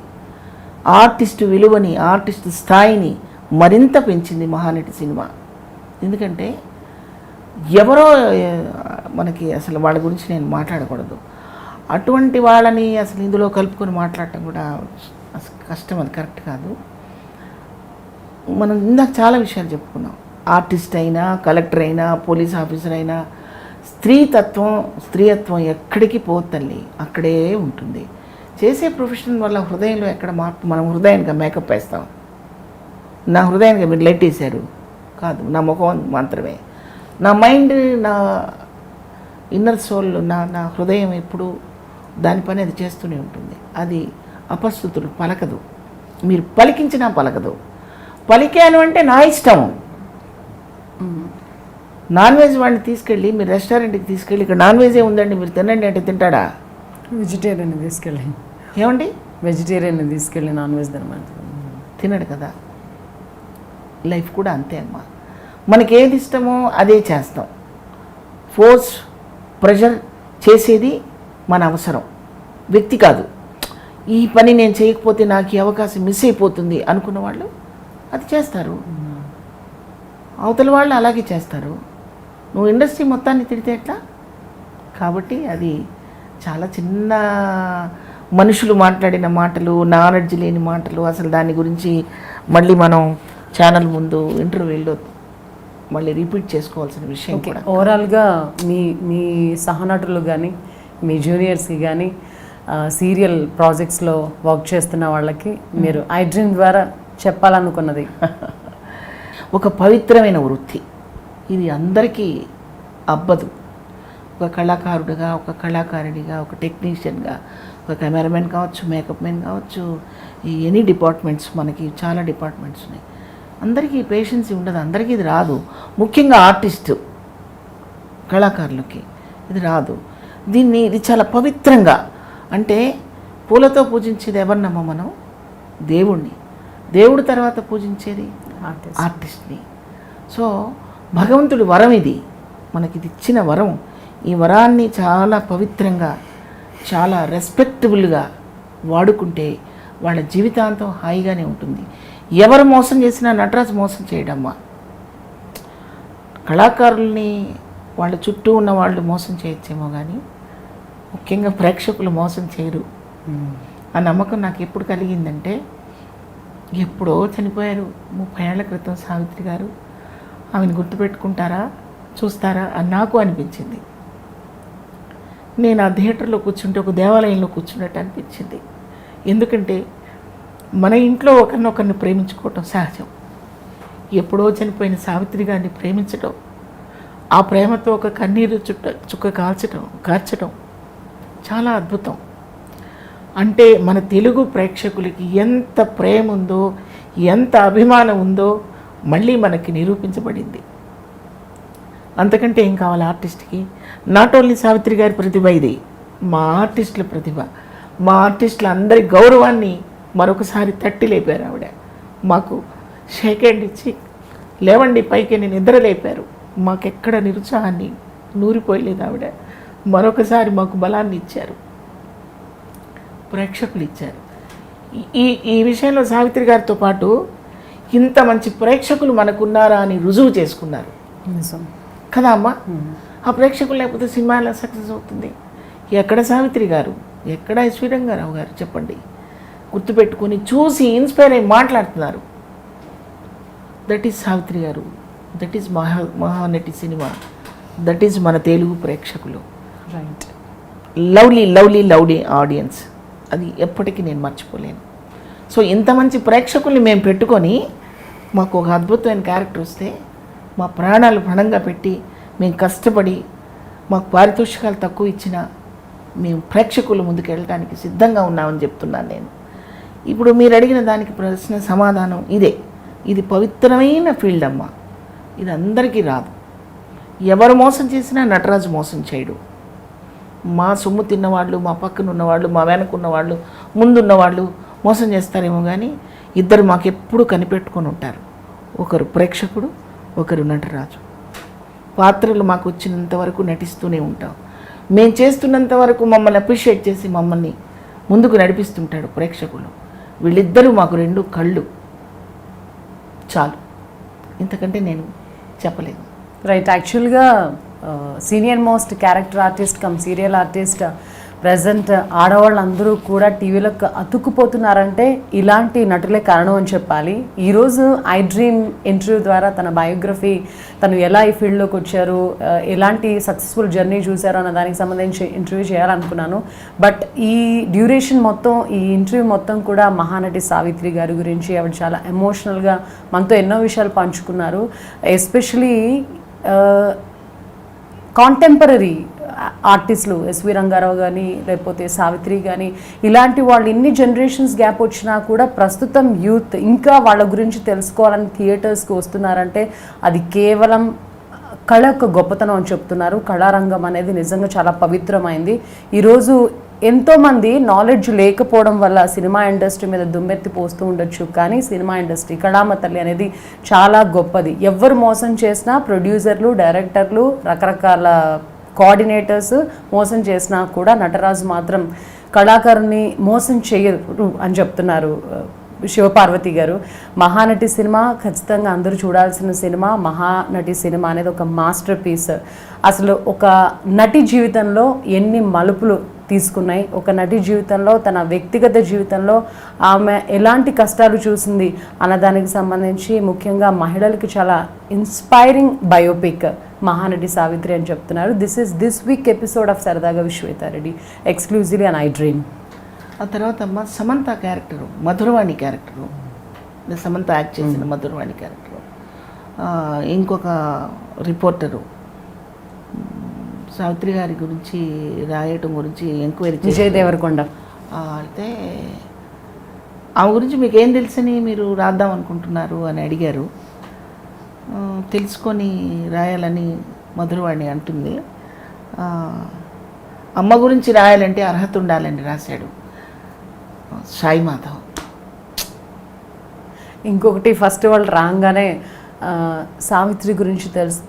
S2: ఆర్టిస్టు విలువని, ఆర్టిస్టు స్థాయిని మరింత పెంచింది మహానటి సినిమా. ఎందుకంటే ఎవరో మనకి అసలు వాళ్ళ గురించి నేను మాట్లాడకూడదు, అటువంటి వాళ్ళని అసలు ఇందులో కలుపుకొని మాట్లాడటం కూడా కష్టం, అది కరెక్ట్ కాదు. మనం ఇందాక చాలా విషయాలు చెప్పుకున్నాం. ఆర్టిస్ట్ అయినా, కలెక్టర్ అయినా, పోలీస్ ఆఫీసర్ అయినా స్త్రీయత్వం ఎక్కడికి పోతల్లి, అక్కడే ఉంటుంది. చేసే ప్రొఫెషన్ వల్ల హృదయంలో ఎక్కడ మార్పు. మనం హృదయానికి మేకప్ వేస్తాం, నా హృదయానికి మీరు లైట్ వేశారు కాదు, నా ముఖం మాత్రమే. నా మైండ్, నా ఇన్నర్ సోల్, నా హృదయం ఎప్పుడు దాని పని అది చేస్తూనే ఉంటుంది. అది అపస్తుతులు పలకదు, మీరు పలికించినా పలకదు. పలికాను అంటే నా ఇష్టం. నాన్ వెజ్ వాడిని తీసుకెళ్ళి మీరు రెస్టారెంట్కి తీసుకెళ్ళి ఇక్కడ నాన్ వెజే ఉందండి మీరు తినండి అంటే తింటాడా?
S1: వెజిటేరియన్ తీసుకెళ్ళి,
S2: ఏమండి
S1: వెజిటేరియన్ తీసుకెళ్ళి నాన్ వెజ్
S2: తినడు కదా. లైఫ్ కూడా అంతే అమ్మా, మనకి ఏది ఇష్టమో అదే చేస్తాం. ఫోర్స్, ప్రెషర్ చేసేది మన అవసరం, వ్యక్తి కాదు. ఈ పని నేను చేయకపోతే నాకు ఈ అవకాశం మిస్ అయిపోతుంది అనుకున్న వాళ్ళు అది చేస్తారు, అవతల వాళ్ళు అలాగే చేస్తారు. నువ్వు ఇండస్ట్రీ మొత్తాన్ని తిడితే ఎట్లా? కాబట్టి అది చాలా చిన్న మనుషులు మాట్లాడిన మాటలు, నాలెడ్జ్ లేని మాటలు. అసలు దాని గురించి మళ్ళీ మనం ఛానల్ ముందు ఇంటర్వ్యూలో మళ్ళీ రిపీట్ చేసుకోవాల్సిన విషయం కూడా.
S1: ఓవరాల్గా మీ సహనటులు కానీ, మీ జూనియర్స్కి కానీ, సీరియల్ ప్రాజెక్ట్స్లో వర్క్ చేస్తున్న వాళ్ళకి మీరు ఐ డ్రీమ్ ద్వారా చెప్పాలనుకున్నది?
S2: ఒక పవిత్రమైన వృత్తి ఇది, అందరికీ అబ్బదు. ఒక కళాకారుడిగా, ఒక కళాకారుడిగా, ఒక టెక్నీషియన్గా, ఒక కెమెరామెన్ కావచ్చు, మేకప్ మెన్ కావచ్చు, ఈ ఎనీ డిపార్ట్మెంట్స్, మనకి చాలా డిపార్ట్మెంట్స్ ఉన్నాయి. అందరికీ పేషెన్సీ ఉండదు, అందరికీ ఇది రాదు. ముఖ్యంగా ఆర్టిస్టు కళాకారులకి ఇది రాదు. ఇది చాలా పవిత్రంగా, అంటే పూలతో పూజించేది ఎవరినమ్మా మనం? దేవుణ్ణి. దేవుడి తర్వాత పూజించేది ఆర్టిస్ట్ని. సో భగవంతుడి వరం ఇది, మనకి ఇది ఇచ్చిన వరం. ఈ వరాన్ని చాలా పవిత్రంగా, చాలా రెస్పెక్టబుల్గా వాడుకుంటే వాళ్ళ జీవితాంతం హాయిగానే ఉంటుంది. ఎవరు మోసం చేసినా నటరాజు మోసం చేయడమ్మా. కళాకారుల్ని వాళ్ళ చుట్టూ ఉన్న వాళ్ళు మోసం చేయొచ్చేమో కానీ ముఖ్యంగా ప్రేక్షకులు మోసం చేయరు. ఆ నమ్మకం నాకు ఎప్పుడు కలిగిందంటే, ఎప్పుడో చనిపోయారు 30 ఏళ్ల క్రితం సావిత్రి గారు, ఆమెను గుర్తుపెట్టుకుంటారా, చూస్తారా అని నాకు అనిపించింది. నేను ఆ థియేటర్లో కూర్చుంటే ఒక దేవాలయంలో కూర్చున్నట్టు అనిపించింది. ఎందుకంటే మన ఇంట్లో ఒకరినొకరిని ప్రేమించుకోవటం సహజం. ఎప్పుడో చనిపోయిన సావిత్రి గారిని ప్రేమించటం, ఆ ప్రేమతో ఒక కన్నీరు చుక్క కార్చటం చాలా అద్భుతం. అంటే మన తెలుగు ప్రేక్షకులకి ఎంత ప్రేమ ఉందో, ఎంత అభిమానం ఉందో మళ్ళీ మనకి నిరూపించబడింది. అంతకంటే ఏం కావాలి ఆర్టిస్ట్కి? నాట్ ఓన్లీ సావిత్రి గారి ప్రతిభ ఇది, మా ఆర్టిస్టుల ప్రతిభ. మా ఆర్టిస్టుల అందరి గౌరవాన్ని మరొకసారి తట్టి లేపారు ఆవిడ. మాకు షేక్ హ్యాండ్ ఇచ్చి లేవండి పైకి నేను నిద్ర లేపారు. మాకెక్కడ నిరుత్సాహాన్ని నూరిపోయలేదు ఆవిడ. మరొకసారి మాకు బలాన్ని ఇచ్చారు, ప్రేక్షకులు ఇచ్చారు. ఈ విషయంలో సావిత్రి గారితో పాటు ఇంత మంచి ప్రేక్షకులు మనకున్నారా అని రుజువు చేసుకున్నారు కదా అమ్మ. ఆ ప్రేక్షకులు లేకపోతే సినిమా ఎలా సక్సెస్ అవుతుంది? ఎక్కడ సావిత్రి గారు, ఎక్కడ ఎస్వి రంగారావు గారు చెప్పండి? గుర్తుపెట్టుకొని చూసి ఇన్స్పైర్ అయ్యి మాట్లాడుతున్నారు. దట్ ఈజ్ సావిత్రి గారు, that is Mahanati cinema, that is మన తెలుగు ప్రేక్షకులు.
S1: Right.
S2: Lovely lovely lovely audience, అది ఎప్పటికీ నేను మర్చిపోలేను. సో ఇంత మంచి ప్రేక్షకుల్ని మేము పెట్టుకొని మాకు ఒక అద్భుతమైన క్యారెక్టర్ వస్తే మా ప్రాణాలు పణంగా పెట్టి మేము కష్టపడి మాకు పారితోషికాలు తక్కువ ఇచ్చినా మేము ప్రేక్షకుల ముందుకు వెళ్ళడానికి సిద్ధంగా ఉన్నామని చెప్తున్నాను నేను. ఇప్పుడు మీరు అడిగిన దానికి ప్రశ్న సమాధానం ఇదే. ఇది పవిత్రమైన ఫీల్డ్ అమ్మ, ఇది అందరికీ రాదు. ఎవరు మోసం చేసినా నటరాజు మోసం చేయడు. మా సొమ్ము తిన్నవాళ్ళు, మా పక్కన ఉన్నవాళ్ళు, మా వెనకున్నవాళ్ళు, ముందున్నవాళ్ళు మోసం చేస్తారేమో కానీ ఇద్దరు మాకెప్పుడు కనిపెట్టుకొని ఉంటారు. ఒకరు ప్రేక్షకుడు, ఒకరు నటరాజు. పాత్రలు మాకు వచ్చినంత వరకు నటిస్తూనే ఉంటాం. మేము చేస్తున్నంత వరకు మమ్మల్ని అప్రిషియేట్ చేసి మమ్మల్ని ముందుకు నడిపిస్తుంటాడు ప్రేక్షకులు. వీళ్ళిద్దరూ మాకు రెండు కళ్ళు చాలు, ఇంతకంటే నేను చెప్పలేను.
S1: రైట్. యాక్చువల్గా senior most character artist cum serial artist present ఆడవాళ్ళందరూ కూడా టీవీలోకి అతుక్కుపోతున్నారంటే ఇలాంటి నటులే కారణం అని చెప్పాలి. ఈరోజు ఐ డ్రీమ్ ఇంటర్వ్యూ ద్వారా తన బయోగ్రఫీ, తను ఎలా ఈ ఫీల్డ్లోకి వచ్చారు, ఎలాంటి సక్సెస్ఫుల్ జర్నీ చూశారు అన్న దానికి సంబంధించి ఇంటర్వ్యూ చేయాలనుకున్నాను. బట్ ఈ డ్యూరేషన్ మొత్తం, ఈ ఇంటర్వ్యూ మొత్తం కూడా మహానటి సావిత్రి గారి గురించి ఆవిడ చాలా ఎమోషనల్గా మనతో ఎన్నో విషయాలు పంచుకున్నారు. ఎస్పెషలీ కాంటెంపరీ ఆర్టిస్టులు ఎస్వి రంగారావు కానీ లేకపోతే సావిత్రి కానీ ఇలాంటి వాళ్ళు ఎన్ని జనరేషన్స్ గ్యాప్ వచ్చినా కూడా ప్రస్తుతం యూత్ ఇంకా వాళ్ళ గురించి తెలుసుకోవాలని థియేటర్స్కి వస్తున్నారంటే అది కేవలం కళ యొక్క గొప్పతనం అని చెప్తున్నారు. కళారంగం అనేది నిజంగా చాలా పవిత్రమైంది. ఈరోజు ఎంతోమంది నాలెడ్జ్ లేకపోవడం వల్ల సినిమా ఇండస్ట్రీ మీద దుమ్మెత్తి పోస్తూ ఉండొచ్చు, కానీ సినిమా ఇండస్ట్రీ కళామ తల్లి అనేది చాలా గొప్పది. ఎవరు మోసం చేసినా ప్రొడ్యూసర్లు, డైరెక్టర్లు, రకరకాల కోఆర్డినేటర్స్ మోసం చేసినా కూడా నటరాజు మాత్రం కళాకారుని మోసం చేయరు అని చెప్తున్నారు శివపార్వతి గారు. మహానటి సినిమా ఖచ్చితంగా అందరూ చూడాల్సిన సినిమా. మహానటి సినిమా అనేది ఒక మాస్టర్ పీస్. అసలు ఒక నటి జీవితంలో ఎన్ని మలుపులు తీసుకున్నాయి, ఒక నటి జీవితంలో, తన వ్యక్తిగత జీవితంలో ఆమె ఎలాంటి కష్టాలు చూసింది అన్నదానికి సంబంధించి ముఖ్యంగా మహిళలకి చాలా ఇన్స్పైరింగ్ బయోపిక్ మహానటి సావిత్రి అని చెప్తున్నారు. దిస్ వీక్ ఎపిసోడ్ ఆఫ్ సరదాగా విశ్వేతారెడ్డి ఎక్స్క్లూజివ్లీ ఆన్ ఐ డ్రీమ్.
S2: ఆ తర్వాత అమ్మ Samantha character, Madhuravani character, Samantha act చేసిన మధురవాణి క్యారెక్టరు. ఇంకొక రిపోర్టరు సావిత్రి గారి గురించి రాయటం గురించి ఎంక్వైరీ
S1: విజయ్ దేవరకొండ.
S2: అయితే ఆమె గురించి మీకేం తెలుసని మీరు రాద్దాం అనుకుంటున్నారు అని అడిగారు. తెలుసుకొని రాయాలని మధురవాణి అంటుంది. అమ్మ గురించి రాయాలంటే అర్హత ఉండాలని రాశాడు సాయి మాధవ్.
S1: ఇంకొకటి ఫస్ట్ వాళ్ళు రాగానే సావిత్రి గురించి తెలుసు,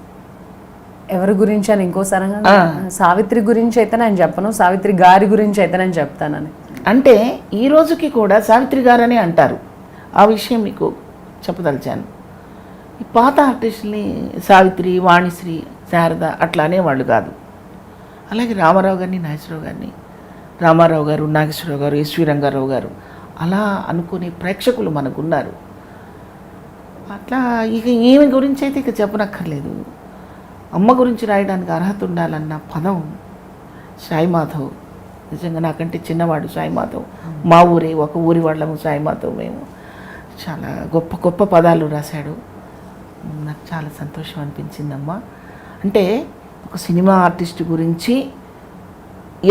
S1: ఎవరి గురించి అని ఇంకోసారి సావిత్రి గురించి అయితే నేను చెప్పను, సావిత్రి గారి గురించి అయితే నేను చెప్తానని.
S2: అంటే ఈ రోజుకి కూడా సావిత్రి గారని అంటారు. ఆ విషయం మీకు చెప్పదలిచాను. ఈ పాత ఆర్టిస్టుల్ని సావిత్రి, వాణిశ్రీ, శారద అట్లా అనేవాళ్ళు కాదు. అలాగే రామారావు గారిని, నాగేశ్వరరావు గారిని, రామారావు గారు, నాగేశ్వరరావు గారు, ఎస్వి రంగారావు గారు అలా అనుకునే ప్రేక్షకులు మనకున్నారు. అట్లా ఇక ఈమె గురించి అయితే ఇక చెప్పనక్కర్లేదు. అమ్మ గురించి రాయడానికి అర్హత ఉండాలన్న పదం సాయి మాధవ్. నిజంగా నాకంటే చిన్నవాడు సాయి మాధవ్. మా ఊరే, ఒక ఊరి వాళ్ళము సాయి మాధవ్ మేము. చాలా గొప్ప గొప్ప పదాలు రాశాడు. నాకు చాలా సంతోషం అనిపించిందమ్మా. అంటే ఒక సినిమా ఆర్టిస్ట్ గురించి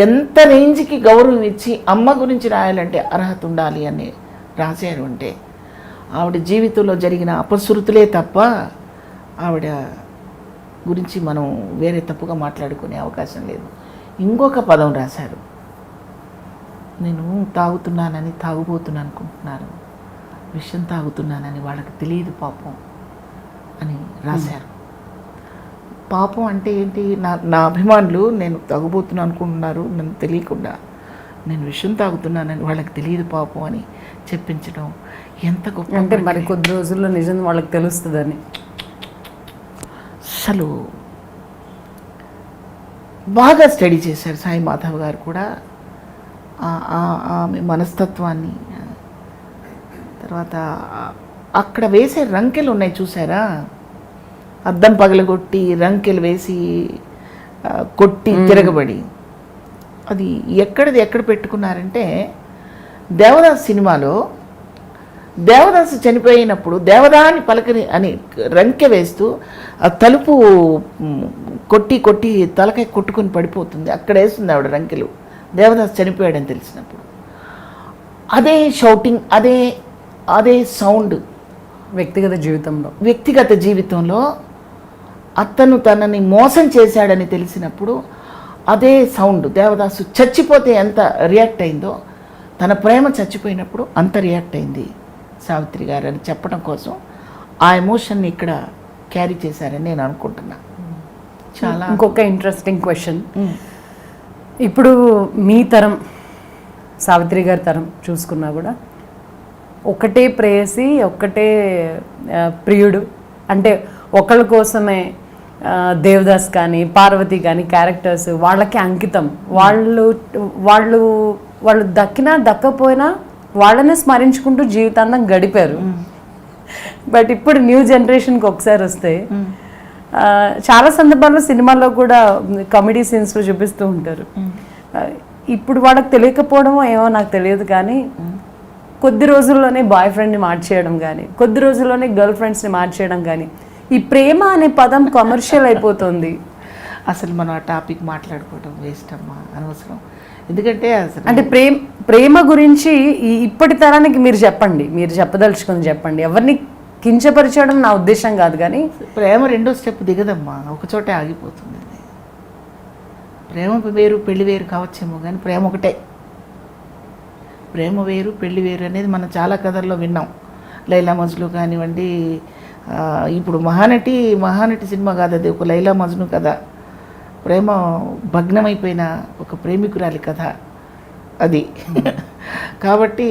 S2: ఎంత రేంజ్కి గౌరవం ఇచ్చి అమ్మ గురించి రాయాలంటే అర్హత ఉండాలి అని రాశారు. అంటే ఆవిడ జీవితంలో జరిగిన అపశృతులే తప్ప ఆవిడ గురించి మనం వేరే తప్పుగా మాట్లాడుకునే అవకాశం లేదు. ఇంకొక పదం రాశారు, నేను తాగుతున్నానని తాగుబోతున్నాను అనుకుంటున్నారు, విషయం తాగుతున్నానని వాళ్ళకి తెలియదు పాపం అని రాశారు. పాపం అంటే ఏంటి? నా అభిమానులు నేను తాగుబోతున్నాను అనుకుంటున్నారు, నన్ను తెలియకుండా నేను విషయం తాగుతున్నానని వాళ్ళకి తెలియదు పాపం అని చెప్పించడం ఎంత గొప్ప.
S1: అంటే మరి కొద్ది రోజుల్లో నిజం వాళ్ళకి తెలుస్తుందని.
S2: అసలు బాగా స్టడీ చేశారు సాయి మాధవ్ గారు కూడా ఆమె మనస్తత్వాన్ని. తర్వాత అక్కడ వేసే రంకెలు ఉన్నాయి చూసారా, అద్దం పగలగొట్టి రంకెలు వేసి కొట్టి తిరగబడి, అది ఎక్కడ పెట్టుకున్నారంటే దేవదాస్ సినిమాలో దేవదాసు చనిపోయినప్పుడు దేవదాని పలకని అని రంకె వేస్తూ ఆ తలుపు కొట్టి తలకాయ కొట్టుకొని పడిపోతుంది, అక్కడ వేస్తుంది ఆవిడ రంకెలు దేవదాసు చనిపోయాడని తెలిసినప్పుడు. అదే షౌటింగ్, అదే సౌండ్ వ్యక్తిగత జీవితంలో అతను తనని మోసం చేశాడని తెలిసినప్పుడు అదే సౌండ్. దేవదాసు చచ్చిపోతే ఎంత రియాక్ట్ అయిందో, తన ప్రేమ చచ్చిపోయినప్పుడు అంత రియాక్ట్ అయింది సావిత్రి గారు అని చెప్పడం కోసం ఆ ఎమోషన్ని ఇక్కడ క్యారీ చేశారని నేను అనుకుంటున్నా. చాలా.
S1: ఇంకొక ఇంట్రెస్టింగ్ క్వశ్చన్, ఇప్పుడు మీ తరం సావిత్రి గారి తరం చూసుకున్నా కూడా ఒకటే ప్రేయసి, ఒక్కటే ప్రియుడు, అంటే ఒకళ్ళ కోసమే దేవదాస్ కానీ పార్వతి కానీ క్యారెక్టర్స్ వాళ్ళకి అంకితం. వాళ్ళు దక్కినా దక్కపోయినా వాళ్ళనే స్మరించుకుంటూ జీవితాంతం గడిపారు. బట్ ఇప్పుడు న్యూ జనరేషన్కి ఒకసారి వస్తే చాలా సందర్భాల్లో సినిమాల్లో కూడా కామెడీ సీన్స్లో చూపిస్తూ ఉంటారు. ఇప్పుడు వాళ్ళకి తెలియకపోవడమో ఏమో నాకు తెలియదు, కానీ కొద్ది రోజుల్లోనే బాయ్ ఫ్రెండ్ని మార్చేయడం కానీ, కొద్ది రోజుల్లోనే గర్ల్ ఫ్రెండ్స్ని మార్చేయడం కానీ, ఈ ప్రేమ అనే పదం కమర్షియల్ అయిపోతుంది.
S2: అసలు మనం ఆ టాపిక్ మాట్లాడుకోవడం వేస్ట్ అమ్మా, అనవసరం. ఎందుకంటే అసలు
S1: అంటే ప్రేమ గురించి ఇప్పటి తరానికి మీరు చెప్పండి, మీరు చెప్పదలుచుకొని చెప్పండి. ఎవరిని కించపరిచడం నా ఉద్దేశం కాదు, కానీ
S2: ప్రేమ రెండో స్టెప్ దిగదమ్మా, ఒకచోటే ఆగిపోతుంది. ప్రేమ వేరు పెళ్లి వేరు కావచ్చేమో, కానీ ప్రేమ ఒకటే. ప్రేమ వేరు పెళ్లి వేరు అనేది మనం చాలా కథల్లో విన్నాం. లైలా మజ్ను కానివ్వండి, ఇప్పుడు మహానటి సినిమా కాదు అది, ఒక లైలా మజ్ను కథ, ప్రేమ భగ్నమైపోయిన ఒక ప్రేమికురాలి కథ అది. కాబట్టి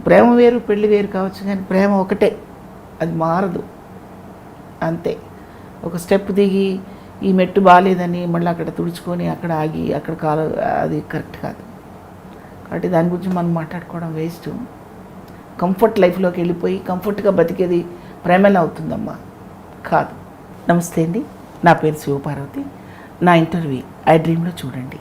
S2: ప్రేమ వేరు పెళ్లి వేరు కావచ్చు, కానీ ప్రేమ ఒకటే, అది మారదు అంతే. ఒక స్టెప్ దిగి ఈ మెట్టు బాగాలేదని మళ్ళీ అక్కడ తుడుచుకొని అక్కడ ఆగి అక్కడ కాలు, అది కరెక్ట్ కాదు. కాబట్టి దాని గురించి మనం మాట్లాడుకోవడం వేస్ట్. కంఫర్ట్ లైఫ్లోకి వెళ్ళిపోయి కంఫర్ట్గా బతికేది ప్రేమలా అవుతుందమ్మా, కాదు. నమస్తే అండి, నా పేరు శివపార్వతి. నా ఇంటర్వ్యూ ఐ డ్రీమ్లో చూడండి.